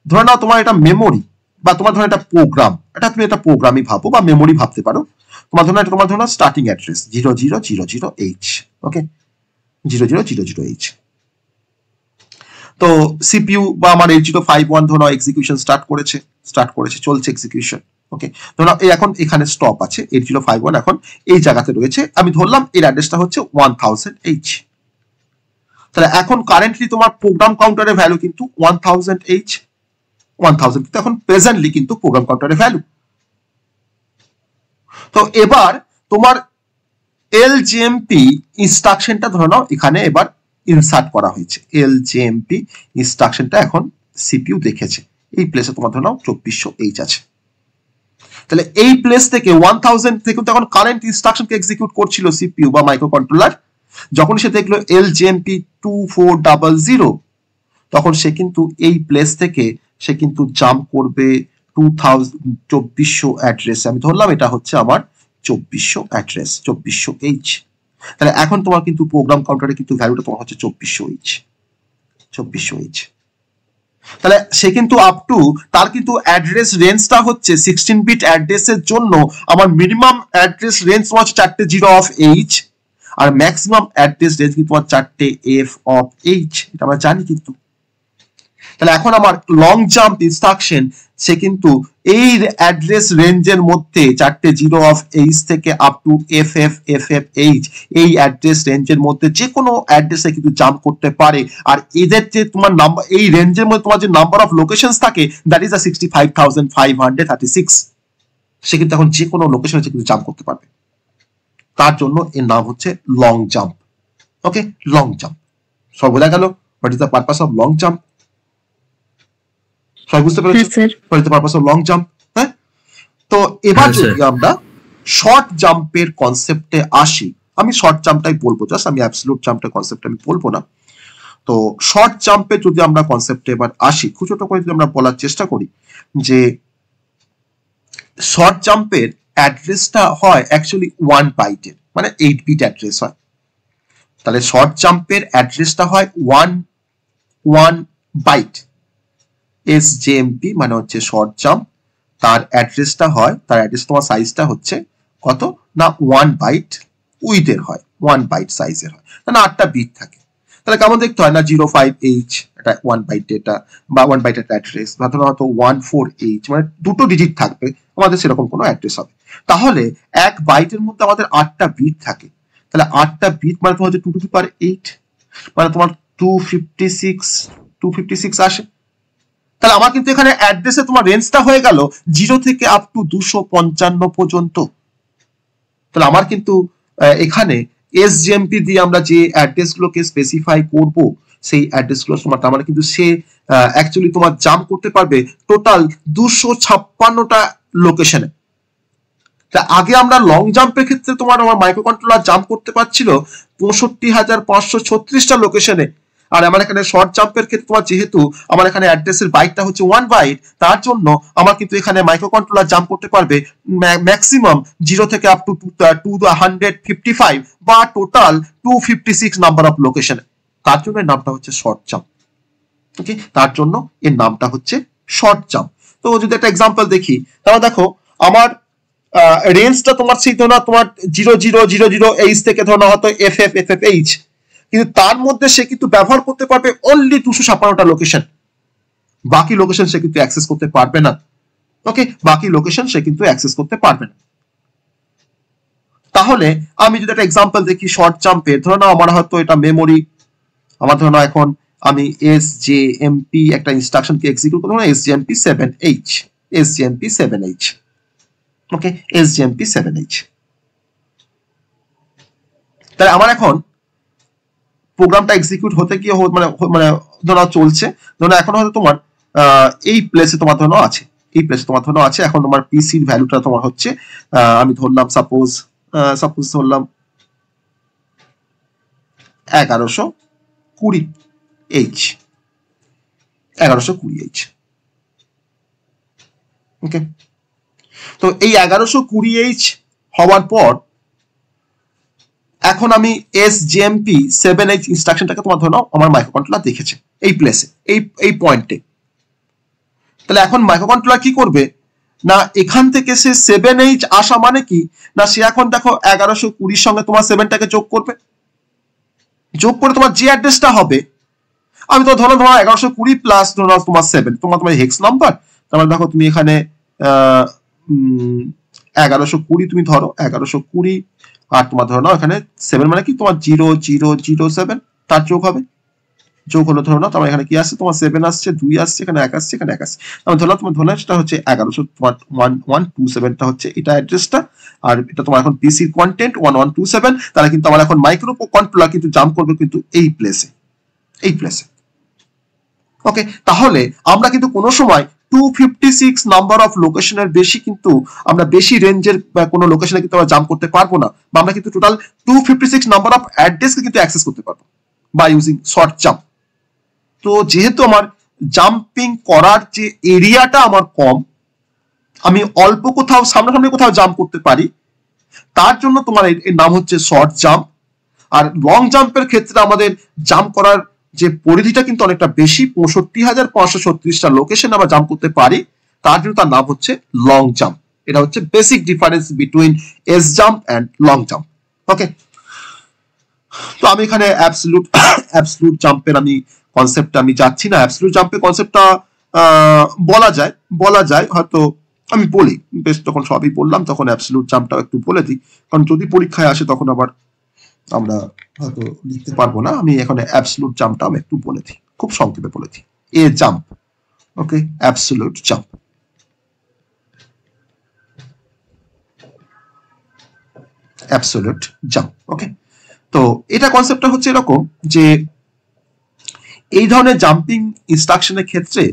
ধরে নাও তোমার এটা মেমোরি বা তোমার ধরো এটা প্রোগ্রাম, এটা তুমি একটা প্রোগ্রামই ভাবো বা মেমোরি ভাবতে পারো। তোমার ধরো স্টার্টিং অ্যাড্রেস 0000H, ওকে, 0000H। তো সিপিইউ বা আমার 8051 ধরো এক্সিকিউশন স্টার্ট করেছে, চলছে এক্সিকিউশন। ওকে, ধরো এই এখন এখানে স্টপ আছে, 8051 এখন এই জায়গাতে রয়েছে, আমি ধরলাম এর অ্যাড্রেসটা হচ্ছে 1000H। তাহলে এখন কারেন্টলি তোমার প্রোগ্রাম কাউন্টারের ভ্যালু কিন্তু 1000H, 1000 কিন্তু এখন প্রেজেন্টলি কিন্তু প্রোগ্রাম কাউন্টারের ভ্যালু। তো এবার তোমার LJMP ইনস্ট্রাকশনটা ধরে নাও এখানে এবার ইনসার্ট করা হয়েছে, LJMP ইনস্ট্রাকশনটা এখন সিপিইউ দেখেছে। এই প্লেসে তোমার ধরো 2400H আছে। তাহলে এই প্লেস থেকে 1000 থেকে তখন কারেন্ট ইনস্ট্রাকশনকে এক্সিকিউট করছিল সিপিইউ বা মাইক্রো কন্ট্রোলার। যখন সে দেখলো LJMP 2400, তখন সে কিন্তু এই প্লেস থেকে সে কিন্তু জাম্প করবে 2400 অ্যাড্রেসে। আমি ধরলাম এটা হচ্ছে আমার 2400 অ্যাড্রেস, 2400H। তাহলে এখন তোমার কিন্তু প্রোগ্রাম কাউন্টারে কিন্তু ভ্যালুটা তোমার হচ্ছে 2400H। তাহলে সে কিন্তু আপ টু তার কিন্তু অ্যাড্রেস রেঞ্জটা হচ্ছে 16 বিট অ্যাড্রেসের জন্য আমার মিনিমাম অ্যাড্রেস রেঞ্জ হচ্ছে 4টে 0 অফ H, আর ম্যাক্সিমাম অ্যাড্রেস রেঞ্জ কিন্তু তোমার 4টে F অফ H। এটা আমরা জানি কিন্তু। তাহলে এখন আমার লং জাম্প ইনস্ট্রাকশন সে কিন্তু এই অ্যাড্রেস রেঞ্জের মধ্যে 4টে 0 অফ H থেকে আপ টু FFFFH এই অ্যাড্রেস রেঞ্জের মধ্যে যে কোনো অ্যাড্রেসে কিন্তু জাম্প করতে পারে। আর এদের যে তোমার নাম্বার, এই রেঞ্জের মধ্যে তোমার যে নাম্বার অফ লোকেশনস থাকে দ্যাট ইজ 65,536। সে কিন্তু এখন যে কোনো লোকেশনে কিন্তু জাম্প করতে পারবে। তার জন্য এর নাম হচ্ছে লং জাম্প। ওকে, লং জাম্প সব বোঝা গেল। What is the purpose of long jump? সবাই বুঝতে পেরেছো? What is the purpose of long jump? হ্যাঁ, তো এবার যদি আমরা শর্ট জাম্পের কনসেপ্টে আসি, আমি শর্ট জাম্পটাই বলবো, জাস্ট আমি অ্যাবসলিউট জাম্পের কনসেপ্ট আমি বলবো না। তো শর্ট জাম্পে যদি আমরা কনসেপ্টে এবার আসি, খুব ছোট করে যদি আমরা বলার চেষ্টা করি যে শর্ট জাম্পের অ্যাড্রেসটা হয় অ্যাকচুয়ালি 1 বাইটের, মানে 8 বিট অ্যাড্রেস হয়। তাহলে শর্ট জাম্পের অ্যাড্রেসটা হয় 1 বাইট। SJMP মানে হচ্ছে শর্ট জাম্প, তার অ্যাড্রেসটা হয়, তার অ্যাড্রেস তোমার সাইজটা হচ্ছে কত না 1 বাইট উইথের হয়, 1 বাইট সাইজের হয়, মানে 8টা বিট থাকে। তাহলে কেমন দেখতে হয় না 05H এটা 1 বাইট ডেটা বা 1 বাইটের অ্যাড্রেস, বা ধরো হয়তো 14H মানে 2টো ডিজিট থাকবে, আমাদের সেরকম কোনো অ্যাড্রেস হবে। তাহলে 1 বাইটের মধ্যে আমাদের 8টা বিট থাকে। তাহলে 8টা বিট মানে তোমার 2 টু দি পাওয়ার 8 মানে তোমার 256 আসে। তাহলে আমার কিন্তু এখানে অ্যাড্রেসে তোমার রেঞ্জটা হয়ে গেল 0 থেকে আপ টু 255 পর্যন্ত। তাহলে আমার কিন্তু এখানে SJMP দিয়ে আমরা যে অ্যাড্রেস গুলোকে স্পেসিফাই করব সেই অ্যাড্রেস গুলো তোমার, তার মানে কিন্তু সে অ্যাকচুয়ালি তোমার জাম্প করতে পারবে টোটাল 256টা লোকেশনে। তা আগে আমরা লং জাম্পের ক্ষেত্রে তোমার আমার মাইক্রো কন্ট্রোলার জাম্প করতে পারছিল 65,536টা লোকেশনে। আর আমার এখানে শর্ট জাম্পের ক্ষেত্রে তোমার যেহেতু আমার এখানে অ্যাড্রেসের বাইটটা হচ্ছে 1 বাইট, তার জন্য আমার কিন্তু এখানে মাইক্রো কন্ট্রোলার জাম্প করতে পারবে ম্যাক্সিমাম 0 থেকে আপ টু 255 বা টোটাল 256 নাম্বার অফ লোকেশন। তার জন্য এর নামটা হচ্ছে শর্ট জাম্প। ওকে, তার জন্য এর নামটা হচ্ছে শর্ট জাম্প। তো যদি একটা এক্সাম্পল দেখি, তাহলে দেখো আমার রেঞ্জটা তোমার সেই ধরো তোমার 0000H থেকে ধরো হয়তো FFFFH, কিন্তু তার মধ্যে সে কিন্তু ব্যবহার করতে পারবে অনলি 256টা লোকেশন, বাকি লোকেশন সে কিন্তু অ্যাক্সেস করতে পারবে না। ওকে, বাকি লোকেশন সে কিন্তু অ্যাক্সেস করতে পারবে না। তাহলে আমি যদি একটা এক্সাম্পল দেখি শর্ট জাম্পের, ধরো না আমার হয়তো এটা মেমোরি, আমার ধরো না এখন আমি SJMP একটা ইনস্ট্রাকশনকে এক্সিকিউট করব, SJMP 7H, ওকে, SJMP 7H। তাহলে আমার এখন প্রোগ্রামটা এক্সিকিউট হতে গিয়ে মানে ধরো চলছে, ধরো এখন হয়তো তোমার এই প্লেসে তোমার ধরো আছে, এই প্লেসে তোমার ধরো আছে, এখন তোমার পিসির ভ্যালুটা তোমার হচ্ছে আমি ধরলাম সাপোজ ধরলাম 1120H। ওকে, তো এই 1120H হওয়ার পর এখন আমি SJMP 7H ইনস্ট্রাকশনটাকে তোমার ধরো আমার মাইক্রো কন্ট্রোলার দেখেছে এই প্লেসে, এই পয়েন্টে। তাহলে এখন মাইক্রো কন্ট্রোলার কি করবে না, এখান থেকে সে 7H আসা মানে কি না, সে এখন দেখো 1120 সঙ্গে তোমার 7টাকে যোগ করবে, যোগ করে তোমার যে অ্যাড্রেসটা হবে, আমি তো ধরো তোমার 1120 প্লাস ধরো তোমার 7 তোমার হেক্স নাম্বার, তাহলে দেখো তুমি এখানে 1120 তুমি ধরো 1120 আর তোমার ধরো না এখানে 7 মানে কি তোমার 0007 তার যোগ হবে, যোগ হলো ধরো না, তোমার এখানে কি আসছে, তোমার 7 আসছে, 2 আসছে, এখানে 1 আসছে, এখানে 1 আসছে, তোমার ধরো তোমার ধরো সেটা হচ্ছে 1127 হচ্ছে এটা অ্যাড্রেসটা, আর এটা তোমার এখন পিসির কন্টেন্ট 1127। তাহলে কিন্তু আমার এখন মাইক্রো কন্ট্রোলার কিন্তু জাম্প করবে কিন্তু এই প্লেসে। ওকে, তাহলে আমরা কিন্তু কোনো সময় 256 নাম্বার অফ লোকেশনের বেশি কিন্তু আমরা বেশি রেঞ্জের কোনো লোকেশনে কিন্তু আমরা জাম্প করতে পারবো না, বা আমরা কিন্তু টোটাল 256 নাম্বার অফ অ্যাড্রেসকে কিন্তু অ্যাক্সেস করতে পারবো বাই ইউজিং শর্ট জাম্প। তো যেহেতু আমার জাম্পিং করার যে এরিয়াটা আমার কম, আমি অল্প কোথাও সামনাসামনি কোথাও জাম্প করতে পারি, তার জন্য তোমার এর নাম হচ্ছে শর্ট জাম্প। আর লং জাম্পের ক্ষেত্রে আমাদের জাম্প করার যে পরিধিটা কিন্তু অনেকটা বেশি, 65,536টা লোকেশন আমরা জাম্প করতে পারি, তার জন্য তার নাম হচ্ছে লং জাম্প। এটা হচ্ছে basic difference between S jump and long jump. Okay, তো আমি এখানে অ্যাবসলিউট জাম্পের আমি কনসেপ্টটা আমি যাচ্ছি না। অ্যাবসলিউট জাম্পের কনসেপ্টটা বলা যায় হয়তো আমি বলি, বেশ তখন সবই বললাম, তখন অ্যাবসলিউট জাম্পটাও একটু বলে দিই, কারণ যদি পরীক্ষায় আসে তখন আবার আমরা হয়তো লিখতে পারবো না। আমি এখানে অ্যাবসলিউট জাম্পটা আমি একটু বলে দিই, খুব সংক্ষেপে বলে দিই। এ জাম্প, ওকে, absolute jump. Absolute jump, okay. তো এটা কনসেপ্টটা হচ্ছে এরকম যে এই ধরনের জাম্পিং ইনস্ট্রাকশনের ক্ষেত্রে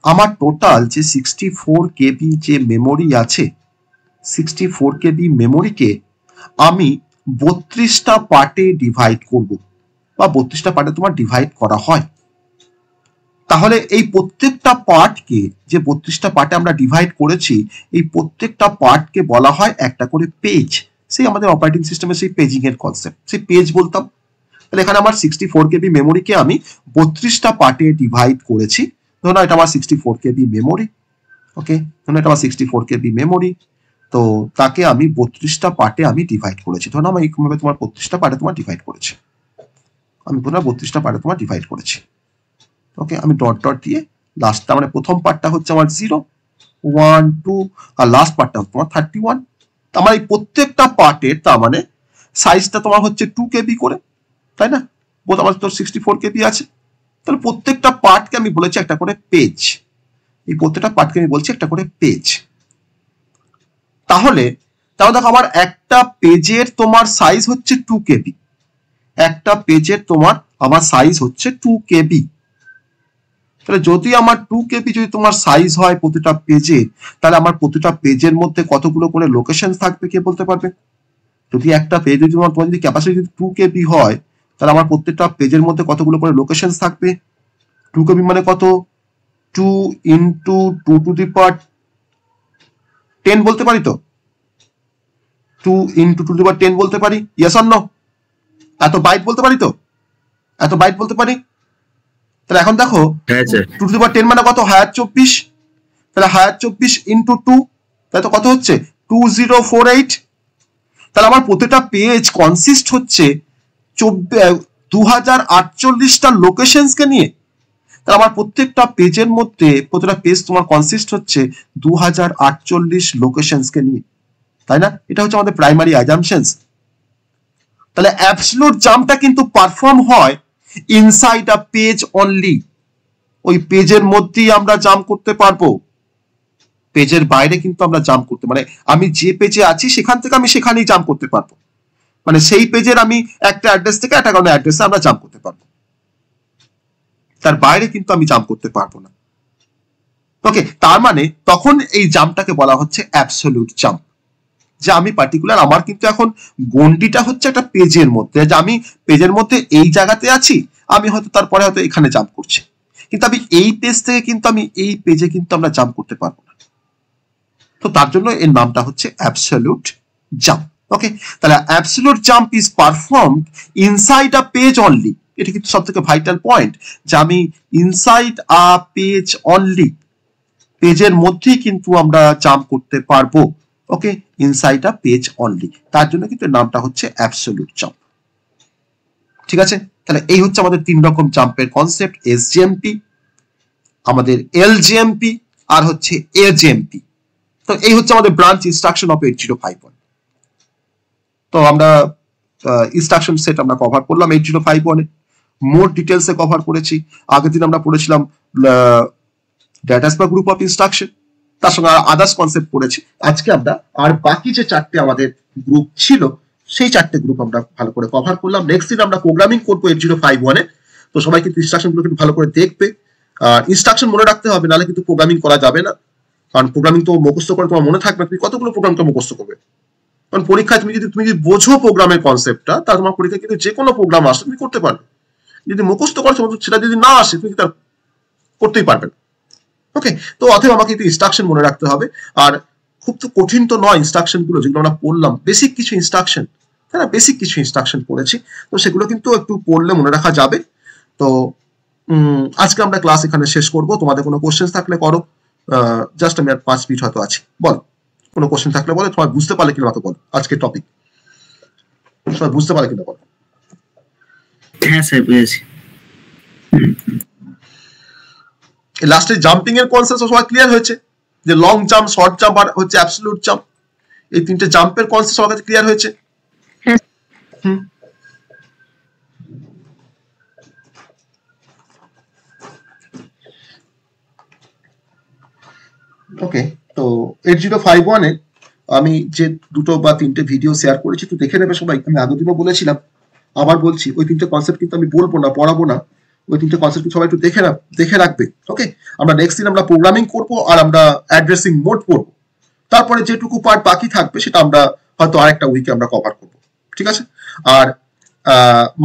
আমার টোটাল যে 64 কেবি যে মেমোরি আছে, 64 কেবি মেমোরিকে আমি 32টা পার্টে ডিভাইড করব, বা 32টা পার্টে তোমার ডিভাইড করা হয়। তাহলে এই প্রত্যেকটা পার্টকে, যে 32টা পার্টে আমরা ডিভাইড করেছি, এই প্রত্যেকটা পার্টকে বলা হয় একটা করে পেজ। সেই আমাদের অপারেটিং সিস্টেমে সেই পেজিং এর কনসেপ্ট, সেই পেজ বলতাম। তাহলে এখানে আমার 64 কেবি মেমোরিকে আমি 32টা পার্টে ডিভাইড করেছি। ধরুন এটা আমার 64 কেবি মেমোরি, ওকে, ধরুন এটা আমার 64 কেবি মেমোরি, তো তাকে আমি 32টা পার্টে আমি ডিভাইড করেছি। ধরুন আমি এইভাবে তোমার 32টা পার্টে তোমার ডিভাইড করেছি, আমি পুরো 32টা পার্টে তোমার ডিভাইড করেছি। ওকে, আমি ডট ডট দিয়ে লাস্টটা মানে প্রথম পার্টটা হচ্ছে আমার 0, 1, 2, আর লাস্ট পার্টটা হচ্ছে তোমার 31। আমার এই প্রত্যেকটা পার্টের তার মানে সাইজটা তোমার হচ্ছে 2 কেবি করে, তাই না? বোধ আমার তো 64 কেবি আছে। তাহলে প্রত্যেকটা পার্টকে আমি বলেছি একটা করে পেজ, এই প্রত্যেকটা পার্টকে আমি বলছি একটা করে পেজ। তাহলে দেখো আমার একটা পেজের তোমার সাইজ হচ্ছে 2 কেবি, একটা পেজের তোমার আমার সাইজ হচ্ছে 2 কেবি। তাহলে যদি আমার 2 কেবি যদি তোমার সাইজ হয় প্রতিটা পেজে, তাহলে আমার প্রতিটা পেজের মধ্যে কতগুলো করে লোকেশন থাকবে কে বলতে পারবে? যদি একটা পেজ যদি তোমার যদি ক্যাপাসিটি যদি 2 কেবি হয়, তাহলে আমার প্রত্যেকটা পেজের মধ্যে কতগুলো করে লোকেশন থাকবে? 2 কেবি মানে কত? 2 ইন্টু 2 টু দি পাওয়ার 10 বলতে পারি তো? 2 ইন্টু 2 টু দি পাওয়ার 10 বলতে পারি? Yes or no? এত বাইট বলতে পারি তো? এত বাইট বলতে পারি? তাহলে এখন দেখো 2 টু দি পাওয়ার 10 মানে কত? হায়ার 24। তাহলে হায়ার 24 ইন্টু 2, তাহলে তো কত হচ্ছে? 2048। তাহলে আমার প্রতিটা পেজ কনসিস্ট হচ্ছে 2048টা লোকেশনসকে নিয়ে। তাহলে আমার প্রত্যেকটা পেজের মধ্যে প্রতিটা পেজ তোমার কনসিস্ট হচ্ছে 2048 লোকেশনসকে নিয়ে, তাই না? এটা হচ্ছে আমাদের প্রাইমারি অ্যাজাম্পশনস। তাহলে অ্যাবসলিউট জাম্পটা কিন্তু পারফর্ম হয় ইনসাইড আ পেজ অনলি, ওই পেজের মধ্যেই আমরা জাম্প করতে পারবো, পেজের বাইরে কিন্তু আমরা জাম্প করতে, মানে আমি যে পেজে আছি সেখান থেকে আমি সেখানেই জাম্প করতে পারবো, মানে সেই পেজের আমি একটা অ্যাড্রেস থেকে একটা কোনো অ্যাড্রেসে আমরা জাম্প করতে পারবো, তার বাইরে কিন্তু আমি জাম্প করতে পারবো না। ওকে, তার মানে তখন এই জাম্পটাকে বলা হচ্ছে অ্যাবসলিউট জাম্প, যে আমি পার্টিকুলার আমার কিন্তু এখন গন্ডিটা হচ্ছে একটা পেজের মধ্যে, যে আমি পেজের মধ্যে এই জায়গাতে আছি, আমি হয়তো তারপরে হয়তো এখানে জাম্প করছি, কিন্তু আমি এই পেজ থেকে কিন্তু আমি এই পেজে কিন্তু আমরা জাম্প করতে পারবো না। তো তার জন্য এর নামটা হচ্ছে অ্যাবসলিউট জাম্প। ওকে, তাহলে absolute jump is performed inside a page only. এটা কিন্তু সবথেকে ভাইটাল পয়েন্ট, যে আমি ইনসাইড আ পেজ অনলি, পেজের মধ্যেই কিন্তু আমরা জাম্প করতে পারবো। ওকে, ইনসাইড আ পেজ অনলি, তার জন্য কিন্তু নামটা হচ্ছে অ্যাবসলিউট জাম্প। ঠিক আছে, তাহলে এই হচ্ছে আমাদের 3 রকম জাম্পের কনসেপ্ট, এসজিএমপি, আমাদের এলজিএমপি, আর হচ্ছে এজেএমপি। তো এই হচ্ছে আমাদের ব্রাঞ্চ ইনস্ট্রাকশন অফ 8051। তো আমরা ইনস্ট্রাকশন সেট আমরা কভার করলাম 8051-এ। মোর ডিটেলসে কভার করেছি। আগের দিন আমরা পড়েছিলাম ডেটা বা গ্রুপ অফ ইনস্ট্রাকশন, তার সঙ্গে আদার্স কনসেপ্ট পড়েছি। আজকে আমরা আর বাকি যে 4টে আমাদের গ্রুপ ছিল সেই 4টে গ্রুপ আমরা ভালো করে কভার করলাম। নেক্সট দিন আমরা প্রোগ্রামিং করবো 8051-এ। তো সবাই কিন্তু ইনস্ট্রাকশনগুলো কিন্তু ভালো করে দেখবে, আর ইনস্ট্রাকশন মনে রাখতে হবে, নাহলে কিন্তু প্রোগ্রামিং করা যাবে না। কারণ প্রোগ্রামিং তো মুখস্থ করে তোমার মনে থাকবে, তুমি কতগুলো প্রোগ্রামকে মুখস্থ করবে। কারণ পরীক্ষায় তুমি যদি বোঝো প্রোগ্রামের কনসেপ্টটা, তাহলে তোমার পরীক্ষায় কিন্তু যে কোনো প্রোগ্রাম আসে তুমি করতে পারবে। যদি মুখস্থ করছো সেটা যদি না আসে তুমি তার করতেই পারবে না। ওকে, তো অতএব আমাকে কিন্তু ইনস্ট্রাকশন মনে রাখতে হবে। আর খুব তো কঠিন তো নয় ইনস্ট্রাকশন গুলো, যেগুলো আমরা পড়লাম বেসিক কিছু ইনস্ট্রাকশন, তাই না, বেসিক কিছু ইনস্ট্রাকশন পড়েছি, তো সেগুলো কিন্তু একটু পড়লে মনে রাখা যাবে। তো আজকে আমরা ক্লাস এখানে শেষ করব। তোমাদের কোনো কোশ্চেন থাকলে করো, জাস্ট আমি আর 5 মিনিট হয়তো আছি, বলো কোনো কোশ্চেন থাকলে বলো। তোমার বুঝতে পারলে কিনা তো বলো, আজকের টপিক সবাই বুঝতে পারলে কিনা বলো। হ্যাঁ স্যার বুঝেছি। লাস্টে জাম্পিং এর কনসেপ্ট সবাই ক্লিয়ার হয়েছে, যে লং জাম্প, শর্ট জাম্প আর হচ্ছে অ্যাবসলিউট জাম্প, এই 3টে জাম্পের কনসেপ্ট সবার কাছে ক্লিয়ার হয়েছে। ওকে, তো 8051-এ আমি যে 2 বা 3টে ভিডিও শেয়ার করেছি তো দেখে নেবে সবাই। আমি আগের দিনও বলেছিলাম, আবার বলছি, ওই 3টে কনসেপ্ট কিন্তু আমি বলবো না, পড়াবো না, ওই 3টে কনসেপ্ট সবাই একটু দেখে রাখবে। ওকে, আমরা নেক্সট দিন আমরা প্রোগ্রামিং করবো আর আমরা অ্যাড্রেসিং মোড পড়বো। তারপরে যেটুকু পার্ট বাকি থাকবে সেটা আমরা হয়তো আরেকটা উইকে আমরা কভার করবো, ঠিক আছে। আর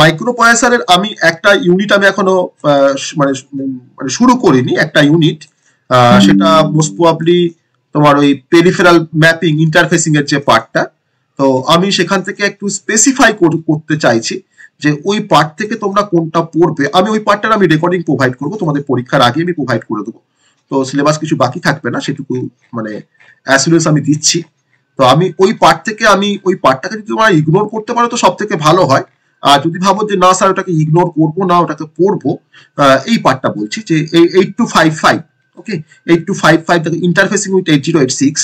মাইক্রো প্রসেসরের আমি একটা ইউনিট আমি এখনো মানে শুরু করিনি, একটা ইউনিট, সেটা মোস্ট প্রবাবলি তোমার ওই পেরিফেরাল ম্যাপিং ইন্টারফেসিং এর যে পার্টটা, তো আমি সেখান থেকে একটু স্পেসিফাই করতে চাইছি যে ওই পার্ট থেকে তোমরা কোনটা পড়বে। আমি ওই পার্টটার আমি রেকর্ডিং প্রোভাইড করবো তোমাদের পরীক্ষার আগে, আমি প্রোভাইড করে দেবো। তো সিলেবাস কিছু বাকি থাকবে না, সেটুকু মানে অ্যাসুরেন্স আমি দিচ্ছি। তো আমি ওই পার্ট থেকে ওই পার্টটাকে যদি তোমরা ইগনোর করতে পারো তো সব থেকে ভালো হয়। আর যদি ভাবো যে না স্যার ওটাকে ইগনোর করবো না, ওটাকে পড়বো, এই পার্টটা বলছি যে 8255, ওকে, 8255 থেকে ইন্টারফেসিং উইথ 8086।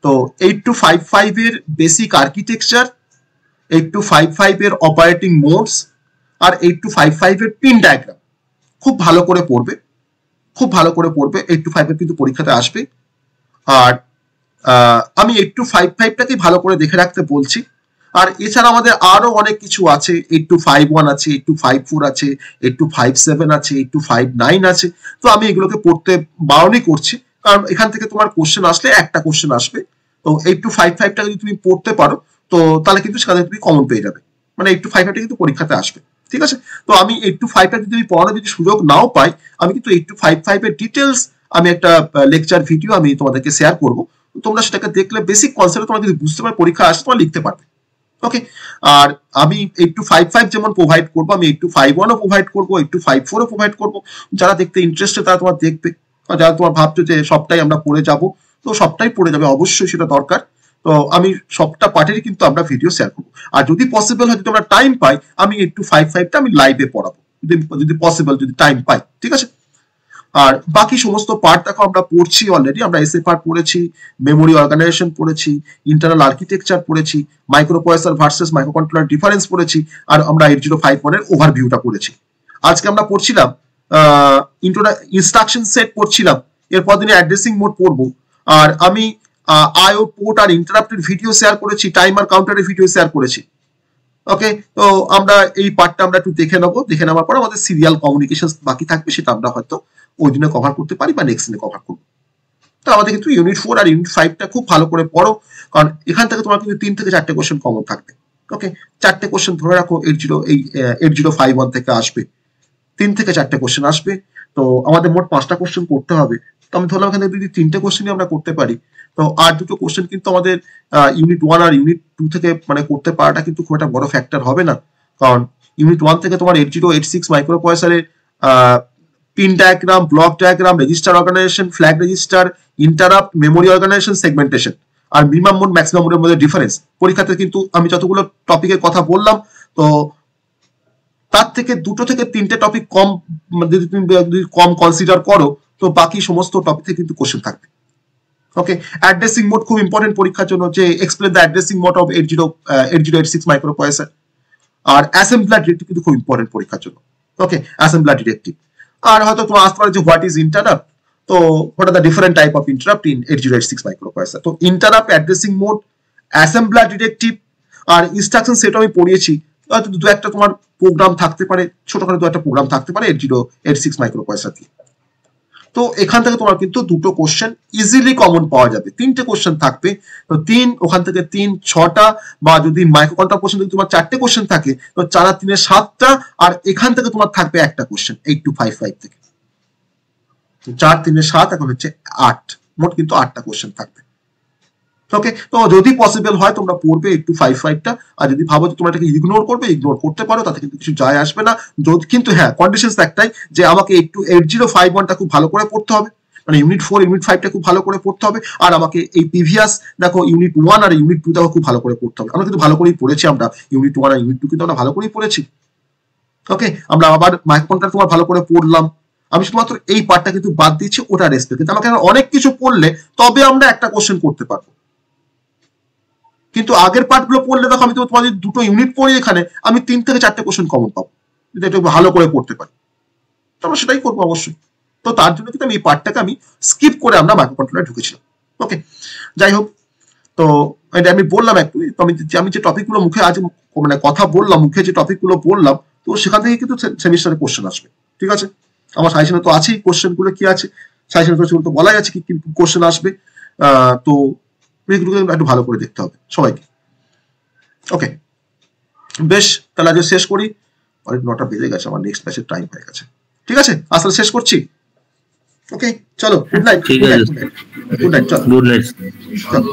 তো 8255 এর বেসিক আর্কিটেকচার, 8255 এর অপারেটিং মোডস আর 8255 এর পিন ডায়াগ্রাম খুব ভালো করে পড়বে, খুব ভালো করে পড়বে। 8255 এর কিন্তু পরীক্ষাতে আসবে। আর আমি 8255টাকে ভালো করে দেখে রাখতে বলছি। আর এছাড়া আমাদের আরো অনেক কিছু আছে, 8251 আছে, 8254 আছে, 8257 আছে, 8259 আছে। তো আমি এগুলোকে পড়তে বারণই করছি, কারণ এখান থেকে তোমার কোশ্চেন আসলে একটা কোশ্চেন আসবে। তো 8255টা যদি তুমি পড়তে পারো তো তাহলে কিন্তু সেখানে তুমি কমন পেয়ে যাবে, মানে 8255টা কিন্তু পরীক্ষাতে আসবে, ঠিক আছে। তো আমি 8255টা যদি পড়ানোর যদি সুযোগ নাও পাই, আমি কিন্তু 8255 এর ডিটেলস আমি একটা লেকচার ভিডিও আমি তোমাদেরকে শেয়ার করবো। তোমরা সেটাকে দেখলে বেসিক কনসেপ্ট তোমরা যদি বুঝতে পারো, পরীক্ষা আসলে তোমরা লিখতে পারবে। ওকে, আর আমি 8255 যেমন প্রোভাইড করবো, আমি 8251ও প্রোভাইড করবো, 8254ও প্রোভাইড করবো। যারা দেখতে ইন্টারেস্টেড তারা তোমার দেখবে, আর যারা তোমার ভাবছো যে সবটাই আমরা পড়ে যাবো, তো সবটাই পড়ে যাবে, অবশ্যই সেটা দরকার। তো আমি সবটা পার্টেরই কিন্তু আমরা ভিডিও শেয়ার করবো। আর যদি পসিবল হয়, যদি আমরা টাইম পাই, আমি 8255টা আমি লাইভে পড়াবো, যদি পসিবল, যদি টাইম পাই, ঠিক আছে। আর বাকি সমস্ত পার্ট দেখো আমরা পড়ছি অলরেডি, আমরা এসএফআর পড়েছি, মেমোরি অর্গানাইজেশন পড়েছি, ইন্টারনাল আর্কিটেকচার পড়েছি, micro processor versus micro controller difference পড়েছি, আর আমরা 8051 এর ওভারভিউটা পড়েছি। আজকে আমরা পড়ছিলাম ইনস্ট্রাকশন সেট পড়ছিলাম, এরপর দিনে অ্যাড্রেসিং মোড পড়বো। আর আমি আইও পোর্ট আর ইন্টারাপ্টের ভিডিও শেয়ার করেছি, টাইমার কাউন্টারের ভিডিও শেয়ার করেছি। ওকে, তো আমরা এই পার্টটা আমরা একটু দেখে নেবো, দেখে নেওয়ার পর আমাদের সিরিয়াল কমিউনিকেশন বাকি থাকবে, সেটা আমরা হয়তো ওই দিনে কভার করতে পারি বা নেক্সট দিনে কভার করবো। তো আমাদের কিন্তু ইউনিট 4 আর ইউনিট 5টা খুব ভালো করে পড়ো, কারণ এখান থেকে তোমার কিন্তু 3 থেকে 4টে কোশ্চেন কমন থাকবে। ওকে, 4টে কোশ্চেন ধরে রাখো, 8051 থেকে আসবে, 3 থেকে 4টে কোশ্চেন আসবে। তো আমাদের মোট 5টা কোশ্চেন করতে হবে। তো আমি ধরলাম এখানে যদি 3টে কোশ্চেনই আমরা করতে পারি, তো আর 2টো কোশ্চেন কিন্তু আমাদের ইউনিট 1 আর ইউনিট 2 থেকে মানে করতে পারাটা কিন্তু খুব একটা বড় ফ্যাক্টর হবে না। কারণ ইউনিট 1 থেকে তোমার 8086 মাইক্রো প্রসেসরের pin diagram, block diagram, register organization, flag register, interrupt, memory organization, segmentation আর মিনিমাম মোড ম্যাক্সিমাম মোডের মধ্যে ডিফারেন্স। পরীক্ষাতে কিন্তু আমি যতগুলো টপিকের কথা বললাম, তো তার থেকে 2টো থেকে 3টে টপিক কম, যদি তুমি কম কনসিডার করো, তো বাকি সমস্ত টপিক থেকে কিন্তু কোশ্চেন থাকবে। ওকে, অ্যাড্রেসিং মোড খুব ইম্পর্টেন্ট পরীক্ষার জন্য, যে explain the addressing mode of 8086 microprocessor. আর অ্যাসেম্বলার ডিরেক্টিভ কিন্তু খুব ইম্পর্টেন্ট পরীক্ষার জন্য। ওকে, অ্যাসেম্বলার ডিরেক্টিভ। আর হয়তো তোমার আসতে পারে যে হোয়াট ইজ ইন্টারাপ্ট, তো what are the different type of interrupt in 8086 microprocessor. তো interrupt, addressing mode, assembler directive আর ইনস্ট্রাকশন সেট আমি পড়িয়েছি। হয়তো দু একটা তোমার প্রোগ্রাম থাকতে পারে, ছোটখাটো দু একটা প্রোগ্রাম থাকতে পারে 8086 মাইক্রোপ্রসেসর দিয়ে। তো এখান থেকে তোমার কিন্তু দুটো কোশ্চেন ইজিলি কমন পাওয়া যাবে, তিনটে কোশ্চেন থাকবে, তো ওখান থেকে 3, 6টা, বা যদি মাইক্রোকন্ট্রোলার কোশ্চেন যদি তোমার 4টে কোশ্চেন থাকে তো 4 আর 3 7টা, আর এখান থেকে তোমার থাকবে একটা কোশ্চেন 8255 থেকে। 4, 3, 7 এখন হচ্ছে 8, মোট কিন্তু 8টা কোশ্চেন থাকবে। ওকে, তো যদি পসিবল হয় তোমরা পড়বে 8255টা, আর যদি ভাবো যে তোমরা এটাকে ইগনোর করবে, ইগনোর করতে পারো, তাতে কিন্তু কিছু যায় আসবে না। কিন্তু হ্যাঁ, কন্ডিশনস একটাই যে আমাকে 8051টা খুব ভালো করে পড়তে হবে, মানে ইউনিট 4 ইউনিট 5টা খুব ভালো করে পড়তে হবে, আর আমাকে এই প্রিভিয়াস দেখো ইউনিট 1 আর ইউনিট 2 খুব ভালো করে পড়তে হবে। আমরা কিন্তু ভালো করেই পড়েছি, আমরা ইউনিট 1 আর ইউনিট 2 কিন্তু আমরা ভালো করেই পড়েছি। ওকে, আমরা আবার মাইক্রোকন্ট্রোলার তোমার ভালো করে পড়লাম, আমি শুধুমাত্র এই পার্টটা কিন্তু বাদ দিচ্ছি, ওটা রেসপেক্ট। কিন্তু আমাকে অনেক কিছু পড়লে তবে আমরা একটা কোশ্চেন করতে পারবো, কিন্তু আগের পার্টগুলো পড়লে দেখো আমি তো তোমাদের দুটো ইউনিট পড়ি, এখানে আমি 3 থেকে 4টে কোশ্চেন কমন পাবো যদি একটু ভালো করে পড়তে পারি, তো আমরা সেটাই করবো অবশ্যই। তো তার জন্য কিন্তু আমি এই পার্টটাকে আমি স্কিপ করে আমরা মাইক্রোকন্ট্রোলারে ঢুকেছিলাম। ওকে, যাই হোক, তো এটা আমি বললাম একটু, তো আমি যে টপিকগুলো মুখে আজ মানে কথা বললাম, মুখে যে টপিকগুলো বললাম, তো সেখান থেকে কিন্তু সেমিস্টারে কোশ্চেন আসবে। ঠিক আছে, আমার সাজেশনে তো আছেই কোশ্চেনগুলো কি আছে, সাজেশনে তো বলাই আছে কি কি কোশ্চেন আসবে, তো এগুলোকে একটু ভালো করে দেখতে হবে সবাইকে। ওকে, বেশ, তাহলে আজ শেষ করি, অনেক 9টা বেজে গেছে, আমার নেক্সট ব্যাচের টাইম হয়ে গেছে। ঠিক আছে, আসলে শেষ করছি। ওকে, চলো, গুড নাইট। ঠিক আছে, গুড নাইট, চলো, গুড নাইট। চলো।